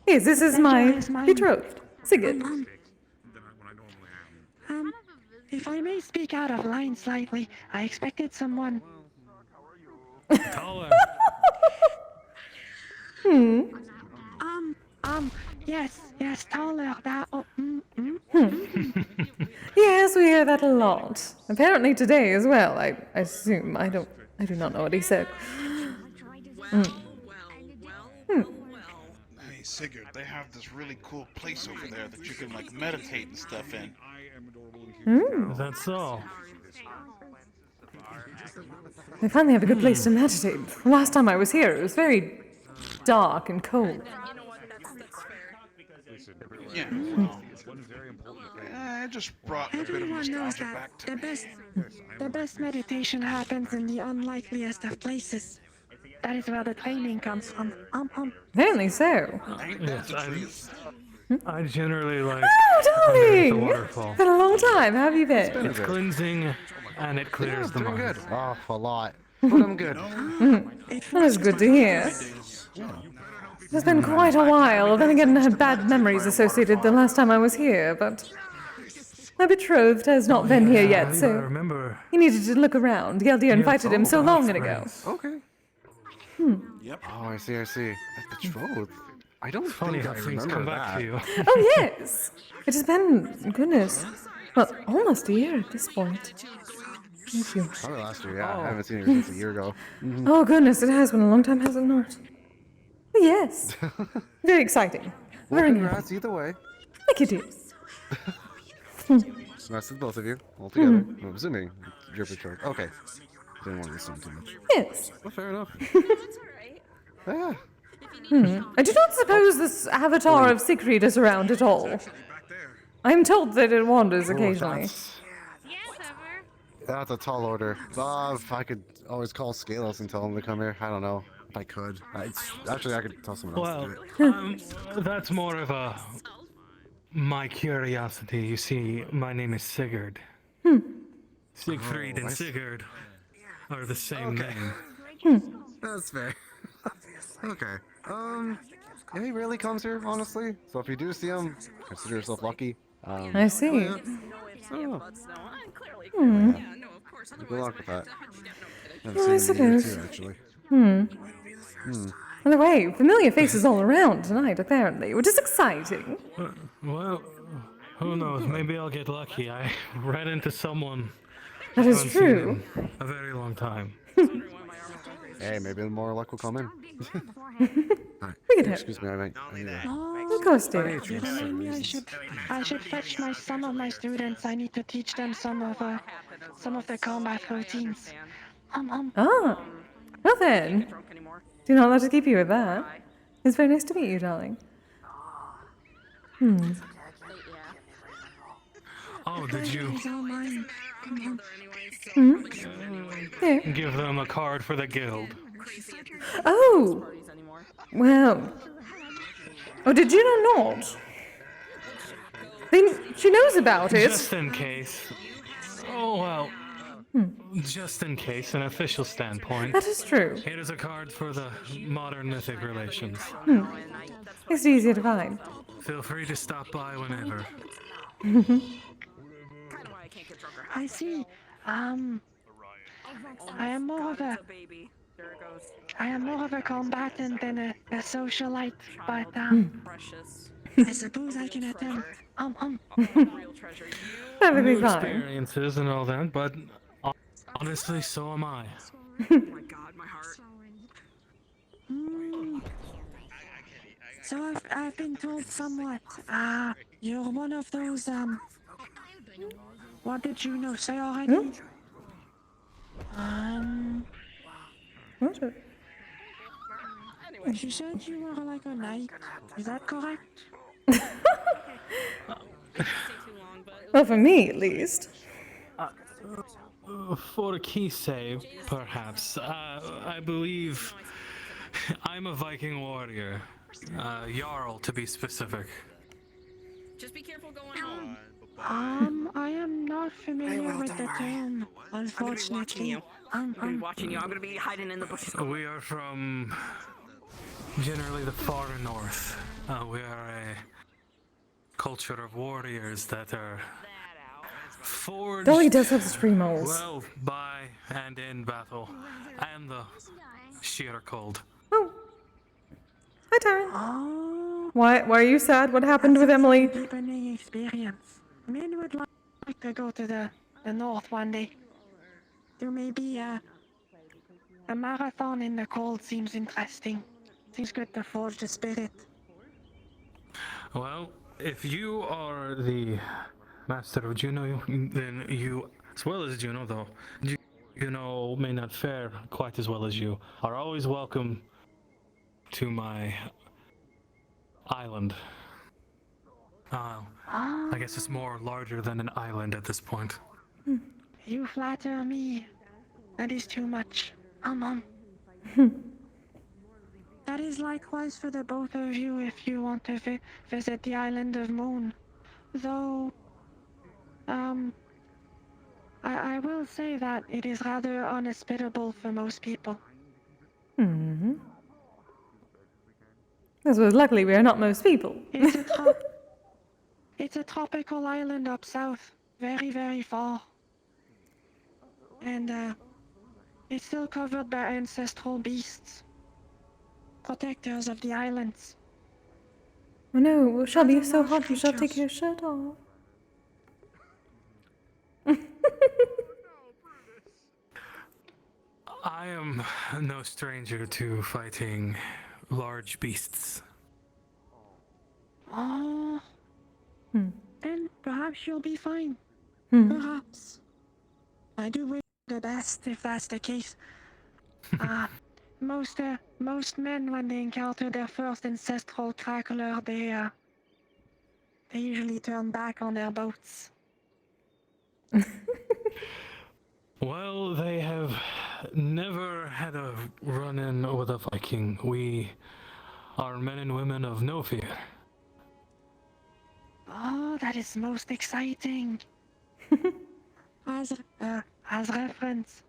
Yes, this is my betrothed, Sigurd. If I may speak out of line slightly, I expected someone. Taller. Yes, taller. That. Yes, we hear that a lot. Apparently today as well. I assume. I do not know what he said. Hey, Sigurd, they have this really cool place over there that you can, like, meditate and stuff in. Is that so? They finally have a good place to meditate. Last time I was here, it was very dark and cold. Yeah, I just brought a bit of Everyone knows nostalgia that back to me. the best meditation happens in the unlikeliest of places. That is where the training comes from. Apparently so. Yes, I generally like Oh, underneath the darling! waterfall. It's been a long time. How have you been? It's cleansing and it clears the doing mind. good. Oh, a lot. But I'm good. That is good to hear. It's been quite a while. Then again, I had bad memories associated the last time I was here, but my betrothed has not been here yet, so remember. he needed to look around. Geldir invited him so long ago. Okay. Yep. Oh, I see. That betrothed. I don't Funny think how I things remember come back that. to you. Oh, yes! It has been, goodness, well, almost a year at this point. Thank you. Probably last year, yeah. I haven't seen her since a year ago. Oh, goodness, it has been a long time, has it not? Yes. Very exciting. Well, Very congrats novel. either way. Thank you, dear. It's nice with both of you, all together. Hmm. I'm assuming you're betrothed. Okay. Didn't want to assume too much. Yes. Well, fair enough. I do not suppose this avatar of Siegfried is around at all. I'm told that it wanders occasionally. That's a tall order. If I could always call Scalos and tell him to come here. I don't know. If I could. Actually, I could tell someone else to do it. That's more of my curiosity. You see, my name is Sigurd. Siegfried and Sigurd are the same name. That's fair. Okay. Yeah, he rarely comes here, honestly. So if you do see him, consider yourself lucky. I see. Yeah. Hmm. Good luck with that. Well, I suppose. Too, actually. By the way, familiar faces all around tonight, apparently, which is exciting. Well, who knows? Maybe I'll get lucky. I ran into someone. That is I haven't true. seen in a very long time. Hey, maybe more luck will come in. We can Excuse me, I might. Of course, dear. Maybe I should fetch some of my students. I need to teach them some of the combat routines. Ah. Well then. Do not let us keep you with that. It's very nice to meet you, darling. Oh, did you Yeah. give them a card for the guild? Oh! Well. Oh, did you know not? She knows about it. Just in case. Oh, well. Just in case, an official standpoint. That is true. It is a card for the modern mythic relations. It's easy to find. Feel free to stop by whenever. I see. I am more of a combatant than a socialite, but I suppose I can attempt. Perfectly New fine. experiences and all that, but honestly, so am I. So I've been told somewhat. You're one of those What did you know say already? What's it? You said you were like a knight. Is that correct? Well, for me, at least. For Kise, perhaps. I believe I'm a Viking warrior. Jarl, to be specific. Just be careful going home. I am not familiar with the term, unfortunately. I'm gonna be watching you. I'm gonna be hiding in the bushes. We are from generally the far north. We are a culture of warriors that are forged Though he does have stream holes. well by and in battle, and the sheer cold. Hi, Taryn. Why are you sad? What happened with Emily? Deepening experience. Men would like to go to the north one day. There may be a marathon in the cold seems interesting. Seems good to forge the spirit. Well, if you are the master of Juno, then you, as well as Juno, though, Juno may not fare quite as well as you, are always welcome to my island. I guess it's more larger than an island at this point. You flatter me. That is too much. That is likewise for the both of you if you want to visit the island of Moon. Though, I will say that it is rather unhospitable for most people. As well, luckily we are not most people. It's a tropical island up south, very, very far. And, it's still covered by ancestral beasts. Protectors of the islands. Oh no, Shelby, you're so hot, you shall take your shirt off. I am no stranger to fighting large beasts. Oh. Then perhaps you'll be fine. Perhaps. I do wish you the best if that's the case. Most men, when they encounter their first ancestral crackler, they usually turn back on their boats. Well, they have never had a run-in with a Viking. We are men and women of no fear. Oh, that is most exciting. As reference,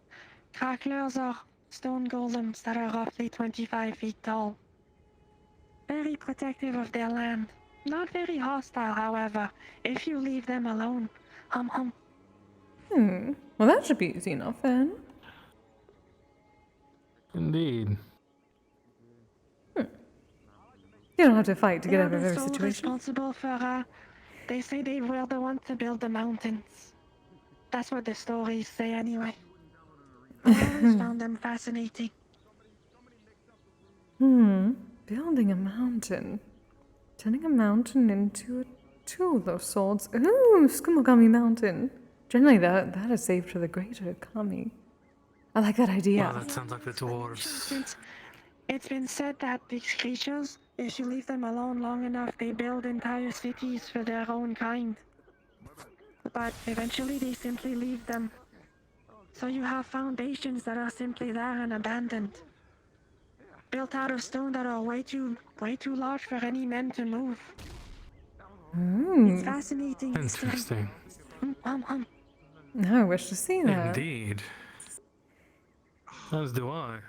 cracklers are stone golems that are roughly 25 feet tall. Very protective of their land. Not very hostile, however, if you leave them alone. Hum. Well, that should be easy enough then. Indeed. You don't have to fight to get out of every They're situation. responsible for, they say they were the ones to build the mountains. That's what the stories say anyway. I always found them fascinating. Building a mountain. Turning a mountain into a tool of sorts. Ooh, Skumogami Mountain. Generally, that is saved for the greater kami. I like that idea. Well, that sounds like the dwarves. It's been said that these creatures, if you leave them alone long enough, they build entire cities for their own kind. But eventually they simply leave them. So you have foundations that are simply there and abandoned. Built out of stone that are way too large for any men to move. It's fascinating. Interesting. I wish to see that. Indeed. As do I.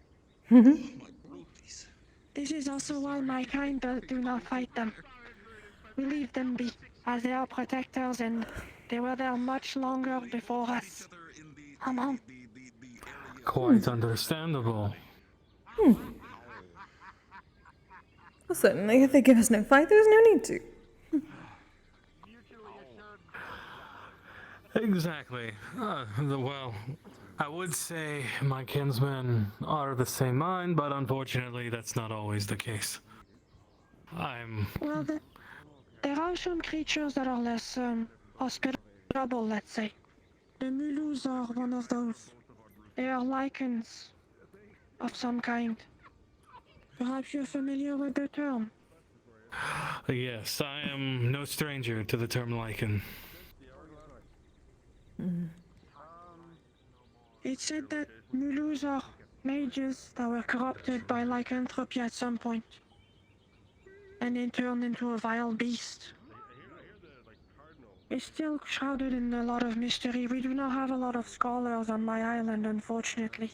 This is also why my kind do not fight them. We leave them be, as they are protectors and they were there much longer before us. Quite understandable. Well, certainly, if they give us no fight, there's no need to. Exactly. Well, I would say my kinsmen are of the same mind, but unfortunately that's not always the case. Well, there are some creatures that are less hospitable, let's say. The Mulus are one of those. They are lichens of some kind. Perhaps you're familiar with the term. Yes, I am no stranger to the term lichen. It's said that Mulus are mages that were corrupted by lycanthropy at some point, and then turned into a vile beast. It's still shrouded in a lot of mystery. We do not have a lot of scholars on my island, unfortunately.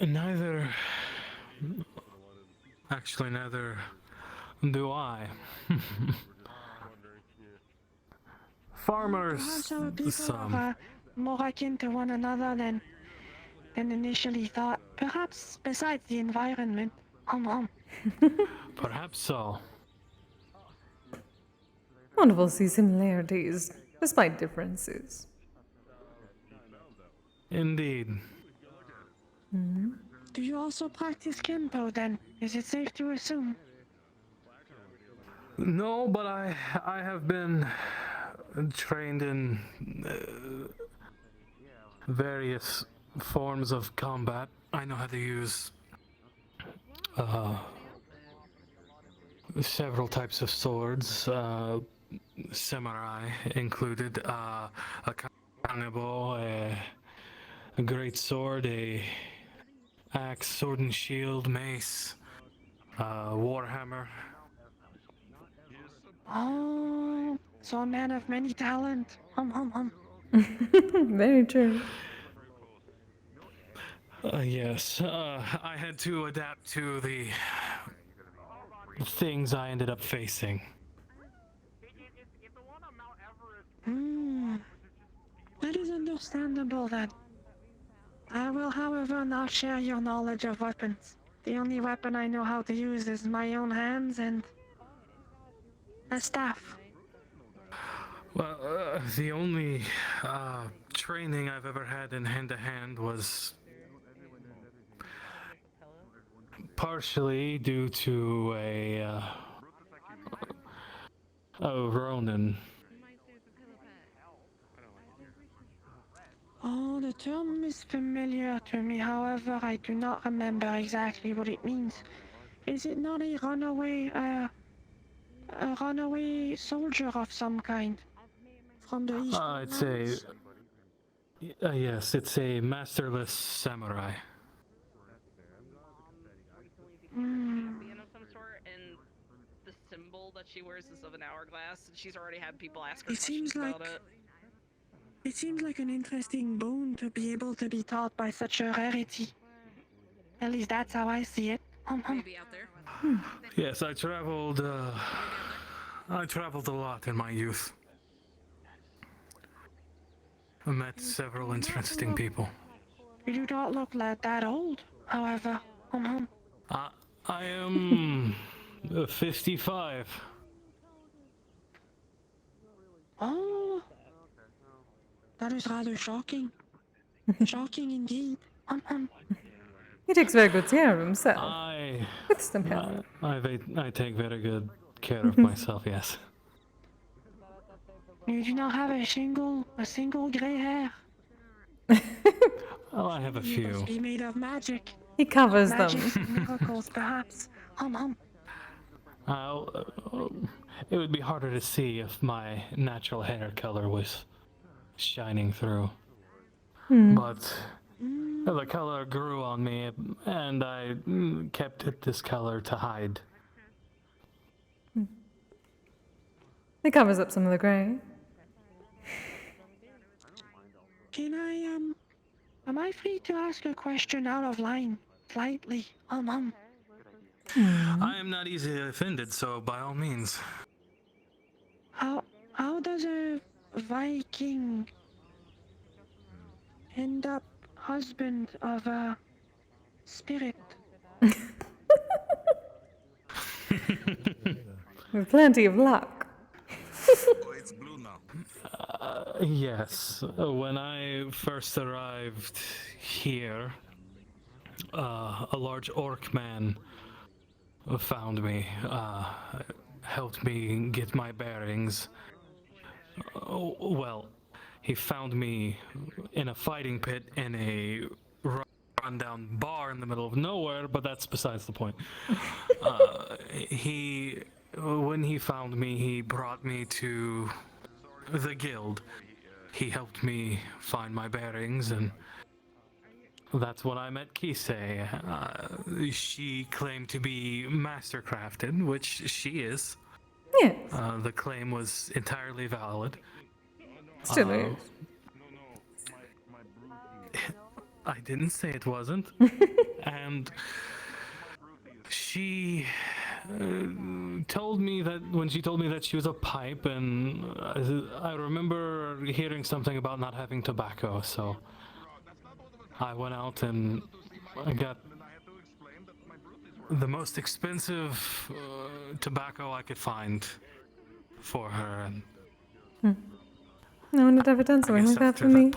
Neither do I. Farmers, Perhaps our people are more akin to one another than initially thought. Perhaps besides the environment. Perhaps so. Wonderful to see similarities, despite differences. Indeed. Do you also practice Kenpo then? Is it safe to assume? No, but I have been trained in various forms of combat. I know how to use several types of swords, samurai included, a kanebo, a great sword, a axe, sword and shield, mace, warhammer. Oh, so a man of many talent. Very true. Yes, I had to adapt to the things I ended up facing. That is understandable then. I will, however, not share your knowledge of weapons. The only weapon I know how to use is my own hands and a staff. Well, the only training I've ever had in hand-to-hand was partially due to a Ronin. Oh, the term is familiar to me. However, I do not remember exactly what it means. Is it not a runaway soldier of some kind from the east? It's a yes, it's a masterless samurai. Being of some sort, and the symbol that she wears is of an hourglass, and she's already had people ask her It questions seems about like it. it seems like an interesting boon to be able to be taught by such a rarity. At least that's how I see it. Maybe out there. Yes, I traveled a lot in my youth. I met several interesting people. You do not look like that old, however. I am 55. Oh, that is rather shocking. Shocking indeed. He takes very good care of himself. With some help. I take very good care of myself, yes. You do not have a single gray hair. Oh, I have a You few. must be made of magic. He covers them. Magic miracles, perhaps. It would be harder to see if my natural hair color was shining through. But the color grew on me, and I kept it this color to hide. He covers up some of the grey. Can I, am I free to ask a question out of line? Slightly. I am not easily offended, so by all means. How does a Viking end up husband of a spirit? With plenty of luck. Yes, when I first arrived here, a large orc man found me, helped me get my bearings. Well, he found me in a fighting pit in a rundown bar in the middle of nowhere, but that's besides the point. When he found me, he brought me to the guild. He helped me find my bearings, and that's when I met Kise. She claimed to be mastercrafted, which she is. Yes. The claim was entirely valid. Still is. I didn't say it wasn't. And she told me that when she told me that she was a pipe, and I remember hearing something about not having tobacco, so I went out and I got the most expensive tobacco I could find for her. And no one had ever done something like that for me.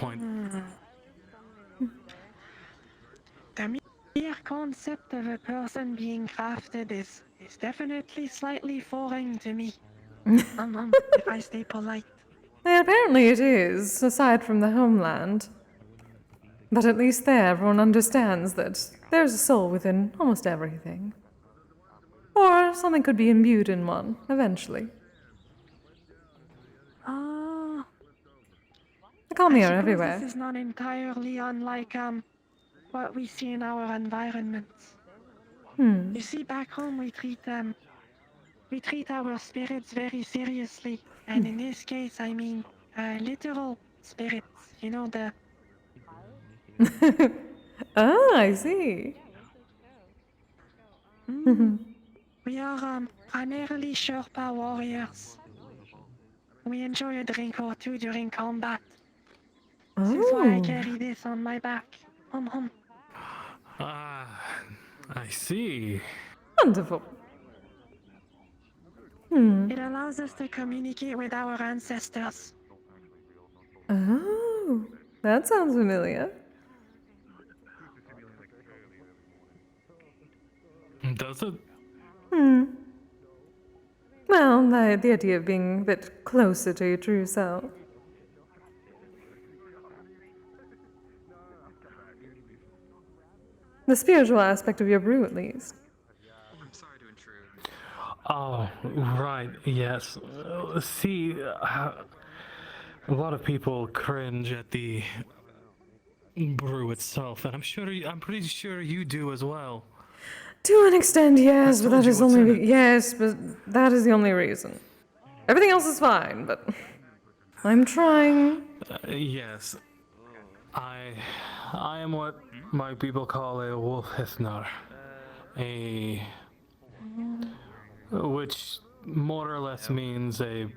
The mere concept of a person being crafted is definitely slightly foreign to me. If I stay polite. Yeah, apparently it is, aside from the homeland. But at least there, everyone understands that there's a soul within almost everything. Or something could be imbued in one, eventually. The Kami are everywhere. This is not entirely unlike what we see in our environments. You see, back home we treat our spirits very seriously, and in this case, I mean literal spirits. You know, the Ah, I see. we are primarily Sherpa warriors. We enjoy a drink or two during combat. This is why I carry this on my back. I see. Wonderful. It allows us to communicate with our ancestors. Oh, that sounds familiar. Does it? Hmm. Well, the idea of being a bit closer to your true self. The spiritual aspect of your brew, at least. I'm sorry to intrude. Oh, right, yes. See, a lot of people cringe at the brew itself, and I'm pretty sure you do as well. To an extent, yes, but told that you is what's in only it. yes, but that is the only reason. Everything else is fine, but I'm trying. Yes, I am what my people call a wolf hithner, which more or less means a.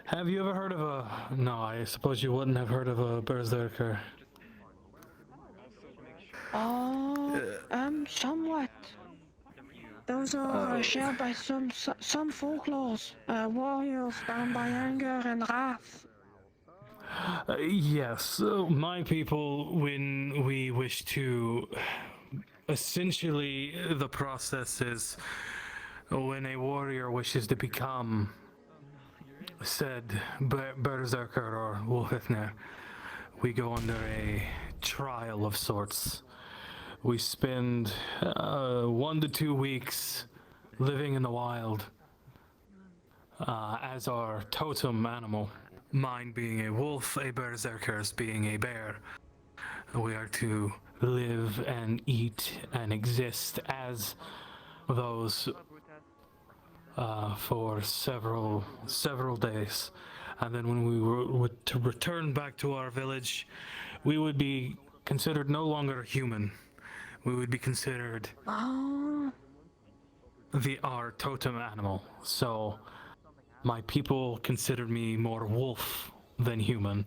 Have you ever heard of a? No, I suppose you wouldn't have heard of a berserker. Somewhat. Those are shared by some folklores. Warriors bound by anger and wrath. Yes, my people, when we wish to. Essentially, the process is when a warrior wishes to become said berserker or wolfhithner, we go under a trial of sorts. We spend 1 to 2 weeks living in the wild as our totem animal. Mine being a wolf, a berserker's being a bear. We are to live and eat and exist as those for several days, and then when we were to return back to our village, we would be considered no longer human. We would be considered our totem animal. So my people considered me more wolf than human.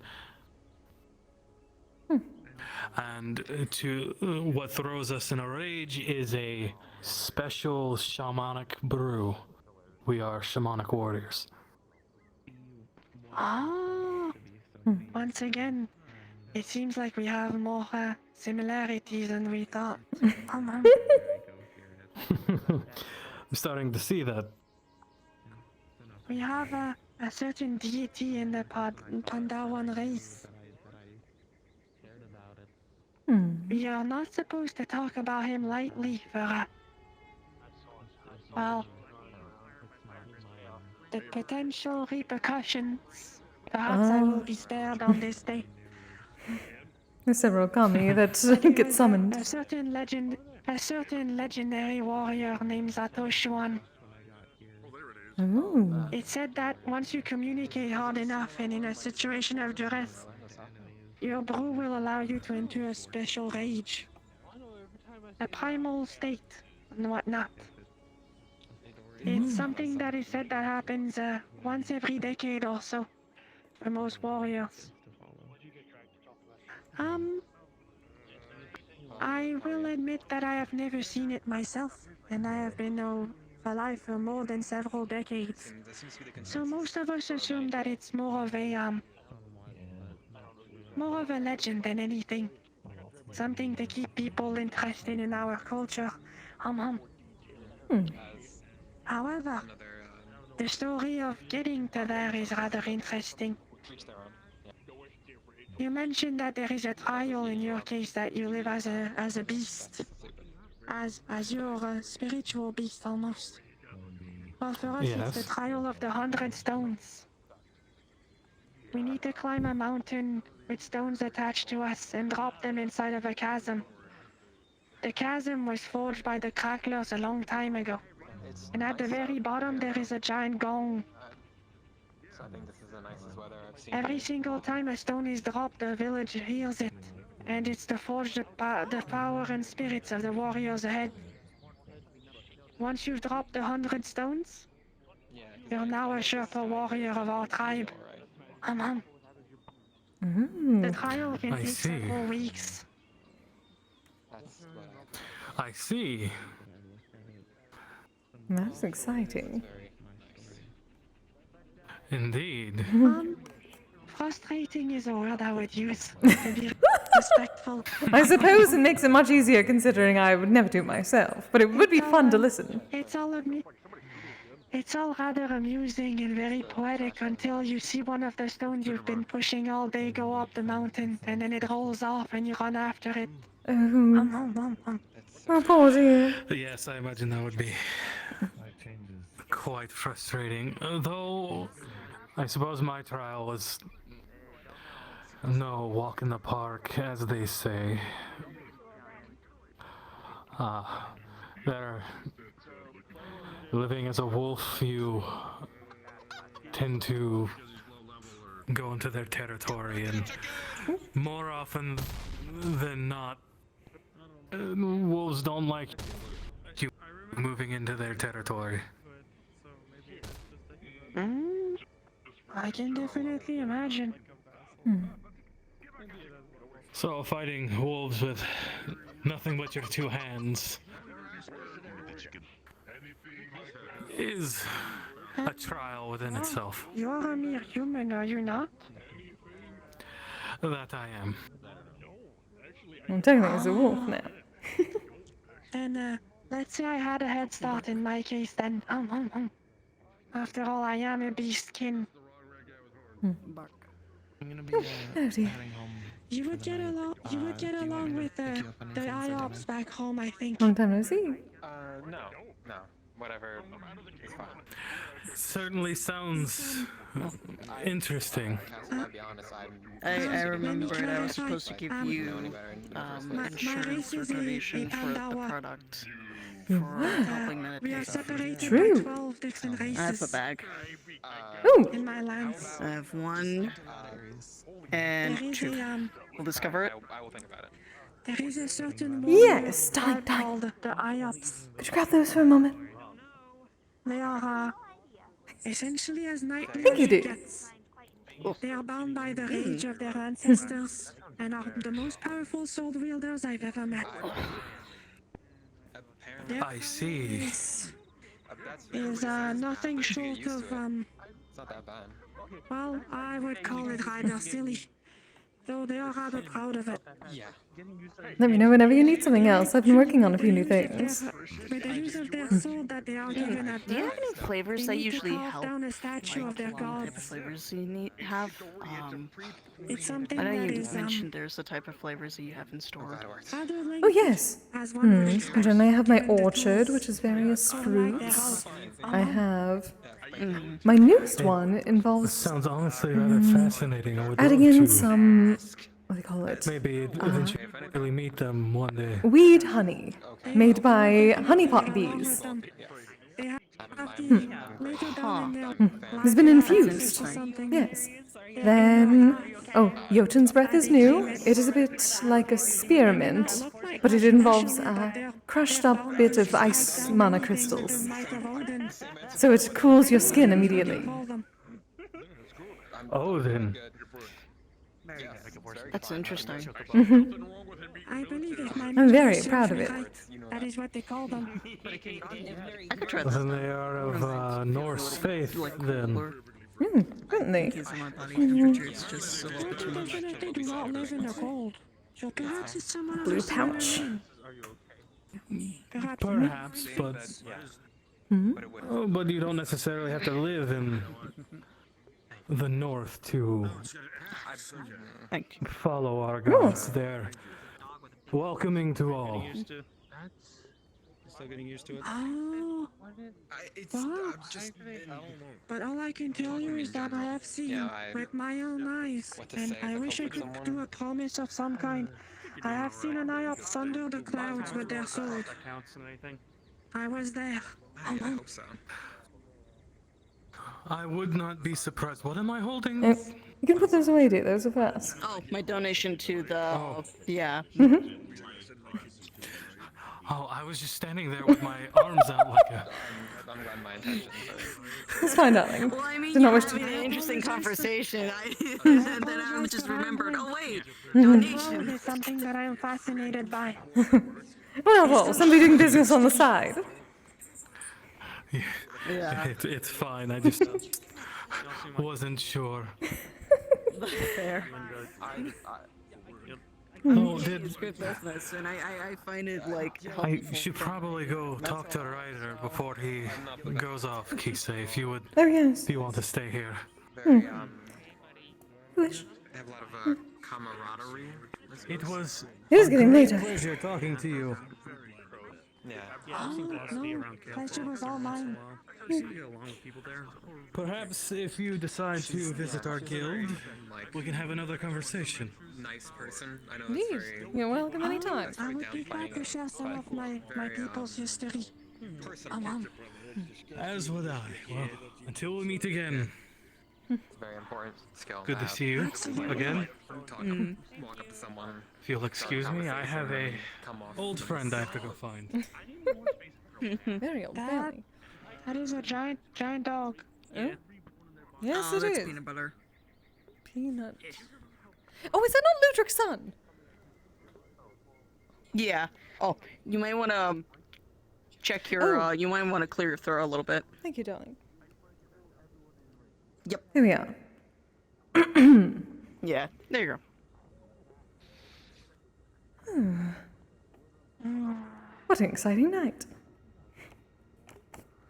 And what throws us in a rage is a special shamanic brew. We are shamanic warriors. Once again, it seems like we have more similarities than we thought. I'm starting to see that. We have a certain deity in the Pandawan race. We are not supposed to talk about him lightly for, well, the potential repercussions. Perhaps I will be spared on this day. There's several kami that get summoned. A certain legendary warrior named Zatoshuan. Ooh. It said that once you communicate hard enough and in a situation of duress, your brew will allow you to enter a special rage, a primal state, and whatnot. It's something that is said that happens once every decade or so for most warriors. I will admit that I have never seen it myself, and I have been alive for more than several decades. So most of us assume that it's more of a legend than anything. Something to keep people interested in our culture. However, the story of getting to there is rather interesting. You mentioned that there is a trial in your case, that you live as a beast, as your spiritual beast almost. Well, for us, it's the trial of the 100 stones. We need to climb a mountain with stones attached to us and drop them inside of a chasm. The chasm was forged by the cracklers a long time ago. And at the very bottom there is a giant gong. So I think this is the nicest weather I've seen. Every single time a stone is dropped, the village hears it. And it's to forge the power and spirits of the warriors ahead. Once you've dropped the 100 stones, you're now a Sherpa warrior of our tribe. The trial can take several weeks. I see. That's exciting. Indeed. Frustrating is a word I would use. respectful. I suppose it makes it much easier considering I would never do it myself, but it would be fun to listen. It's all rather amusing and very poetic until you see one of the stones you've been pushing all day go up the mountain, and then it rolls off and you run after it. Oh, poor dear. Yes, I imagine that would be quite frustrating. Though, I suppose my trial was no walk in the park, as they say. They're living as a wolf, you tend to go into their territory, and more often than not, wolves don't like you moving into their territory. I can definitely imagine. So fighting wolves with nothing but your two hands is a trial within itself. You're a mere human, are you not? That I am. I'm technically as a wolf now. Then, let's say I had a head start in my case then. After all, I am a beastkin. I'm gonna be heading home. You would get along. You would get along with the IOPS back home, I think. Long time no see. No, whatever. It's fine. Certainly sounds interesting. I'll be honest, I remembered I was supposed to give you insurance or donation for the product for helping We are meditate. separated True. by 12 different races. I have a bag. Ooh. In my lands. I have one and There is two. a, We'll discover it. I will think about it. there is a certain Yes, warrior time. called the IOPS. Could you grab those for a moment? They are essentially as knightly Thank as you, it dude. gets. They are bound by the rage of their ancestors and are the most powerful sword wielders I've ever met. Their I see. is nothing short of It's not that bad. well, I would call it rather silly, though they are rather proud of it. Yeah. Let me know whenever you need something else. I've been working on a few new things. With the use of their sword that they are given at Do you have birth, any flavors they that need to usually carve help? down a statue of their What type of gods. flavors you have? It's something I know that you is mentioned there's the type of flavors that you have in store. rather Oh, yes. as one would expect. And then I have my given the orchard, tools. which is various Unlike fruits. their I have... Mm. My newest one This involves sounds honestly rather fascinating. I would adding love in to some... What do you call it? maybe eventually meet them one day. Weed honey, made by honeypot bees. They have the later down in their It's been life, infused. or something. Yes. Then... Oh, Jotun's breath is new. It is a bit like a spearmint, but it involves a crushed up bit of ice mana crystals. So it cools your skin immediately. Oh, then. That's interesting. I believe if my I'm very memory proud serves of me it. right, that is what they call them. I could try this. Then they are of Norse faith, then. Aren't they? Because of my body temperature, it's just a little bit too They much. definitely do not live in the cold. So perhaps it's someone Blue else. pouch. Perhaps, but but you don't necessarily have to live in the north to follow our gods. They're welcoming to all. Still getting used to it. Oh, wow. But all I can tell you is that I have seen with my own eyes, and I wish I could do a promise of some kind. I have seen an eye up thunder the clouds with their sword. I was there. I hope so. I would not be surprised. What am I holding? You can put those away, dude. Those are fast. Oh, my donation to the... Yeah. Oh, I was just standing there with my arms out like a... I'm glad my intentions It's fine, darling. Well, I mean, Did not you're wish to... having an interesting conversation. Then I just remembered. Oh wait, donation. It's something that I am fascinated by. Well, somebody doing business on the side. Yeah. It's fine. I just wasn't sure. Fair. Oh, did business, and I find it like I should probably go talk to Ryder before he goes off, Kise, if you would. Oh, yes. If you want to stay here. Very Wish. they have a lot of camaraderie. It was It is a getting great later. pleasure talking to you. Yeah. Oh, no, pleasure was all mine. Perhaps if you decide to visit our guild, we can have another conversation. Nice person. I know Please, it's very. you're welcome anytime. I would be glad to share some of my people's history. As would I. Well, until we meet again. It's a very important skill. Good to see you again. Walk up to someone. If you'll excuse me, I have a old friend I have to go find. Very old family. That is a giant dog. Yeah. Yes, Oh, it that's is. peanut butter. Peanut. Oh, is that not Ludric's son? Yeah. Oh, you might want to check your. You might want to clear your throat a little bit. Thank you, darling. Yep. Here we are. Yeah. There you go. What an exciting night.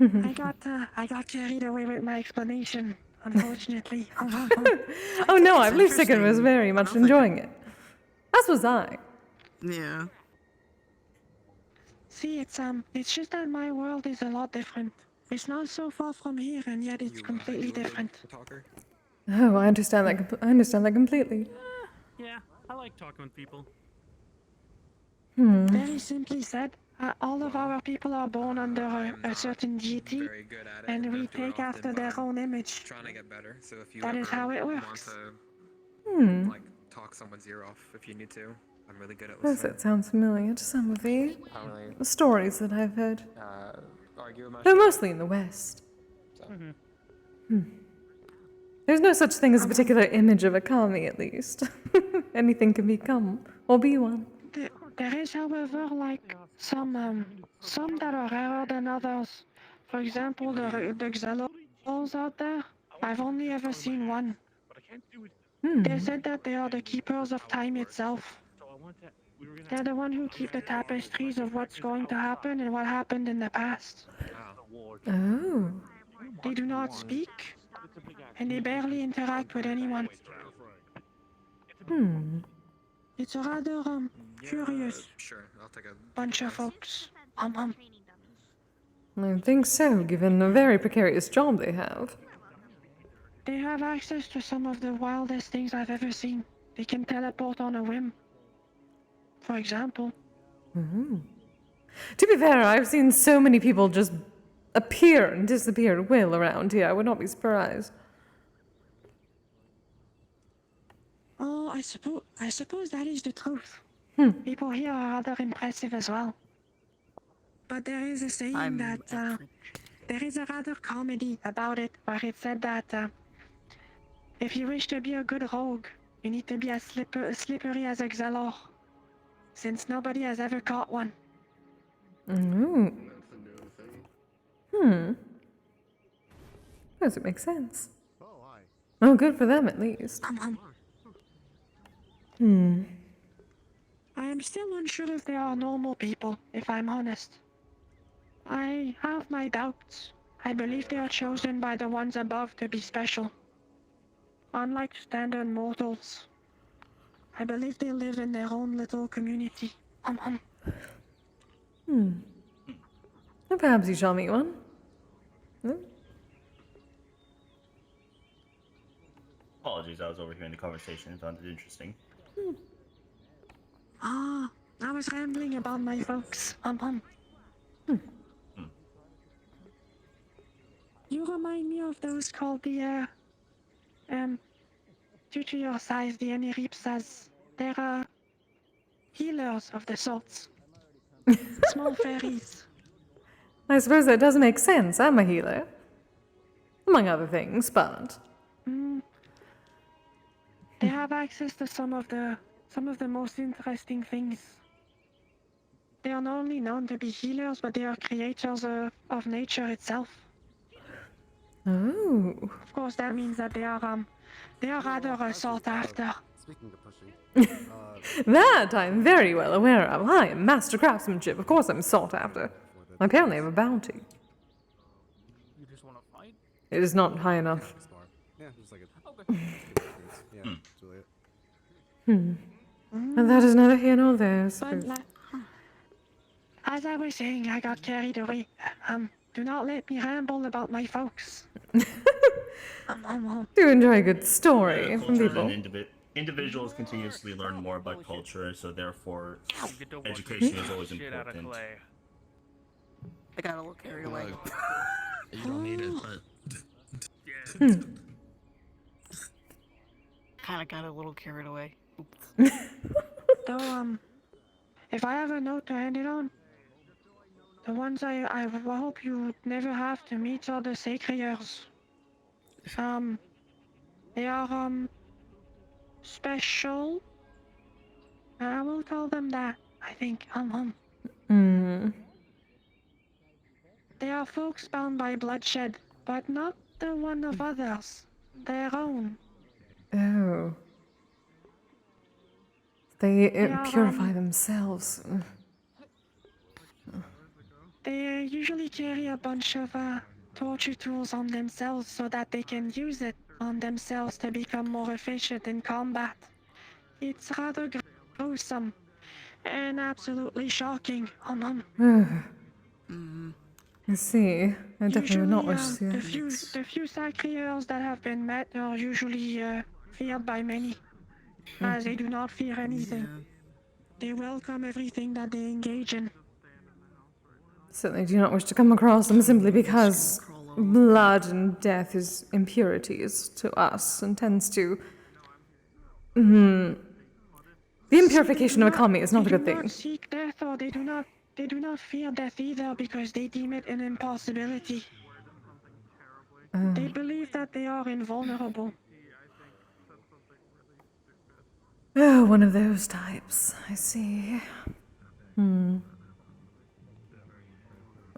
I got carried away with my explanation, unfortunately. Oh no, I believe Sigurd was very much enjoying it. As was I. Yeah. See, it's just that my world is a lot different. It's not so far from here, and yet it's completely different. Oh, I understand that. I understand that completely. Yeah, I like talking with people. Very simply said, all of our people are born under a certain deity, and we take after their own image. Trying to get better. So if you That is ever how it want works. to like talk someone's ear off if you need to, I'm really good at Does listening. it sound familiar to some of the stories that I've heard? Argue about Though mostly in the West. There's no such thing as a particular image of a kami, at least. Anything can become or be one. There is, however, like some that are rarer than others. For example, the Xelos out there. I've only ever seen one. They said that they are the keepers of time itself. They're the one who keep the tapestries of what's going to happen and what happened in the past. Oh. They do not speak, and they barely interact with anyone. It's a rather curious Sure, I'll take a bunch of folks. I think so, given the very precarious job they have. They have access to some of the wildest things I've ever seen. They can teleport on a whim. For example. To be fair, I've seen so many people just appear and disappear at will around here. I would not be surprised. Oh, I suppose that is the truth. People here are rather impressive as well. But there is a saying there is a rather comedy about it, where it said that if you wish to be a good rogue, you need to be as slippery as a Xelor, since nobody has ever caught one. Does it make sense? Oh, good for them at least. I am still unsure if they are normal people, if I'm honest. I have my doubts. I believe they are chosen by the ones above to be special. Unlike standard mortals, I believe they live in their own little community. Well, perhaps you shall meet one. Apologies, I was overhearing the conversation. Found it interesting. I was rambling about my folks. You remind me of those called the, due to your size, the Aniripsas. They're, healers of the sorts. Small fairies. I suppose that does make sense. I'm a healer. Among other things, but... They have access to some of the most interesting things. They are not only known to be healers, but they are creators of nature itself. Oh. Of course, that means that they are rather sought after. Speaking of pushing. That I'm very well aware of. I am master craftsmanship. Of course I'm sought after. I apparently have a bounty. You just want to fight? It is not high enough. Yeah, just like a. Yeah, Juliet. And that is neither here nor there, I But suppose. as I was saying, I got carried away. Do not let me ramble about my folks. Do enjoy a good story from Cultures people. and individuals continuously learn more about culture, so therefore education is always important. I got a little carried away. You don't need it, but. Kinda got a little carried away. Though, if I have a note to hand it on, the ones I hope you never have to meet are the Sacriers. They are, special. I will call them that, I think. They are folks bound by bloodshed, but not the one of others. Their own. Oh. They are, purify themselves. They usually carry a bunch of torture tools on themselves so that they can use it on themselves to become more efficient in combat. It's rather gruesome and absolutely shocking. I see. I definitely would not wish to see The that. few Sacriers that have been met are usually feared by many, as they do not fear anything. They welcome everything that they engage in. Certainly do not wish to come across them simply because blood and death is impurities to us and tends to. The impurification of a economy is not a good They do thing. not seek death, or they do not fear death either because they deem it an impossibility. They believe that they are invulnerable. Oh, one of those types. I see.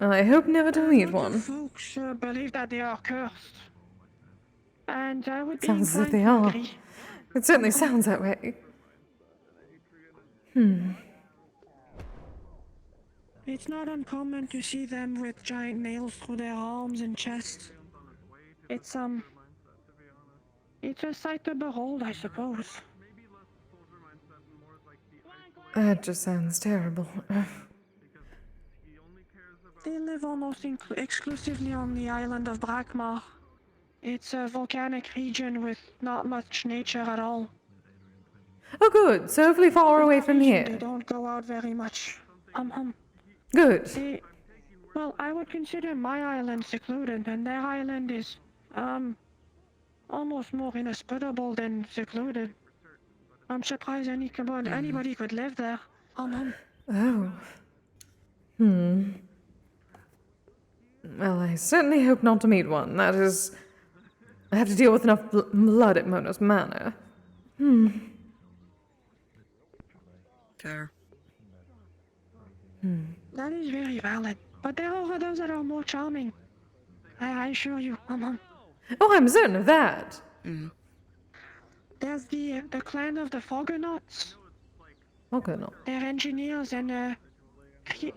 Well, I hope never to meet one. Folks believe that they are cursed. And I would be Sounds as if inclined they to are. agree. It certainly sounds that way. It's not uncommon to see them with giant nails through their arms and chest. It's a sight to behold, I suppose. That just sounds terrible. They live almost exclusively on the island of Brakmar. It's a volcanic region with not much nature at all. Oh, good. So hopefully far away from They here. don't go out very much. Good. Well, I would consider my island secluded, and their island is, almost more inhospitable than secluded. I'm surprised anybody could live there. Oh. Well, I certainly hope not to meet one. That is... I have to deal with enough blood at Mono's Manor. Fair. That is very valid. But there are others that are more charming. I assure you. Oh, I'm certain of that. There's the clan of the Foggernauts. Foggernaut. They're engineers and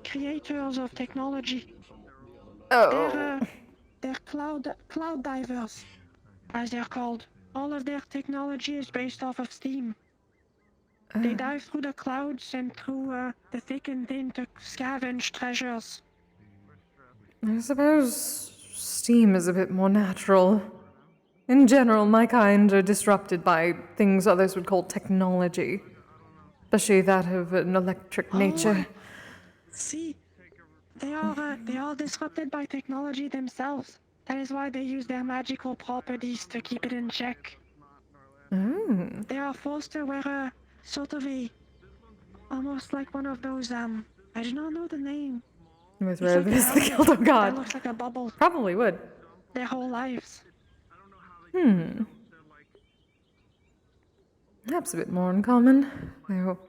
creators of technology. Oh. They're cloud divers, as they're called. All of their technology is based off of steam. They dive through the clouds and through the thick and thin to scavenge treasures. I suppose steam is a bit more natural. In general, my kind are disrupted by things others would call technology, especially that of an electric nature. See, they are disrupted by technology themselves. That is why they use their magical properties to keep it in check. They are forced to wear a sort of almost like one of those, I do not know the name. With Rose the Guild of God. That looks like a bubble. Probably would. Their whole lives. Perhaps a bit more uncommon. Though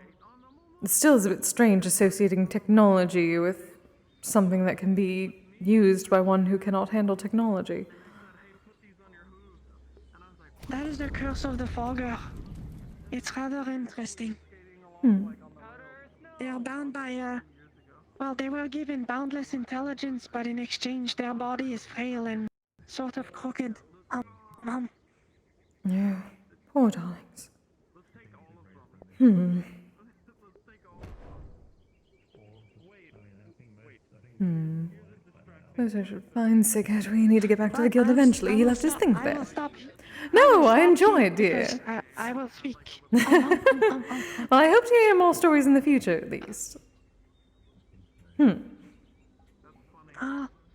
it still is a bit strange associating technology with something that can be used by one who cannot handle technology. That is the curse of the Fogger. It's rather interesting. Hmm. They are bound by, well, they were given boundless intelligence, but in exchange their body is frail and sort of crooked. Yeah. Poor darlings. Hmm. Hmm. Suppose I should find Sigurd. We need to get back to the guild eventually. He left his things there. No, I enjoyed, dear. I will speak. Well, I hope to hear more stories in the future, at least.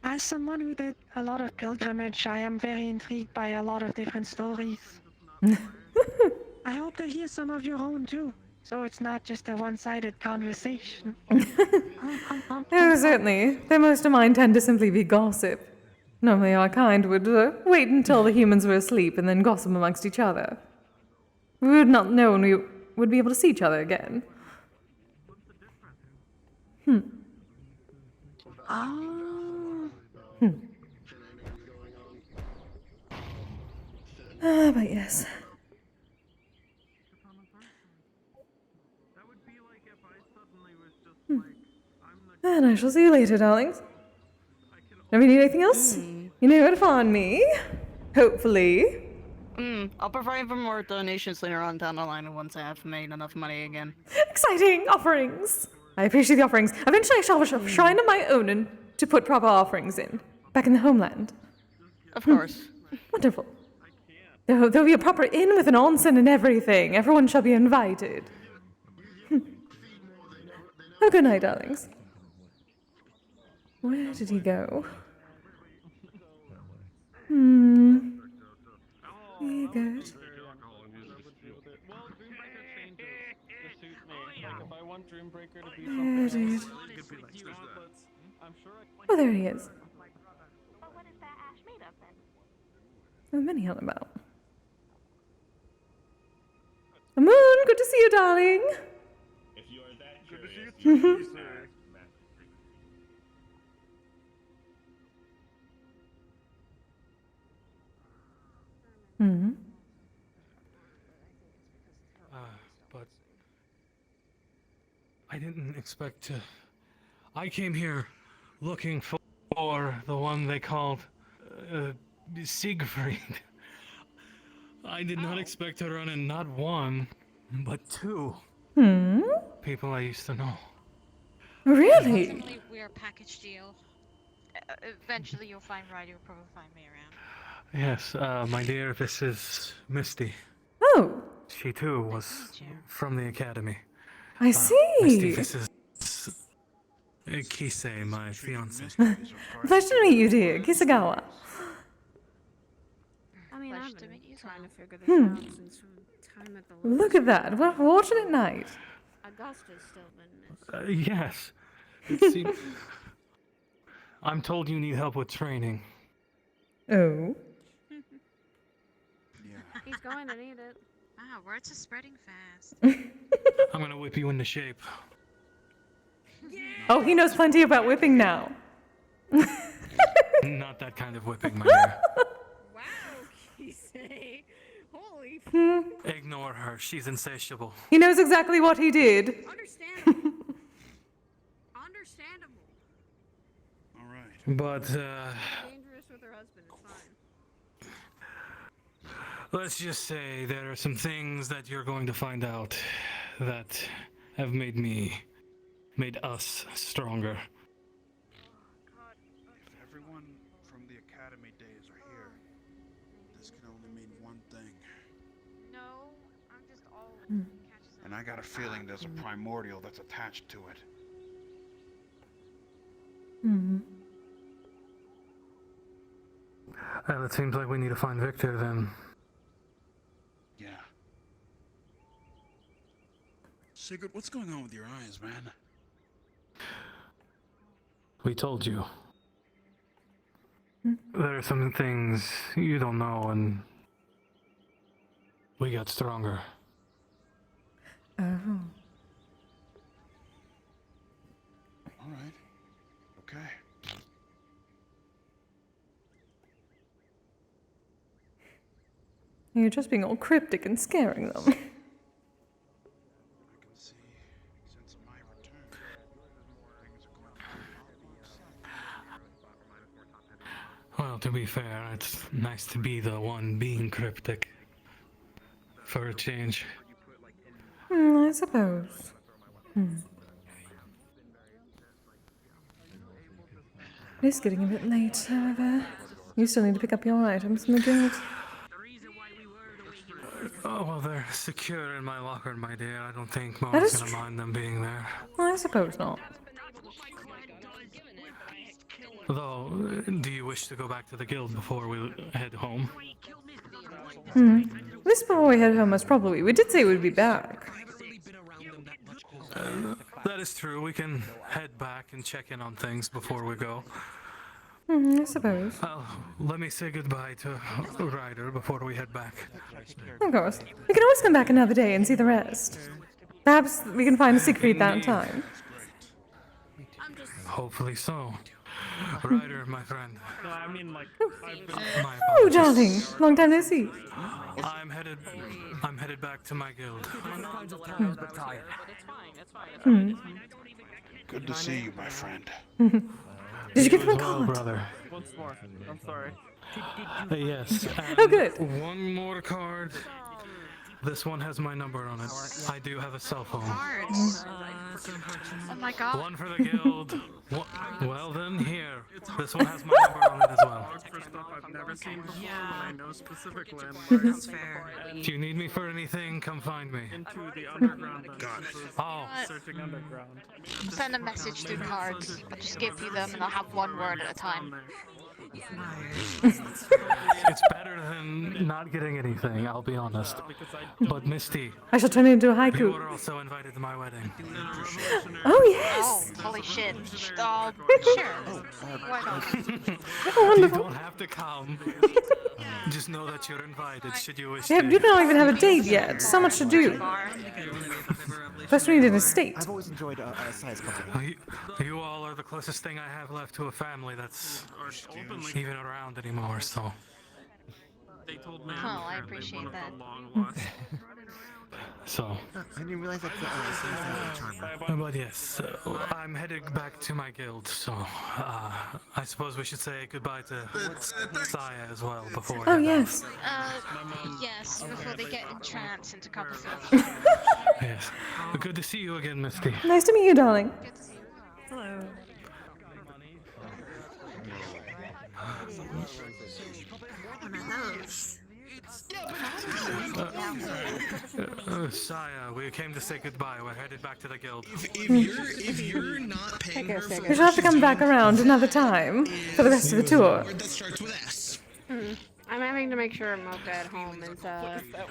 As someone who did a lot of pilgrimage, I am very intrigued by a lot of different stories. I hope to hear some of your own too, so it's not just a one-sided conversation. Oh, certainly. Though most of mine tend to simply be gossip. Normally our kind would wait until the humans were asleep and then gossip amongst each other. We would not know when we would be able to see each other again. But yes. And I shall see you later, darlings. If you need anything else, you know where to find me. Hopefully. I'll provide for more donations later on down the line once I have made enough money again. Exciting offerings. I appreciate the offerings. Eventually I shall have a shrine of my own and to put proper offerings in. Back in the homeland. Of course. Wonderful. There'll be a proper inn with an onsen and everything. Everyone shall be invited. Oh, good night, darlings. Where did he go? He good. There it is. Oh, there he is. There's many on about. Moon, good to see you, darling. If you are that curious, But I didn't expect to. I came here looking for the one they called Siegfried. I did not expect to run in not one, but two people I used to know. Really? Unfortunately, we're a package deal. Eventually, you'll find Ryder. You'll probably find me around. Yes, my dear, this is Misty. Oh. She too was from the academy. I see. Misty, this is Kise, my fiance. Pleasure to meet you, dear. Kisagawa. I mean, I've been trying to figure this out since from time at the Look at that. What a fortunate night. Augusta's still been missing. Yes. It seems... I'm told you need help with training. Oh. He's going to need it. Wow, words are spreading fast. I'm gonna whip you into shape. Oh, he knows plenty about whipping now. Not that kind of whipping, my dear. Wow, Kise. Holy Ignore her. She's insatiable. He knows exactly what he did. Understandable. Understandable. But, Dangerous with her husband, it's fine. let's just say there are some things that you're going to find out that have made us stronger. If everyone from the academy days are here, this can only mean one thing. No, I'm just all And I got a feeling there's a primordial that's attached to it. Well, it seems like we need to find Victor then. Yeah. Sigurd, what's going on with your eyes, man? We told you. There are some things you don't know, and we got stronger. Oh. Alright. Okay. You're just being all cryptic and scaring them. Well, to be fair, it's nice to be the one being cryptic. For a change. I suppose. It is getting a bit late, however. You still need to pick up your items from the guild. Oh, well, they're secure in my locker, my dear. I don't think That Mom's is gonna mind them being there. I suppose not. Though, do you wish to go back to the guild before we head home? This before we head home, most probably. We did say we'd be back. That is true. We can head back and check in on things before we go. I suppose. Well, let me say goodbye to Ryder before we head back. Of course. We can always come back another day and see the rest. Perhaps we can find a secret that time. Hopefully so. Ryder, my friend. No, I mean, like, Oh, darling. Long time no see. I'm headed back to my guild. Good to see you, my friend. Did you give him a card? Brother. once more. I'm sorry. Yes. Oh, good. One more card. This one has my number on it. I do have a cell phone. Cards. Oh my god. One for the guild. Well then, here. This one has my number on it as well. For stuff I've never seen before, but I know specific landmarks. That's fair. If you need me for anything, come find me. Into the underground. Oh. Searching underground. Send a message through cards. I'll just give you them and I'll have one word at a time. It's better than not getting anything, I'll be honest. But Misty, I shall turn it into a you haiku. are also invited to my wedding. Oh, yes. Oh, holy shit. Oh, sure. Why not? Oh, You wonderful. don't have to come. Just know that you're invited, should you wish Yeah, to. you don't even have a date yet. So much to do. First we need an estate. I've always enjoyed science company. You all are the closest thing I have left to a family that's even around anymore, so. They told me Oh, I appreciate that. So. I didn't realize that's the charmer. But yes, I'm headed back to my guild, so I suppose we should say goodbye to Saya as well before. we Oh, head yes. Yes, before they get entranced into conversation. out. Yes. Good to see you again, Misty. Nice to meet you, darling. Hello. Saya, we came to say goodbye. We're headed back to the guild. If you're not paying her for We shall have to come back around another time for the rest of the tour. that starts with S. I'm having to make sure Mocha at home is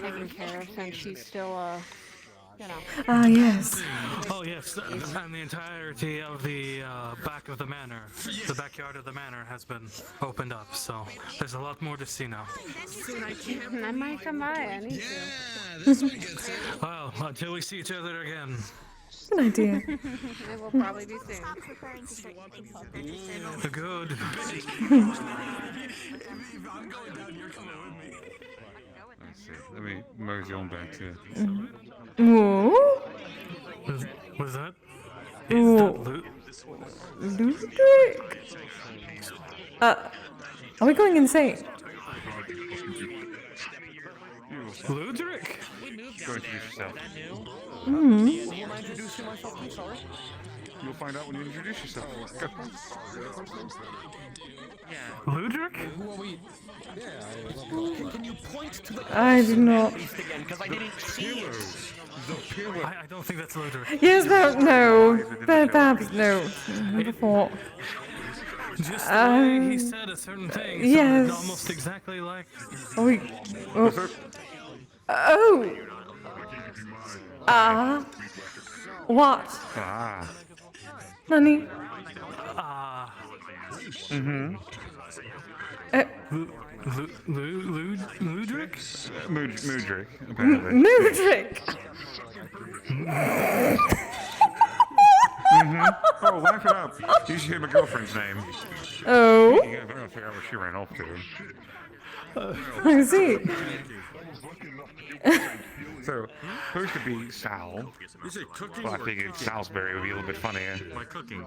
taken care of since she's still, you know. Ah, yes. Oh, yes, and the entirety of the back of the manor, the backyard of the manor has been opened up, so there's a lot more to see now. I might come by. I need Well, until we see each other again. Good idea. to. It will probably be soon. Good. Let's see. Let me mosey on back to. Ooh. Was that? Ooh. Is that Ludwig? Are we going insane? Ludwig? Go introduce yourself. You'll find out when you introduce yourself. Go. Ludwig? Can you point to the I do not. because I didn't see it. I don't think that's Ludwig. Yes, no. Perhaps no. Never thought. Just the way he said a certain thing sounded yes. almost exactly like... Oh. Oh. What? Ah. Honey? Ludwig? Moodrick, apparently. Moodrick! Oh, laugh it up. You should hear my girlfriend's name. Oh. Yeah, I'm gonna figure out where she ran off to. I see. So, supposed to be Sal. Well, I figured Salisbury would be a little bit funnier. My cooking.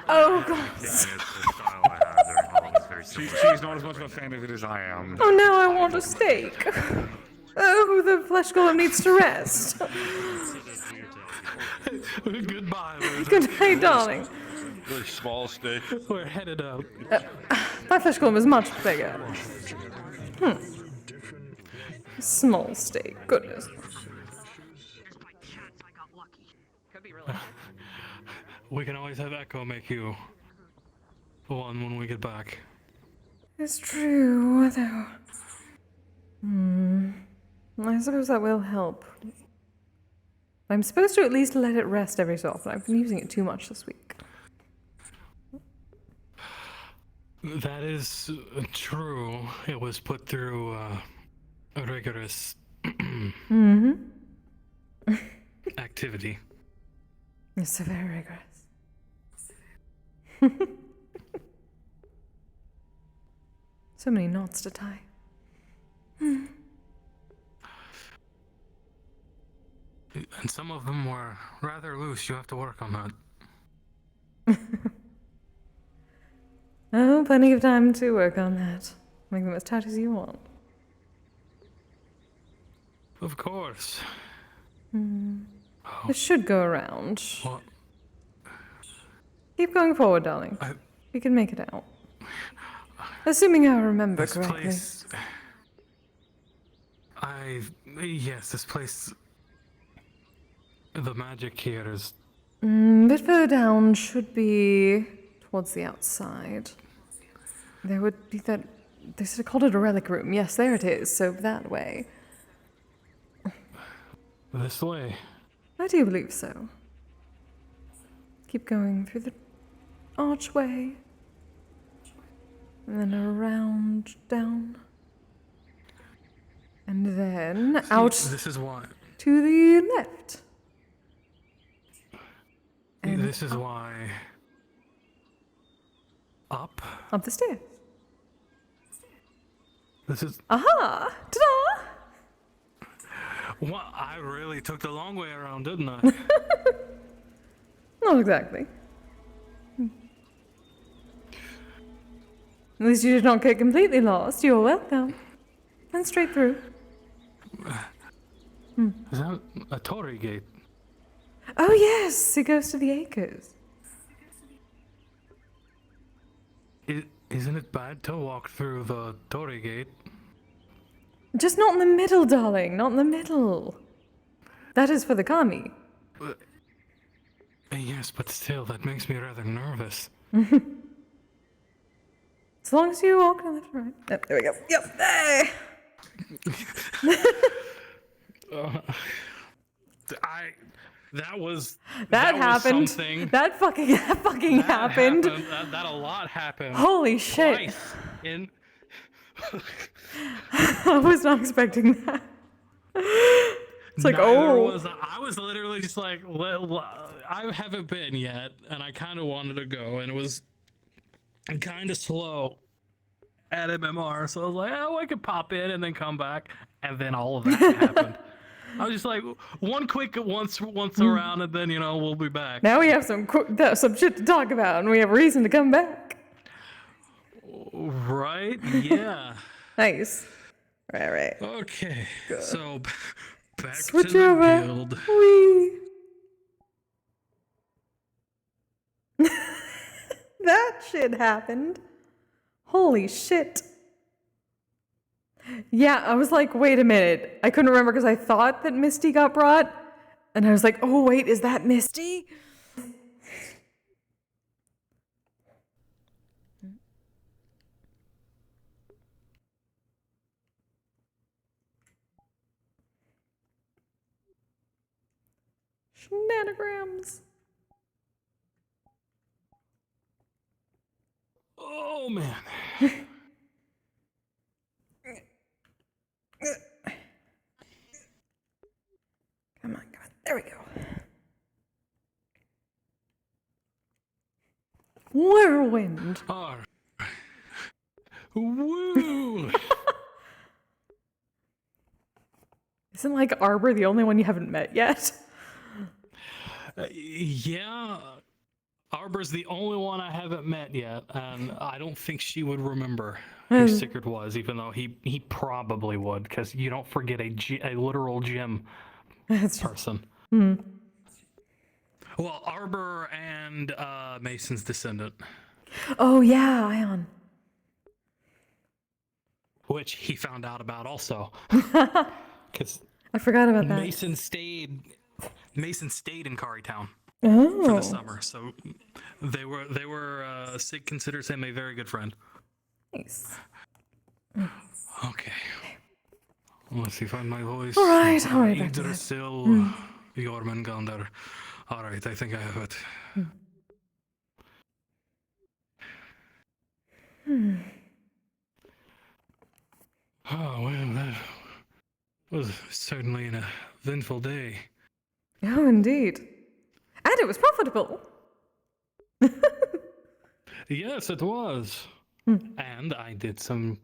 Oh, God. The style I have during Holland is very She's not as much of a fan of it as I am. Oh, now I want a steak. Oh, the flesh golem needs to rest. Goodbye. Good night, darling. Really small steak. We're headed out. My flesh golem is much bigger. Small steak, goodness. We can always have Echo make you one when we get back. It's true, though. I suppose that will help. I'm supposed to at least let it rest every so often. I've been using it too much this week. That is true. It was put through a rigorous activity. It's so very rigorous. So many knots to tie. And some of them were rather loose. You have to work on that. Oh, plenty of time to work on that. Make them as tight as you want. Of course. This should go around. What? Keep going forward, darling. We can make it out. Assuming I remember correctly. Place, yes, this place. The magic here is. A bit further down should be towards the outside. There would be that. They sort of called it a relic room. Yes, there it is. So that way. This way. I do believe so. Keep going through the archway. And then around, down. And then out. This is why. To the left. And this is why. Up. Up the stairs. This is. Aha! Ta-da! Well, I really took the long way around, didn't I? Not exactly. At least you did not get completely lost. You're welcome. And straight through. Is that a Torii gate? Oh yes, it goes to the acres. Isn't it bad to walk through the Torii gate? Just not in the middle, darling. Not in the middle. That is for the kami. Yes, but still, that makes me rather nervous. As long as you walk on the left and right. Yep, there we go. Yep, there. That happened. Something. That fucking happened. That a lot happened. Holy shit. Twice in. I was not expecting that. It's like, I was literally just like, well, I haven't been yet, and I kind of wanted to go, and it was kind of slow at MMR, so I was like, oh, I could pop in and then come back, and then all of that happened. I was just like, one quick once around, and then we'll be back. Now we have some shit to talk about, and we have a reason to come back. Right? Yeah. Nice. Right. Okay. Good. So back Switch to over. the guild. Whee. That shit happened. Holy shit. Yeah, I was like, wait a minute. I couldn't remember because I thought that Misty got brought. And I was like, oh, wait, is that Misty? Shenanigans. Oh, man. Come on. There we go. Whirlwind. All right. Woo! Isn't like Arbor the only one you haven't met yet? Yeah. Arbor's the only one I haven't met yet, and I don't think she would remember who Sigurd was, even though he probably would, because you don't forget a literal gym person. Hmm. Well, Arbor and Mason's descendant, Oh yeah, Ion. which he found out about also, because I forgot about that. Mason stayed in Carytown Oh. for the summer, so they were Sig considers him a very good friend. Nice. Okay. Let's see, find my voice. All right, back to that. Yggdrasil, Jormungandr. All right, I think I have it. Oh, well, that was certainly an eventful day. Oh, indeed. And it was profitable. Yes, it was. And I did some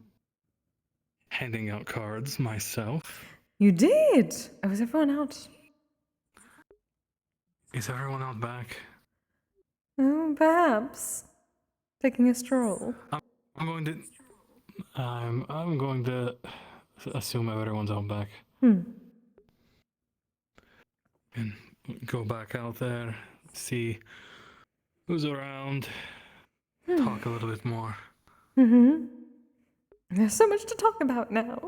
handing out cards myself. You did? Oh, was everyone out? Is everyone out back? Oh, perhaps. Taking a stroll. I'm going to assume everyone's out back. And go back out there, see who's around, talk a little bit more. There's so much to talk about now.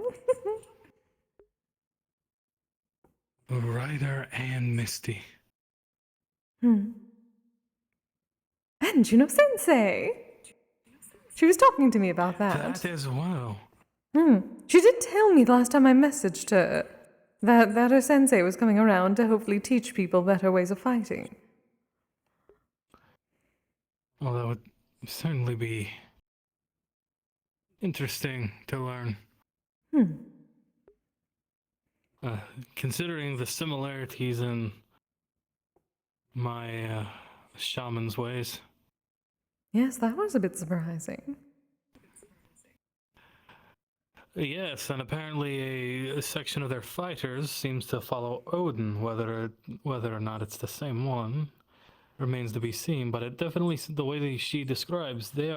Ryder and Misty. And you know Sensei. She was talking to me about that. That as well. She did tell me the last time I messaged her that her sensei was coming around to hopefully teach people better ways of fighting. Well, that would certainly be interesting to learn. Considering the similarities in my shaman's ways. Yes, that was a bit surprising. Yes, and apparently a section of their fighters seems to follow Odin. Whether or not it's the same one remains to be seen. But it definitely, the way that she describes, they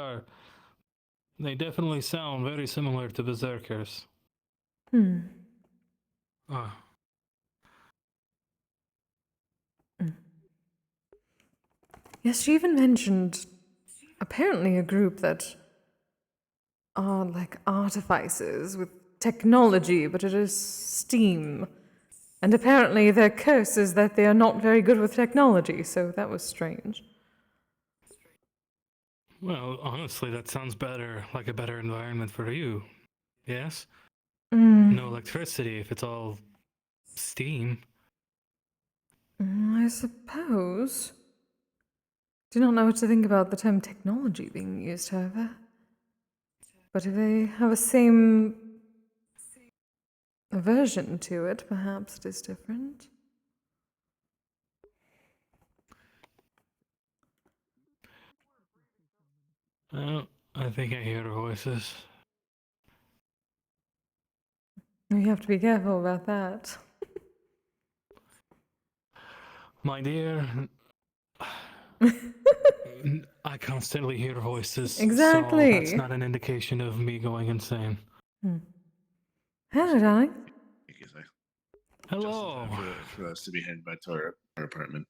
definitely sound very similar to berserkers. Yes, she even mentioned apparently a group that are like artificers with technology, but it is steam. And apparently their curse is that they are not very good with technology, so that was strange. Well, honestly, that sounds better, like a better environment for you. Yes? No electricity if it's all steam. I suppose. Do not know what to think about the term technology being used, however. But if they have a same aversion to it, perhaps it is different. Well, I think I hear voices. You have to be careful about that. My dear, I constantly hear voices. Exactly. So that's not an indication of me going insane. Hello, darling. Hello. For us to be heading back to our apartment.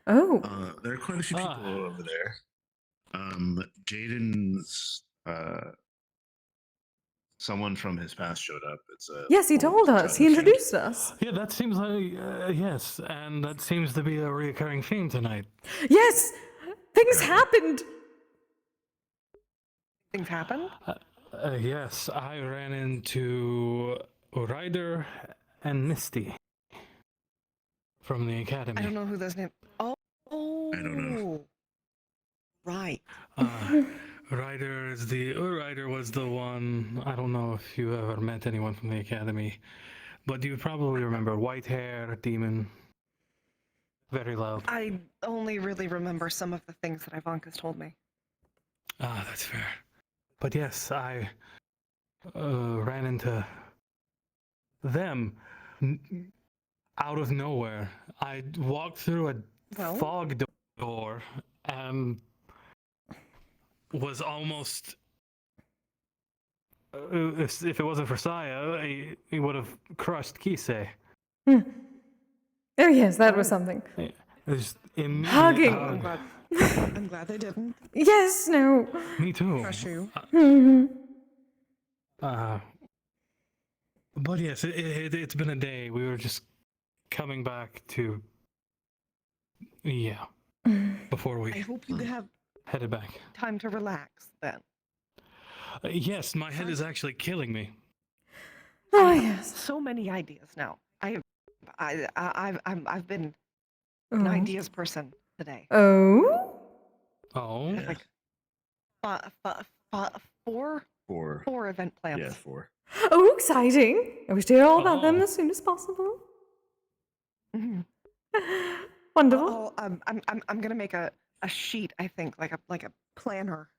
Oh. There are quite a few people over there. Jaden's someone from his past showed up. It's a Yes, he told us. He introduced us. Yeah, that seems like yes, and that seems to be a recurring theme tonight. Yes, things happened. Things happened? Yes, I ran into Ryder and Misty from the academy. I don't know who those names. Oh. I don't know. Right. Ryder was the one. I don't know if you ever met anyone from the academy, but you probably remember white hair, demon, very loud. I only really remember some of the things that Ivanka's told me. Ah, that's fair. But yes, I ran into them out of nowhere. I walked through a fog door was almost. If it wasn't for Saya, he would have crushed Kise. Oh yes, that was something. Just immediate Hugging. hug. I'm glad they didn't. Yes, no. Me too. Crush you. But yes, it's been a day. We were just coming back to. Yeah. Before we I hope you have headed back. time to relax then. Yes, my head is actually killing me. Oh yes. So many ideas now. I've been an ideas person today. Oh. Oh. Like four event plans. Yeah, 4. Oh, exciting! I wish to hear all about them as soon as possible. Wonderful. I'm gonna make a sheet. I think like a planner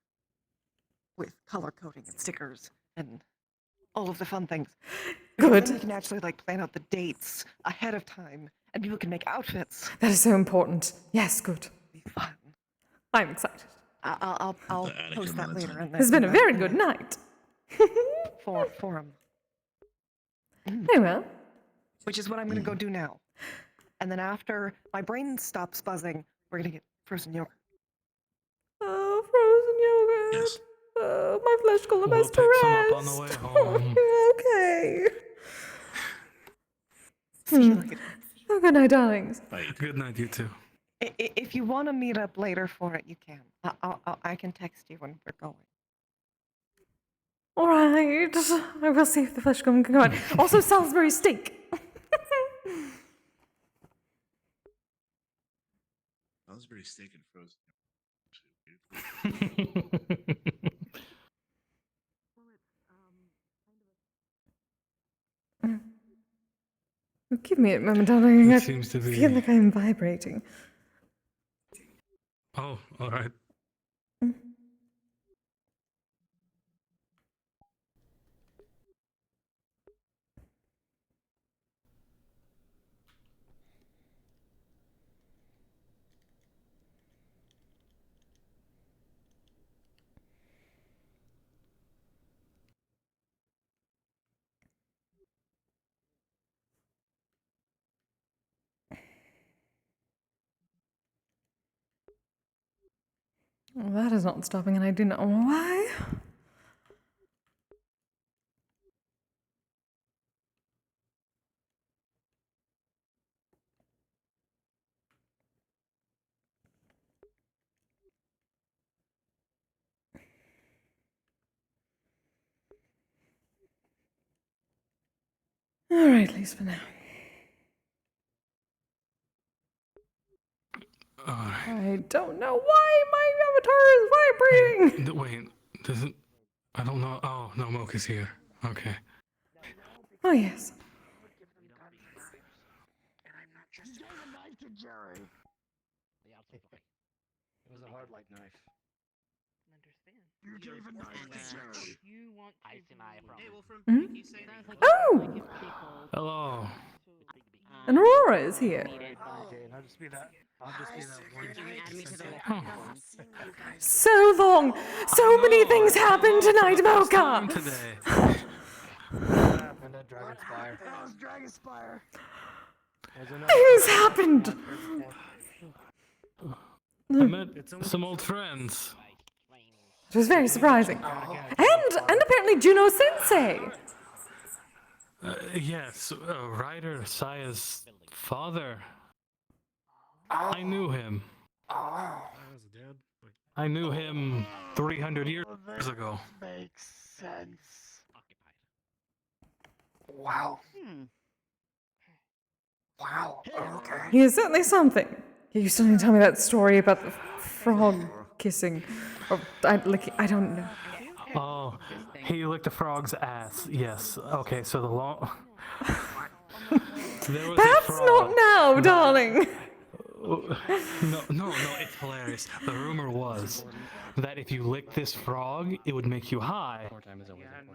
with color coding and stickers and all of the fun things. Good. Then you can actually like plan out the dates ahead of time, and people can make outfits. That is so important. Yes, good. Fun. I'm excited. I'll post that later. It's been a very good night. for them. Very well. Which is what I'm gonna go do now. And then after my brain stops buzzing, we're gonna get frozen yogurt. Oh, frozen yogurt. Yes. Oh, my flesh color We'll best pick some up rest. on the way home. Okay. Oh, good night, darlings. Good night, you too. If you want to meet up later for it, you can. I can text you when we're going. All right. I will see if the flesh can go on. Also, Salisbury steak. Salisbury steak and frozen. Give me a moment, darling. It I seems to be- feel like I'm vibrating. Oh, all right. Well, that is not stopping, and I do not know why. All right, at least for now. I don't know why my avatar is vibrating. Wait, does it? I don't know. Oh, no, Mocha's here. Okay. Oh, yes. It was a hard like knife. You gave a knife to Jerry. You want to Oh! Hello. And Aurora is here. I'll just be that. So long. So many things happened tonight, Mocha. Dragonspire. That was Dragonspire. Things happened. I met some old friends. It was very surprising. And apparently Juno Sensei. Yes, Ryder Saya's father. I knew him. I knew him 300 years ago. Makes sense. Wow. Wow. Okay. He is certainly something. You still need to tell me that story about the frog kissing. Or I don't know. Oh, he licked a frog's ass. Yes. Okay, so the long. There was Perhaps a frog. not now, darling. No, it's hilarious. The rumor was that if you licked this frog, it would make you high.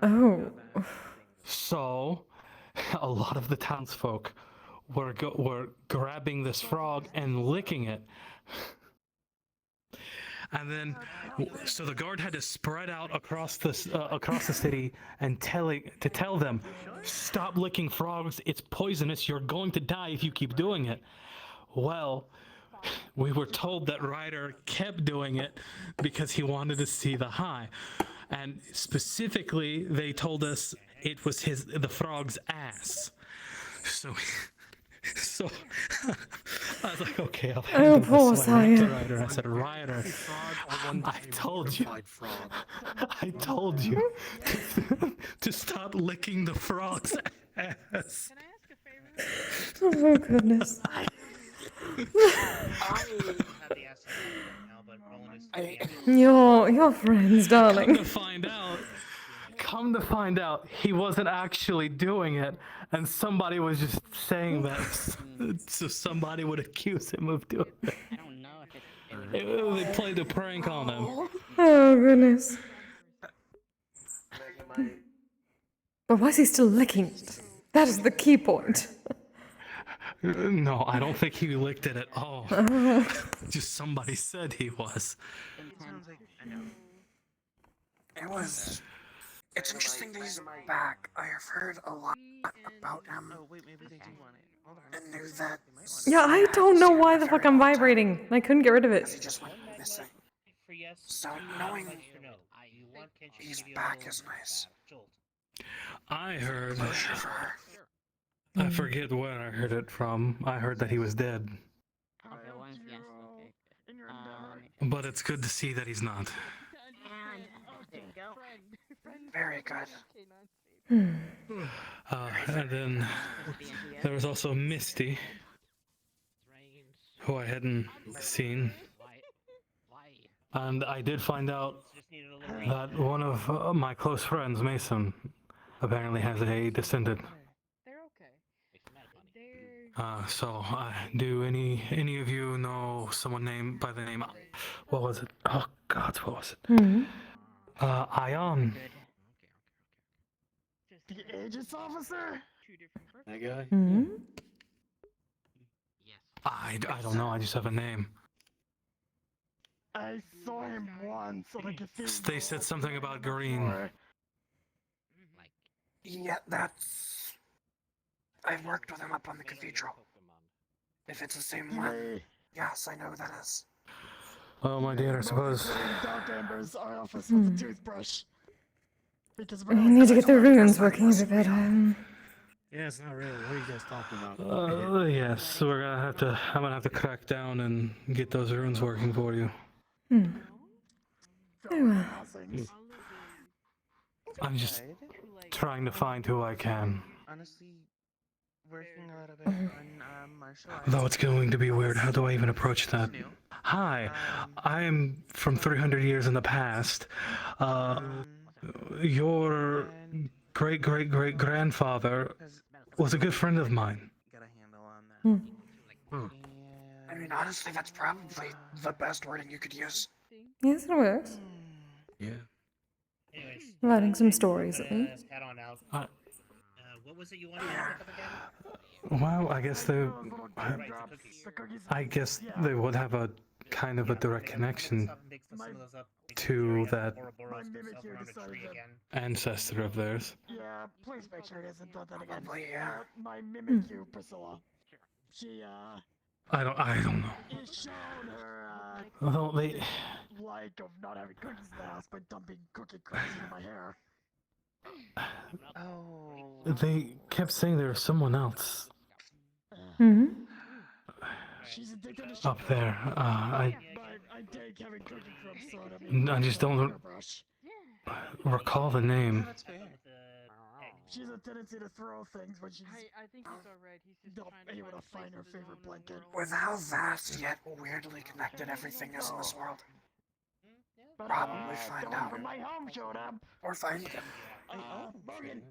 Oh. So, a lot of the townsfolk were grabbing this frog and licking it. And then, so the guard had to spread out across the city and tell them, stop licking frogs. It's poisonous. You're going to die if you keep doing it. Well, we were told that Ryder kept doing it because he wanted to see the high, and specifically, they told us it was the frog's ass. So I was like, okay, I'll handle poor this. So I went to Saya. Ryder. I said, Ryder, I told you to stop licking the frog's ass. Oh goodness. Your friends, darling. Come to find out, he wasn't actually doing it, and somebody was just saying that, so somebody would accuse him of doing it. I don't know if they played a prank on him. Oh goodness. But why is he still licking it? That is the key point. No, I don't think he licked it at all. Oh. Just somebody said he was. It's interesting that he's back. I have heard a lot about him. And knew that. Yeah, I don't know why the fuck I'm vibrating. I couldn't get rid of it. He just went missing. So knowing he's back is nice. I heard. I forget where I heard it from. I heard that he was dead. But it's good to see that he's not. Very good. And then there was also Misty, who I hadn't seen. And I did find out that one of my close friends, Mason, apparently has a descendant. So, do any of you know someone named by the name? What was it? Oh God, what was it? Hmm. Ion. The Aegis officer? That guy? Hmm. I don't know. I just have a name. I saw him once on the cathedral. They said something about green. Yeah, that's... I've worked with him up on the cathedral. If it's the same one, yes, I know who that is. Oh, my dear, I suppose. Dark Amber's our office with the toothbrush. Because We need to get the runes working a bit better. Yeah, it's not real. What are you guys talking about? Yes, so I'm gonna have to crack down and get those runes working for you. Hmm. Very well. I'm just trying to find who I can. Honestly, working out of it on martial arts. Though it's going to be weird. How do I even approach that? Hi, I am from 300 years in the past. Your great-great-great-grandfather was a good friend of mine. Hmm. I mean, honestly, that's probably the best wording you could use. Yes, it works. Yeah. Anyways, Writing some stories at least. head on out. What was it you wanted to look up again? Well, I guess they would have a kind of a direct connection to that ancestor of theirs. Yeah, please make sure he hasn't done that again. My Mimikyu, Priscilla. She, I don't know. It showed her, Although they like of not having cookies in the house by dumping cookie crumbs into my hair. they kept saying there was someone else Hmm. She's addicted to sugar. up there. I take having cookie crumbs, so I just don't recall the name. She has a tendency to throw things when she's I think he's alright. He's just not trying to able to find her places in favorite the known blanket. world. With how vast yet weirdly connected everything is in this world. Probably find out. From my home showed up. Or find him. Morgan.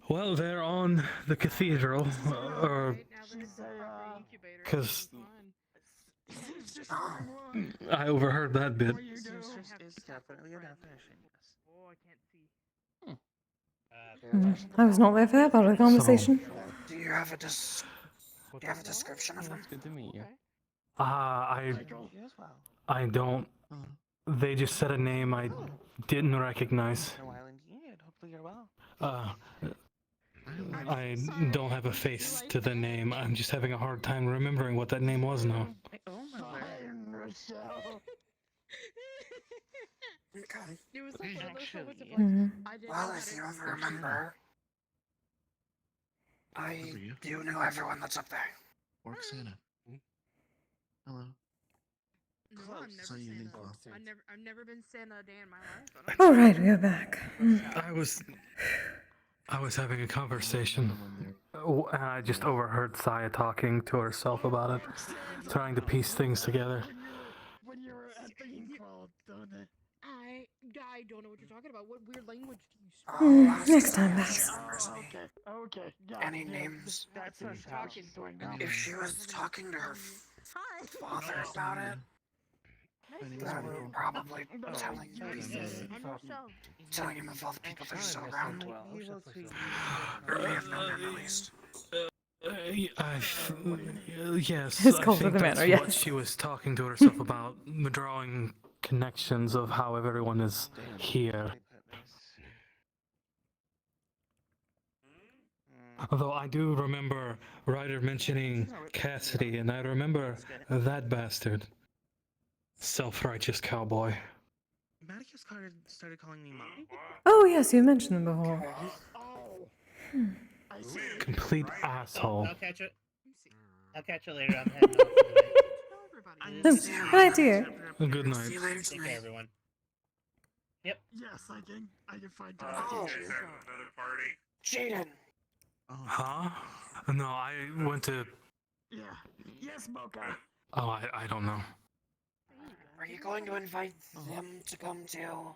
Well, they're on the cathedral, or because I overheard that bit. Seamstress is definitely a definition, yes. Oh, I can't see. I was not there for that part of the conversation. Do you have a description of them? It's good to meet you. I don't. They just said a name I didn't recognize. No island yet. Hopefully you're well. I don't have a face to the name. I'm just having a hard time remembering what that name was now. Oh my word. Okay. It was like one of those moments of like, Well, I didn't know if how you to ever remember, I do know everyone that's up there. Orc Santa. Hello. No, I've never Saw you in Santa. class. I've never been Santa a day in my life. All right, we are back. I was having a conversation. And I just overheard Saya talking to herself about it, trying to piece things together. When you were at the Inkwell, don't it? I don't know what you're talking about. What weird language do you speak? Next time, Max. Okay. Yeah, Any names? That's what talking doing now. If she was talking to her father about it, then probably telling him of all the people that are still around. Or may have known them at least. Yes, It's I called think the that's manner, what yes. she was talking to herself about, drawing connections of how everyone is here. Although I do remember Ryder mentioning Cassidy, and I remember that bastard. Self-righteous cowboy. Maticus started calling me mom. Oh, yes, you mentioned them before. Complete asshole. I'll catch it. I'll catch you later. I'm heading off. Good idea. Good night. Take care, everyone. Yep. Yes, I can find time. Another party. Jaden! Huh? No, I went to... Yeah. Yes, Mocha. Oh, I don't know. Are you going to invite them to come to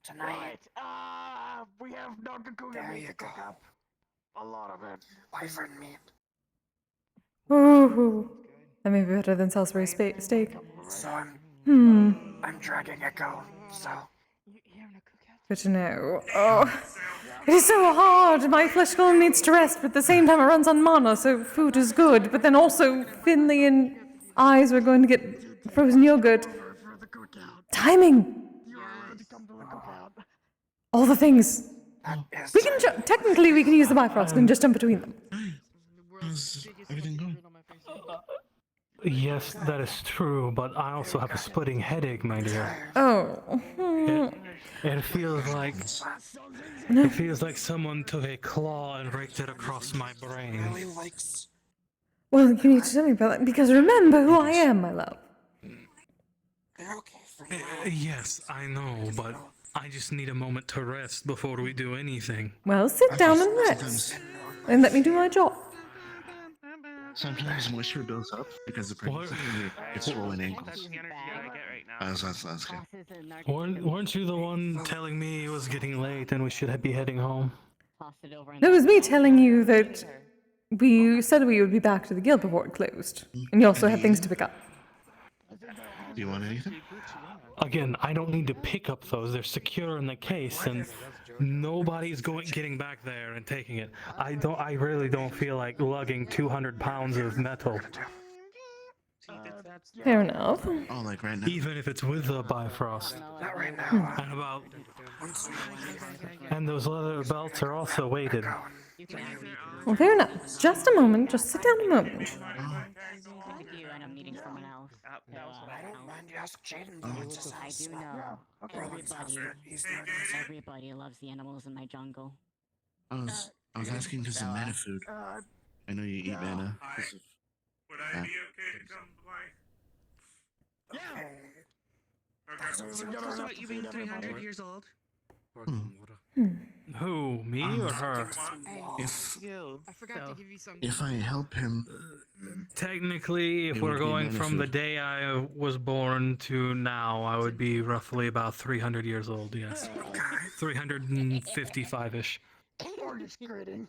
tonight? Right. We have Nagakuga There meat you to cook go. up. A lot of it. Wyvern meat. Ooh, that may be better than Salisbury steak. So Hmm. I'm dragging Echo, so. Good to know. Oh, it is so hard. My flesh golem needs to rest, but at the same time it runs on mana, so food is good. But then also Finley and Eyes are going to get frozen yogurt. Timing. All the things. We can technically we can use the Bifrost and just jump between them. How's everything going? Yes, that is true, but I also have a splitting headache, my dear. Oh. It feels like someone took a claw and raked it across my brain. Well, you need to tell me about that because remember who I am, my love. Yes, I know, but I just need a moment to rest before we do anything. Well, sit down and rest, and let me do my job. Sometimes moisture builds up because of pregnancy and it's swollen ankles. That's the energy that I get right now. That's good. Weren't you the one telling me it was getting late and we should be heading home? That was me telling you that we said we would be back to the guild before it closed, and you also had things to pick up. Do you want anything? Again, I don't need to pick up those. They're secure in the case, and nobody's getting back there and taking it. I really don't feel like lugging 200 pounds of metal. Fair enough. Oh, like right now? Even if it's with the Bifrost. Not right now. And those leather belts are also weighted. Well, fair enough. Just a moment. Just sit down a moment. I'm meeting someone else. I don't mind you ask Jaden. I do know. Everybody loves the animals in my jungle. I was asking because of mana food. I know you eat mana. Would I be okay to come by? Talk about you being 300 years old. Who, me or her? I forgot to give you some. If I help him, Technically, if It we're would be going from the benefit. day I was born to now, I would be roughly about 300 years old, yes. 355-ish. Orcs grading.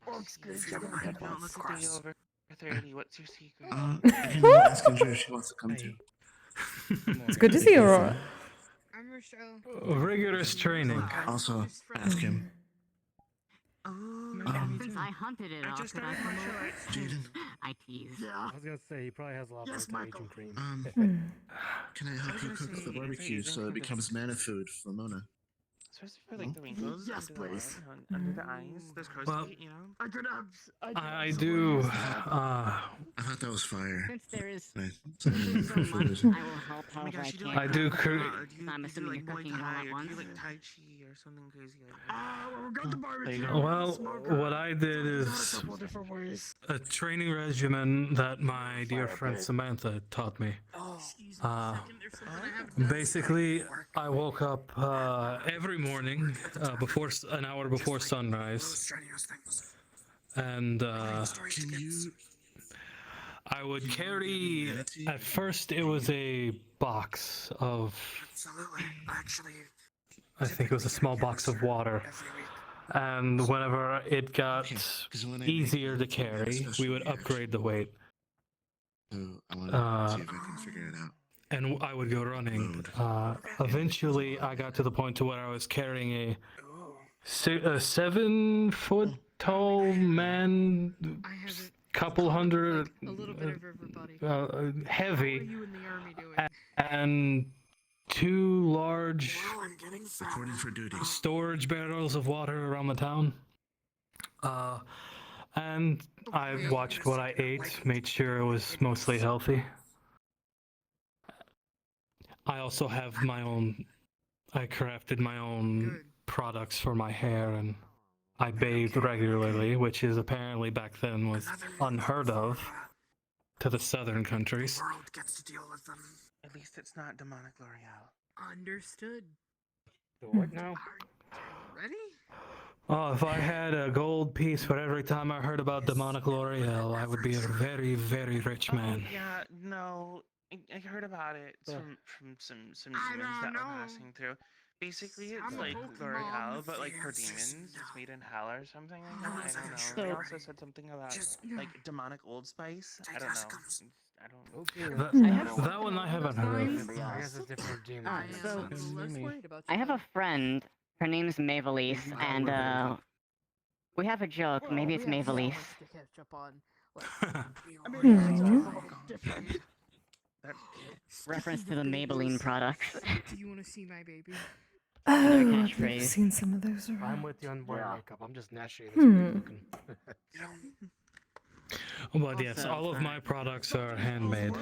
Orcs grading. Don't look a day over 30. What's your secret? I can ask Andrea if she wants to come too. It's good to see you, Aurora. I'm Rochelle. Rigorous training. Also, ask him. Since I hunted it off, just could got I a come martial over? arts. Jaden. I tease. Yeah. I was gonna say he probably has a lot Yes, more Michael. aging cream. Can I help you cook the barbecue so it becomes mana food for Mona? Especially for like the wrinkles Yes, under the please. eye, under the eyes. There's crow's Well, feet, you know. I could have. I do. I thought that was fire. Since there is Nice. so much, I will help Oh my however I gosh, you do can. like I do do you, I'm do assuming like you're cooking it all Muay Thai, at or once. do you like Tai Chi or something crazy like Well, we got the barbecue. Well, smoker. what I did Got a is couple different ways. a training regimen that my dear friend Samantha taught me. Basically, I woke up every morning an hour before sunrise, and I would carry. At first, it was a box of. I think it was a small box of water. And whenever it got easier to carry, we would upgrade the weight. So I want to see if I can figure it out. And I would go running. Eventually, I got to the point to where I was carrying a 7 foot tall man, couple hundred, heavy, and 2 large Reporting for duty. storage barrels of water around the town. And I watched what I ate, made sure it was mostly healthy. I also have my own, I crafted my own products for my hair, and I bathed regularly, which is apparently back then was unheard of to the southern countries. The world gets to deal with them. At least it's not demonic L'Oreal. Understood. What now? Ready? Oh, if I had a gold piece for every time I heard about demonic L'Oreal, I would be a very, very rich man. Yeah, no, I heard about it from some demons that were passing through. Basically, it's like L'Oreal, but like for demons, it's made in hell or something like that. I don't know. They also said something about like demonic Old Spice. I don't know. I don't. That one I haven't heard of. I guess it's different demons. So, I have a friend. Her name's Mavelise, and we have a joke. Maybe it's Mavelise. Reference to the Maybelline products. Do you want to see my baby? Oh, I've catchphrase. seen some of those I'm around. with you on wearing makeup. I'm just naturally Hmm. looking. But yes, all of my products are handmade.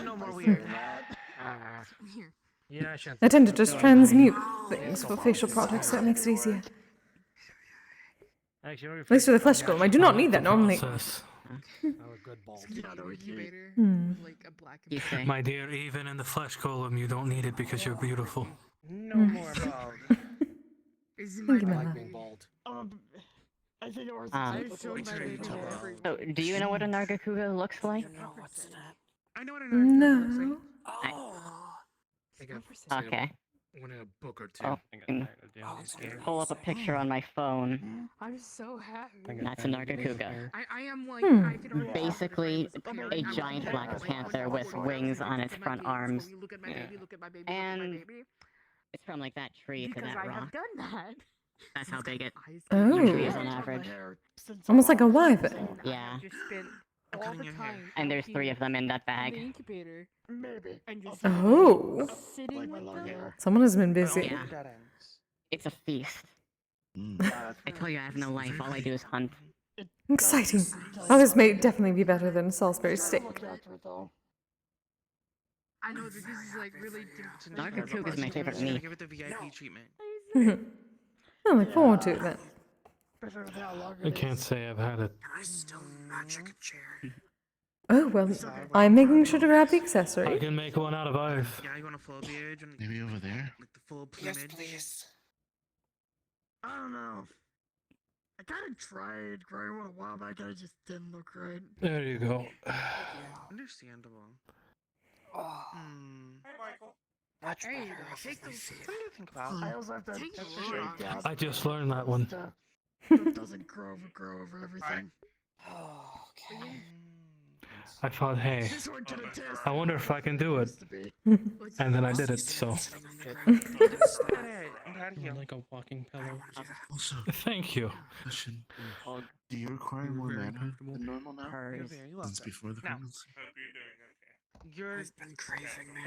Yeah, I should. I tend to just transmute things for facial products, so it makes it easier. Actually, At least for the flesh golem, I do not need that normally. My dear, even in the flesh golem, you don't need it because you're beautiful. No more bald. Thank you, Mama. bald. I think it was. So, do you know what a Nargacuga looks like? I know what No. Okay. Win a book or two. Oh, pull up a picture on my phone. I'm so happy. That's a Nargacuga. I am like, I can already Basically, a giant black panther with wings on its front arms. Look at my baby, look at my baby, And it's from like that tree to because that I rock. have done that. That's how big it Oh. usually is on average. Almost like a wyvern. Yeah. Just spent all the time. And there's 3 of them in that in the bag. incubator. Maybe. And just Oh. sitting with them. Someone has been busy. Yeah. It's a feast. I tell you, I have no life. All I do is hunt. Exciting. Oh, this may definitely be better than Salisbury steak. I know that this is like really. Nargacuga is my favorite meat. Give it the VIP treatment. I look forward to it then. I can't say I've had it. Oh, well, I'm making sure to grab the accessory. I can make one out of ice. Yeah, you want a full beard? Maybe over there? Like the full plumage? Yes, please. I don't know. I kind of tried growing one a while back, and it just didn't look right. There you go. Understandable. Hey, Michael. Much There you better. go. Take the. Something to think about. I also have to Take the shake rock. down I just learned that one. stuff so it doesn't grow over everything. Okay. I thought, hey, I wonder if I can do it. And then I did it, so. I'm proud of you. Like a walking pillow. Also, Thank you. question. Do you require more mana than normal now? You're very welcome. Since before the Now, pregnancy? your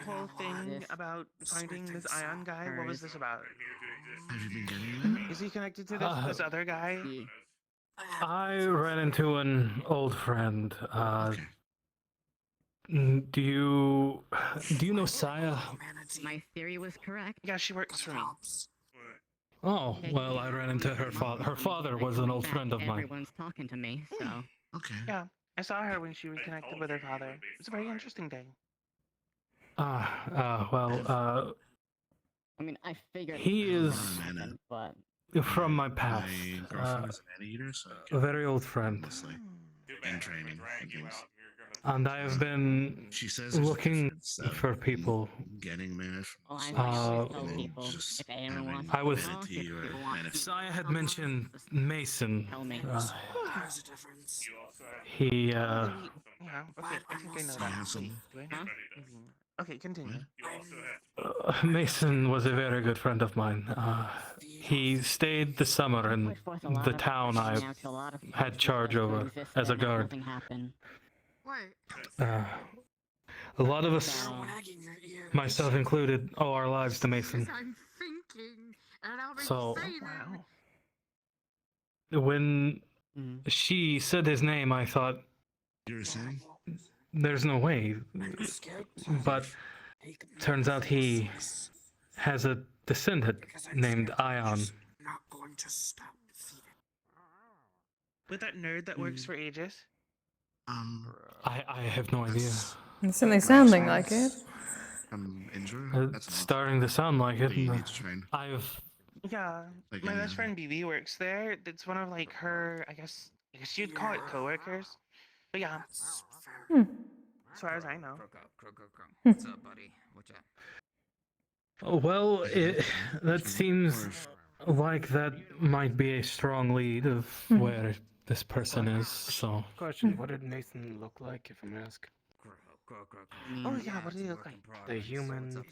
whole thing about finding this Ion guy, what was this about? Have you been getting that? Is he connected to this other guy? I ran into an old friend. Do you know Saya? My theory was correct. Yeah, she works for me. Oh, well, I ran into her father. Her father was an old friend of mine. Everyone's talking to me, so. Okay. Yeah, I saw her when she reconnected with her father. It was a very interesting day. Well, I mean, I figured. he is but from my past. My girlfriend is an anteater, so A very old friend. in training. I guess. And I have been looking for people. Getting mana from I was. Saya had mentioned Mason. There's a difference. He. Yeah, okay, I think I know that. Wait, do I know? Okay, continue. Mason was a very good friend of mine. He stayed the summer in the town I had charge over as a guard. A lot of us, myself included, owe our lives to Mason. So, when she said his name, I thought, You're saying? there's no way. But turns out he has a descendant named Ion. Not going to stop. With that nerd that works for Aegis? I have no idea. It's certainly sounding like it. Injured? Starting to sound like it. You need to train. Yeah, Like my in, best friend BB works there. It's one of like her, I guess you'd call it coworkers. But yeah, as far as I know. What's up, buddy? What's up? Well, that seems like that might be a strong lead of where this person is, so... Question, what did Nathan look like, if I may ask? Oh yeah, what did he look like? The human...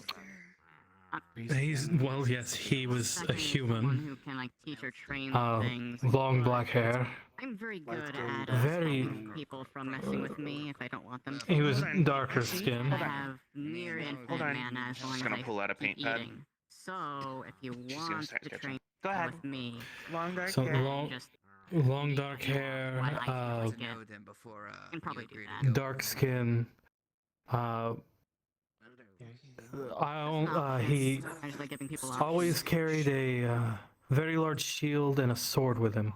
Well, yes, he was a human. Who can like teach or train things. Long black hair. I'm very good at Very... stopping people from messing with me if I don't want them to. He was darker skinned. I have near infinite mana as long as I pull out a paint keep pad. eating. So if you want to train Go ahead. with me, Long dark So hair. long dark hair, can probably do that. dark skin. He always carried a very large shield and a sword with him.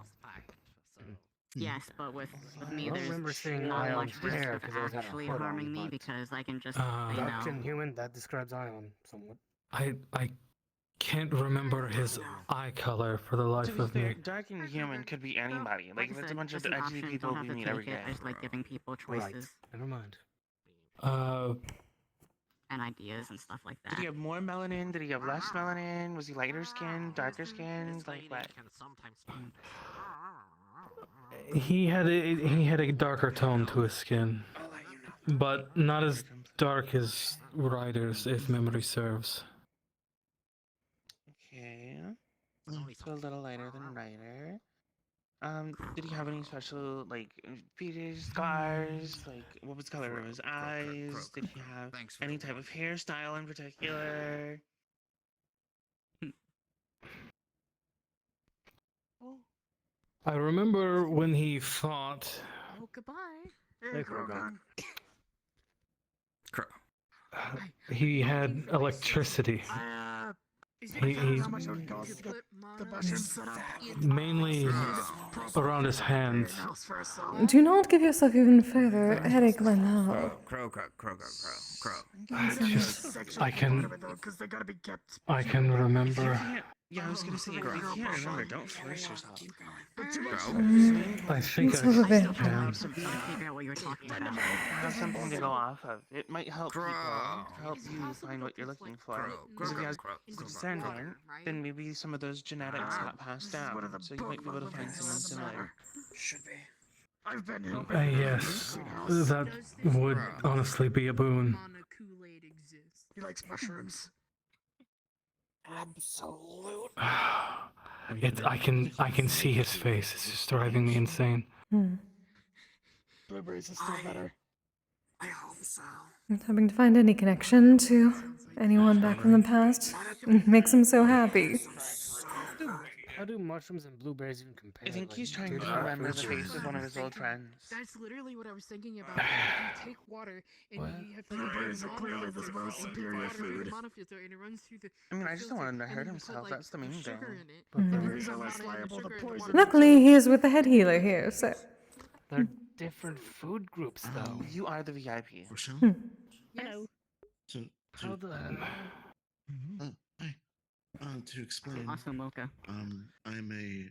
Yes, but with me, I there's remember seeing not Ion's much risk hair of 'cause it was at a actually hood on, harming me but- because I can just, Dark and human, that describes Ion somewhat. I can't remember his eye color for the To life be of fair, me. dark and human could be anybody. Like, that's a bunch of just an edgy option, people don't we have to meet every take it. day. I just like giving people choices Never mind. and ideas and stuff like Did that. he have more melanin? Did he have less melanin? Was he lighter skinned, darker skinned? Like what? He had a darker tone to his skin, but not as dark as Ryder's, if memory serves. Okay. So a little lighter than Ryder. Did he have any special, like, features, scars? Like, what was the color of his eyes? Did he have any type of hairstyle in particular? I remember when he fought. Oh, goodbye. Hey, Krogan. He had electricity. He mainly around his hands. Do not give yourself even further headache by now. Crow. I can remember. Yeah, I was gonna say, if you can't remember, don't force yourself. I think I Son of a bitch. can. Figure out what you were talking about. Have something to go off of. It might help people, help you find what you're looking for. Because if he has a descendant, then maybe some of those genetics got passed down. So you might be able to find someone similar. Should be. I've been here. Yes, that would honestly be a boon. Mana Kool-Aid exists. He likes mushrooms. Absolute. I can see his face. It's just driving me insane. Blueberries is still better. I hope so. Hoping to find any connection to anyone back from the past makes him so happy. How do mushrooms and blueberries even compare? I think he's trying two to different remember the foods? face of one of his old friends. That's literally what I was thinking about. If you take water and you have Blueberries are clearly the most superior food. monofilter and it runs through the I mean, I just don't want him to filter, hurt and then you put, himself. like, That's the main thing. sugar in it. Blueberries are less liable to poison. Luckily, he is with the head healer here, so. They're different food groups, though. You are the VIP. Hello. So, How the hell? Hi. To explain. Awesome, Mocha. I'm a.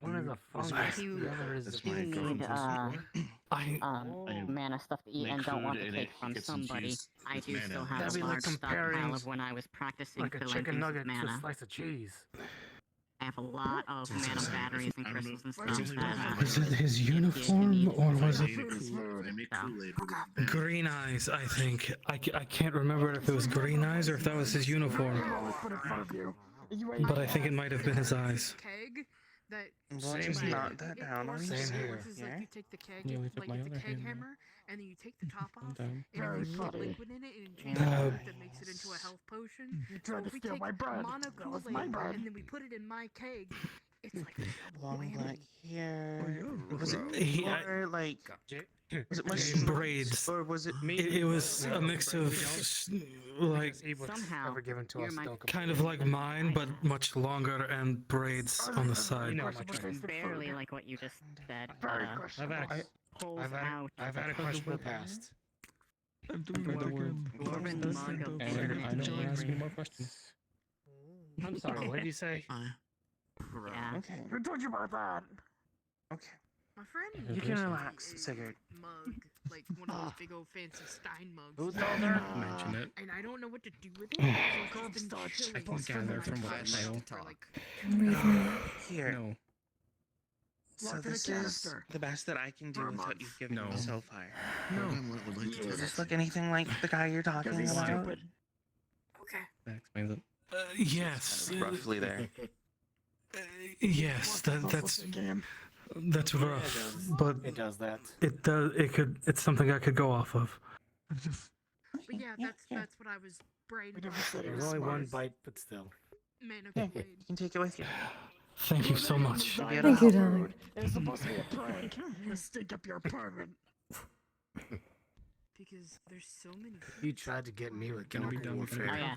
One is a fungus. The other is If you need mana stuff to eat make and don't want food to and take it from gets somebody, infused I with do mana. still That'd have be a like large comparing stockpile of when I was practicing like a filling chicken things nugget with to a mana. slice of cheese. I have a lot of mana batteries and crystals and stuff. Is it his uniform or was it I make Kool-Aid. Green Eyes? I think I can't remember if it was Green Eyes or if that was his uniform. But I think it might have been his eyes. Keg that Well, just knock that down on Same you. here. Like you take the keg, like it's a keg hammer, and then you take the top off, and then you put liquid in it, and it changes that makes it into a health potion. You tried to we steal take my bread. Mana That was my Kool-Aid, bread. and then we put it in my keg. It's like Long black hair. Was it He- or like? Was it much braids? Or was it? It was a mix of like Somehow, Ever given to us, don't kind of like mine, but much longer and braids on the side. barely like what you just said. Pulls I've out. had a questionable past. Dwarven mug of I don't ask any more questions. I'm sorry, what did you say? Yeah. Okay. Who told you about that? Okay. my friend. You can relax, Sigurd. Mug, like one of those big old fancy Stein mugs. Who's all there? Mention it. And I don't know what to do with it. So it's been chilling. I can gather from what I know. For like Here. No. So Locked in a this is canister. the best that I can do with what you've given me No. so far. No. Does this look anything like the guy you're talking he's about? stupid. okay. That explains it. Yes. Roughly there. Yes, that's rough, but It does that. it does. It's something I could go off of. But yeah, that's what I was brainstorming. There's only one bite, but still. Mana Yeah, Kool-Aid. you can take it with you. Thank you so much. Thank you, darling. It's supposed to be a prank. To stink up your apartment. Because there's so many. You tried to get me with chemical Oh warfare. yeah.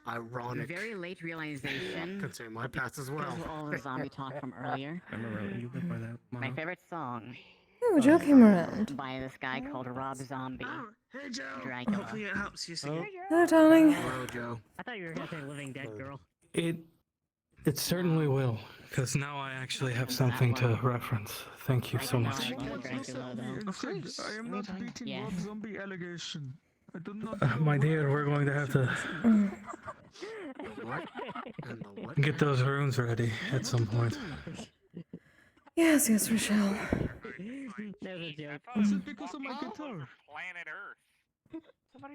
Ironic. Very late realization. Considering my past as well. Because of all the zombie talk from earlier. I remember you live by that. My favorite song Oh, Joe came around. by this guy called Rob Zombie. Hey, Joe. Dracula. Hopefully it helps you, Sigurd. Hello, darling. Hello, Joe. I thought you were gonna say Living Dead Girl. It certainly will, because now I actually have something to reference. Thank you so much. Dracula, though. Of course. I am not beating Yeah. Rob Zombie allegation. I do not. My dear, we're going to have to What? And the what? get those runes ready at some point. Yes, Rochelle. There's a joke. Is it because of my guitar? Planet Earth.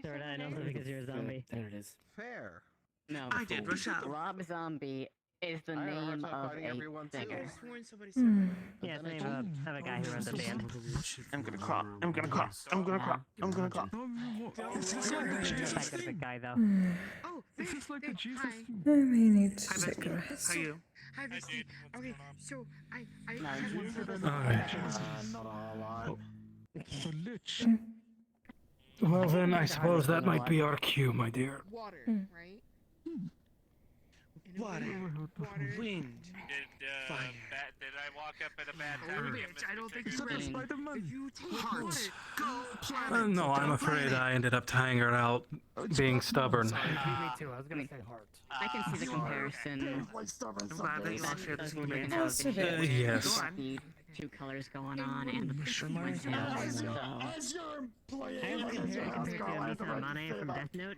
Third eye, also because you're a zombie. There it is. Fair. No. I did, Rochelle. Rob Zombie is the I had a hard name time of finding a everyone, too. singer. Sworn somebody said Yeah, it's the name of a guy who runs a band. I'm gonna cry. I'm gonna cry. I'm gonna cry. I'm gonna cry. Is this like the Jesus Back to the thing? guy though. Oh, is this like the Jesus Hi. thing? I may need to Hi, take a Becky. rest. How are you? Hi, Misty. Okay, so I No, had one for the Alright. Not a lot. the lich. Well then, I suppose that might be our cue, my dear. Water, right? Water. Wind. Fire. Did I walk up at a bad Oh, time? bitch, I don't think Is you're that ready. Spider-Man? If you take water, Go No, I'm afraid I ended up tying her out, being stubborn. Me too. I was gonna say heart. I can see the comparison. I'm glad that you all share the same brain That's cells. Yes. The two colors going on and the As you're playing, I was comparing to Misha Amane from Death Note.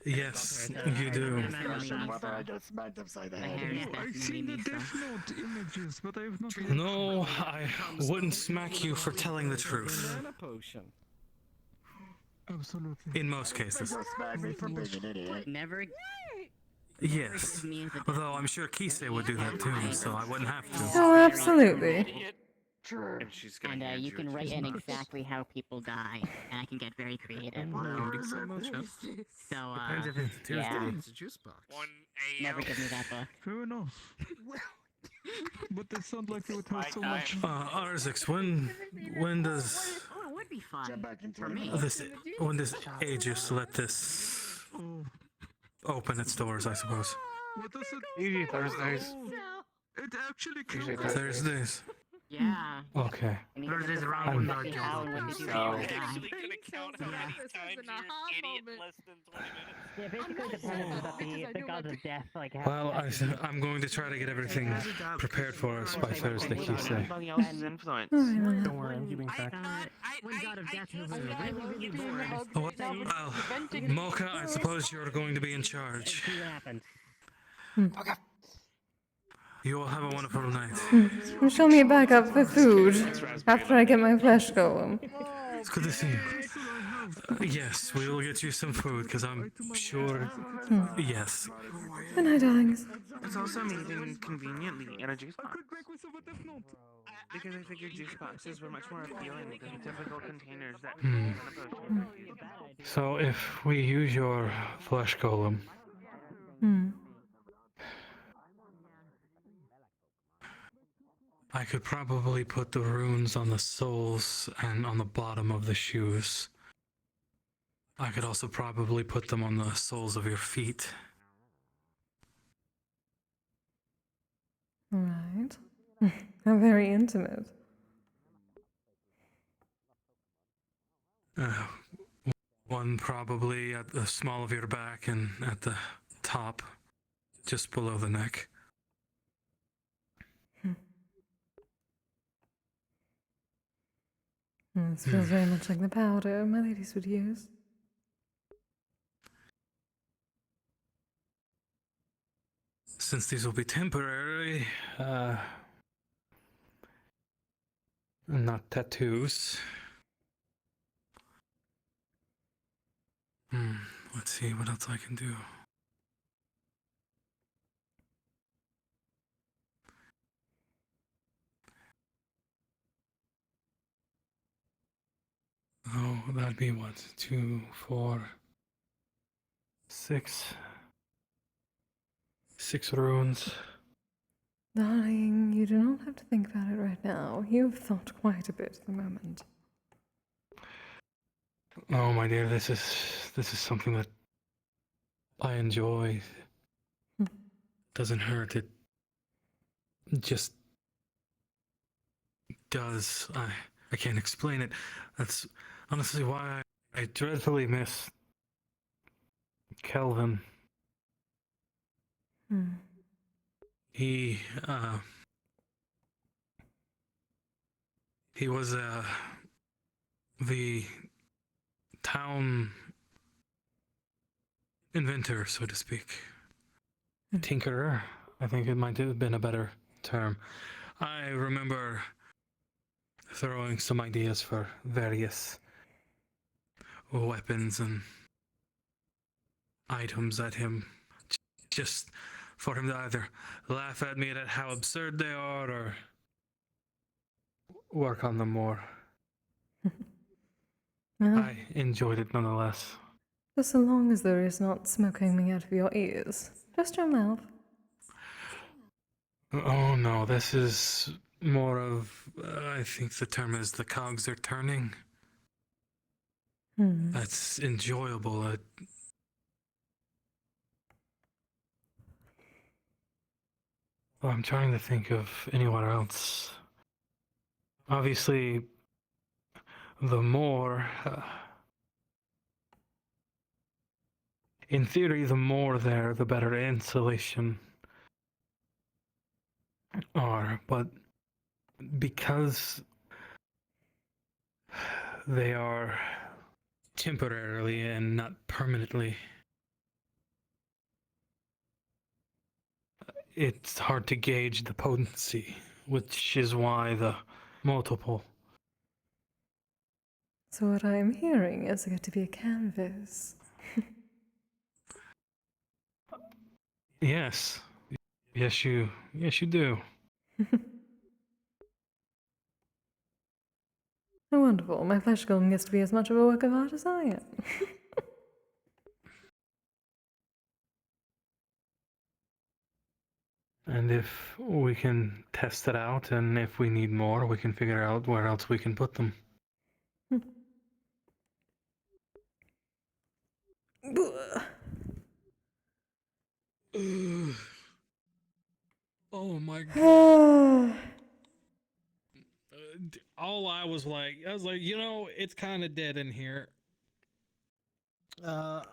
Yes, you do. Whether I get smacked upside the head. I've seen the Death Note images, but I've not. No, I wouldn't smack you for telling the truth. Banana potion. Absolutely. In most cases. Smack me for being an idiot. Never. Yes. Although I'm sure Kise would do that too, so I wouldn't have to. Oh, absolutely. And she's gonna And hand you can a write juice in box. exactly how people die, and I can get very creative. So, Depends if it's Tuesday. yeah. It's a juice box. 1 a.m. Never give me that book. Fair enough. But they sound like they would have so much. Arzix, when does Oh, it would be fun for me. when does Aegis let this open its doors, I suppose? What does it? Usually Thursdays. It actually Usually counts. Thursdays. Yeah. Okay. Thursdays around when the Actually gonna count how many times you're an idiot less than 20 minutes. Yeah, basically depends on the gods of death, like how. Well, I'm going to try to get everything prepared for us by Thursday, Kise. Somebody else's influence. Don't worry, I'm keeping track. When god of death was really bored. Well, Mocha, I suppose you're going to be in charge. See what happens. You all have a wonderful night. Show me back up for food after I get my flesh golem. It's good to see you. Yes, we will get you some food, because I'm sure... Yes. Good night, darlings. It's also made in conveniently in a juice box. Because I figured juice boxes were much more appealing than typical containers that contain a potion. So if we use your flesh golem, I could probably put the runes on the soles and on the bottom of the shoes. I could also probably put them on the soles of your feet. Right. How very intimate. One probably at the small of your back and at the top, just below the neck. This feels very much like the powder my ladies would use. Since these will be temporary, not tattoos. Let's see what else I can do. Oh, that'd be what? 2, 4, 6. 6 runes. Darling, you do not have to think about it right now. You've thought quite a bit at the moment. Oh, my dear, this is something that I enjoy. Doesn't hurt. It just does. I can't explain it. That's honestly why I dreadfully miss Kelvin. He was the town inventor, so to speak. Tinkerer, I think it might have been a better term. I remember throwing some ideas for various weapons and items at him, just for him to either laugh at me at how absurd they are or work on them more. I enjoyed it nonetheless. Just so long as there is not smoke coming out of your ears. Just your mouth. Oh no, this is more of, I think the term is the cogs are turning. That's enjoyable. I'm trying to think of anywhere else. Obviously, the more... in theory, the more there, the better insulation are, but because they are temporarily and not permanently it's hard to gauge the potency, which is why the multiple. So what I'm hearing is I get to be a canvas. Yes. Yes, you do. Oh, wonderful. My flesh golem gets to be as much of a work of art as I am. And if we can test it out, and if we need more, we can figure out where else we can put them. Oh my god. All I was like, it's kind of dead in here. I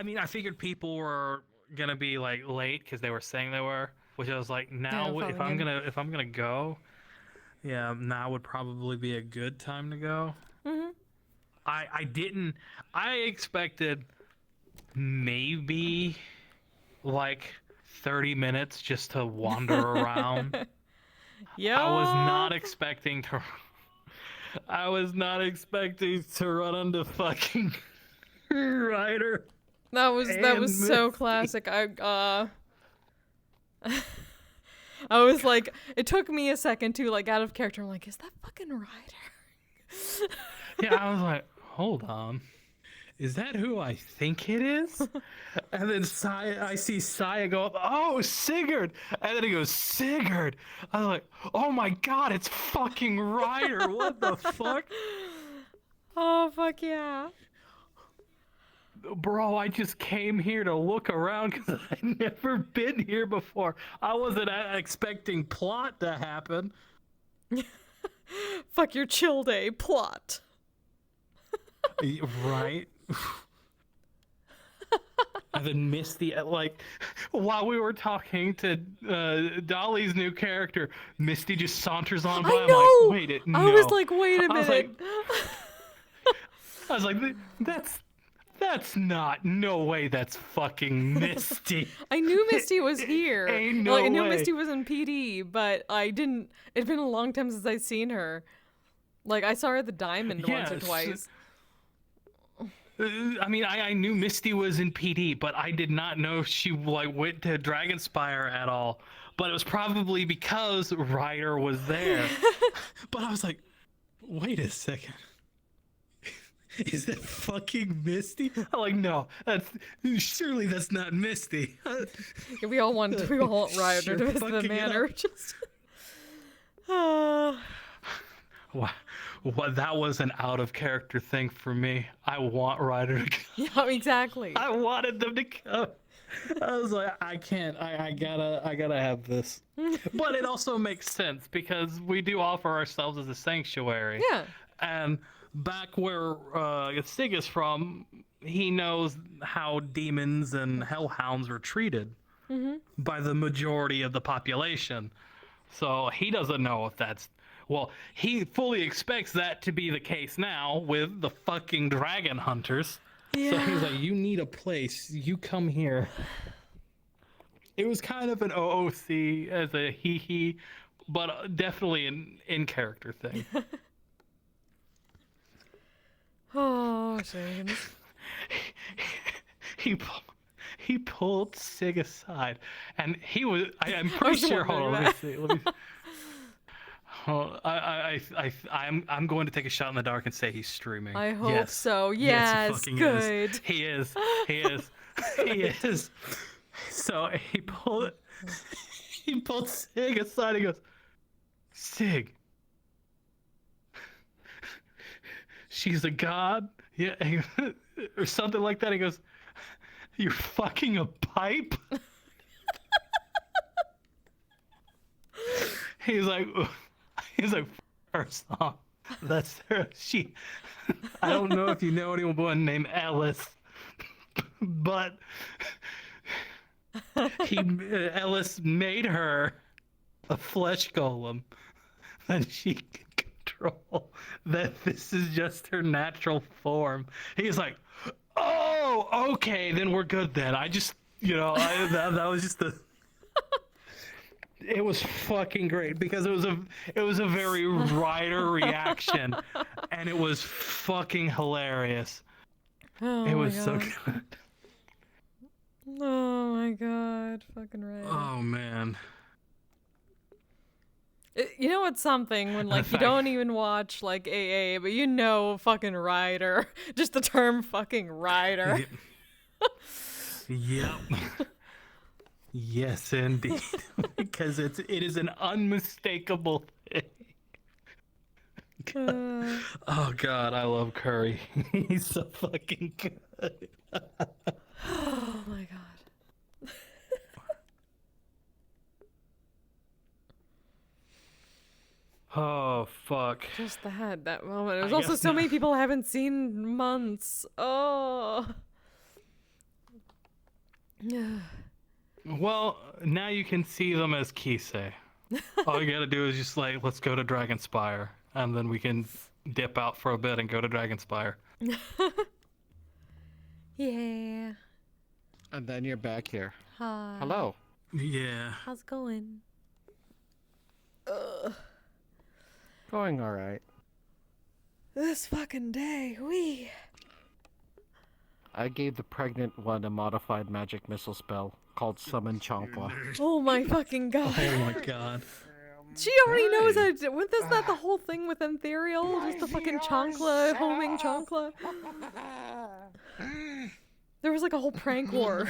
mean, I figured people were gonna be like late because they were saying they were, which I was like, now Yeah, if I'm gonna go, yeah, now would probably be a good time to go. Mm-hmm. I expected maybe like 30 minutes just to wander around. Yeah. I was not expecting to run into fucking Ryder. That was so Misty. classic. I was like, it took me a second to like out of character. I'm like, is that fucking Ryder? Yeah, I was like, hold on. Is that who I think it is? And then I see Saya go up, oh, Sigurd! And then he goes, Sigurd! I was like, oh my god, it's fucking Ryder! What the fuck? Oh, fuck yeah. Bro, I just came here to look around because I'd never been here before. I wasn't expecting plot to happen. Fuck your chill day plot. Right? And then Misty, like, while we were talking to Dolly's new character, Misty just saunters on by. I know! I'm like, I was like, wait a minute. I was like, that's not, no way that's fucking Misty. I knew Misty was here. Ain't no Like, I knew way. Misty was in PD, but I didn't. It'd been a long time since I'd seen her. Like, I saw her at the Diamond once or Yes. twice. I mean, I knew Misty was in PD, but I did not know she like went to Dragonspire at all. But it was probably because Ryder was there. But I was like, wait a second. Is that fucking Misty? I'm like, no, surely that's not Misty. Yeah, we all want Ryder Sure to visit the fucking manor. up. Just. What that was an out of character thing for me. I want Ryder to come. Yeah, exactly. I wanted them to come. I was like, I can't. I gotta have this. But it also makes sense because we do offer ourselves as a sanctuary. Yeah. And back where Sig is from, he knows how demons and hellhounds were treated by the majority of the population. So he doesn't know if that's. Well, he fully expects that to be the case now with the fucking dragon hunters. Yeah. So he's like, you need a place. You come here. It was kind of an OOC as a hee-hee, but definitely an in-character thing. Oh, shit. He pulled Sig aside, and he was. I'm I pretty was sure. Hold on, wondering let me see. Oh, I'm going to take a shot in the dark and say he's streaming. I hope Yes. so. Yes, Yes, he fucking good. is. He is. He is. He is. So he pulled Sig aside. He goes, Sig. She's a god, yeah, or something like that. He goes, you're fucking a pipe. He's like, first off, that's her. I don't know if you know anyone named Ellis, but Ellis made her a flesh golem that she can control. That this is just her natural form. He's like, oh, okay, then we're good then. I just, that was just the. it was fucking great because it was a very Ryder reaction, and it was fucking hilarious. Oh It my was so God. good. Oh my God, fucking right. Oh man. You know what's something when like you fact- don't even watch like AA, but you know fucking rider, just the term fucking rider. Yep. Yes, indeed. Because it is an unmistakable thing. Oh God, I love Curry. He's so fucking good. Oh my God. Oh fuck. Just that moment. There's I also guess so not. many people I haven't seen in months. Oh. Well, now you can see them as Kise. All you gotta do is just like, let's go to Dragonspire, and then we can dip out for a bit and go to Dragonspire. Yeah. And then you're back here. Hi. Hello. Yeah. How's it going? Ugh. Going all right. This fucking day, wee. I gave the pregnant one a modified magic missile spell called Summon Chonkwa. Oh my fucking God. Oh my God. She already knows how to do. Wasn't that the whole thing with Ethereal? Just the fucking chancla, homing chancla. There was like a whole prank war.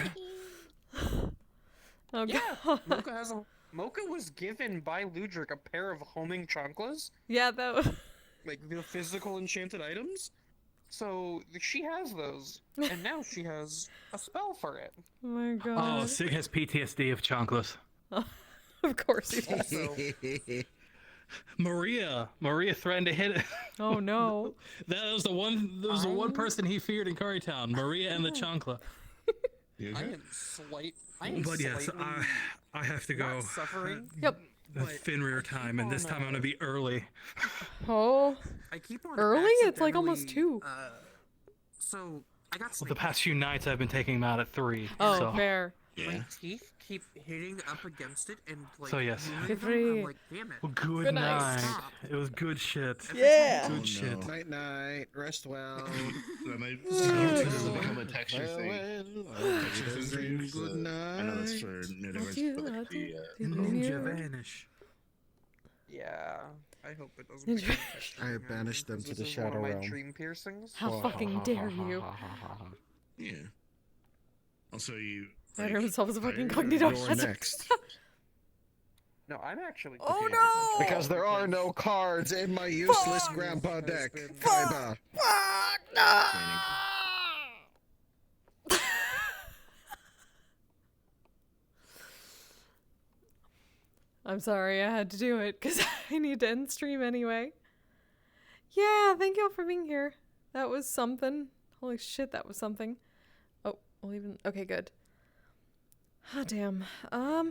Oh Yeah, God. Mocha was given by Ludric a pair of homing chanclas. Yeah, that was. Like the physical enchanted items. So she has those, and now she has a spell for it. Oh my Oh, God. Sig has PTSD of chanclas. Of course he does. Maria threatened to hit it. Oh no. That was the one person he feared in Currytown, Maria and the chancla. I am slight. But yes, I have to go. Suffering. Yep. Finrear time, and this time I'm gonna be early. Oh. I keep on Early? It's like almost 2. So I got Well, the past few nights I've been taking him out at 3. Oh, so. fair. My teeth keep hitting up against it, and like. So yes. Good for you. I'm like, damn it. Well, good Good night. night. It was good shit. Yeah. Good shit. Night night. Rest well. That might become a texture thing. Texture thing for you. Good night. I know that's for Metaverse, but like the Ninja vanish. Yeah. I hope it doesn't. become a texture I thing, banished them because to the this is one Shadow of my Realm. dream piercings. How fucking dare you? Yeah. Also, you. Murder himself as a fucking I- incognito. You're next. No, I'm actually. Oh confused, no! Because there are no cards in my useless grandpa deck. Kaiba. Fuck no! I'm sorry, I had to do it because I need to end stream anyway. Yeah, thank y'all for being here. That was something. Holy shit, that was something. Oh, we'll even. Okay, good. Oh damn. I'll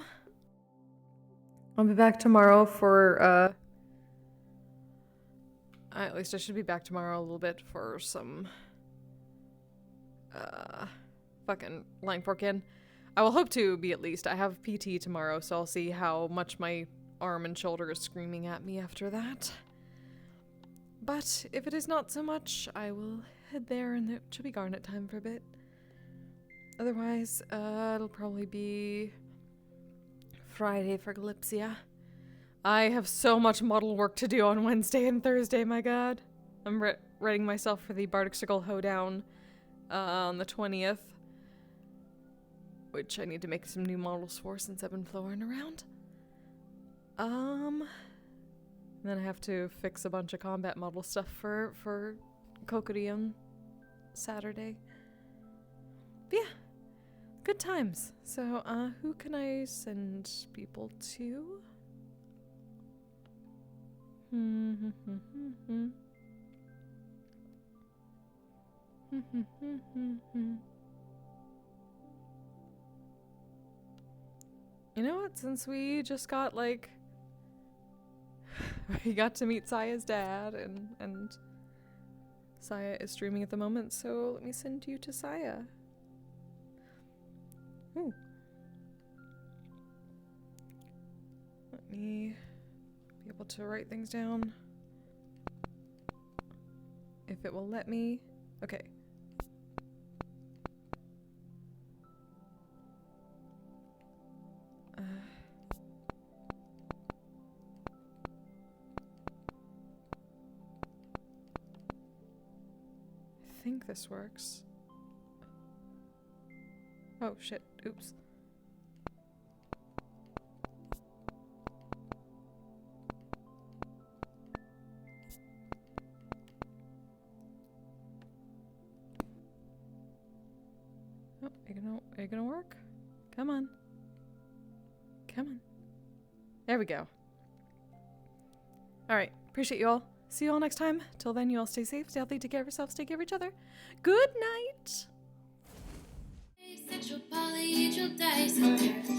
be back tomorrow for at least I should be back tomorrow a little bit for some fucking line fork in. I will hope to be at least. I have PT tomorrow, so I'll see how much my arm and shoulder is screaming at me after that. But if it is not so much, I will head there and it should be Garnet time for a bit. Otherwise, it'll probably be Friday for Glypsia. I have so much model work to do on Wednesday and Thursday, my god. I'm readying myself for the Bardic Sickle Hoedown on the 20th. Which I need to make some new models for since I've been flooring around. And then I have to fix a bunch of combat model stuff for Kokiri on Saturday. But yeah, good times. So, who can I send people to? You know what? Since we just got, like... we got to meet Saya's dad, and Saya is streaming at the moment, so let me send you to Saya. Ooh. me be able to write things down. If it will let me. Okay. I think this works. Oh shit, oops. Oh, are you gonna work? Come on. Come on. There we go. Alright, appreciate you all. See you all next time. Till then, you all stay safe, stay healthy, take care of yourselves, take care of each other. Good night! Asexual, polyhedral dice.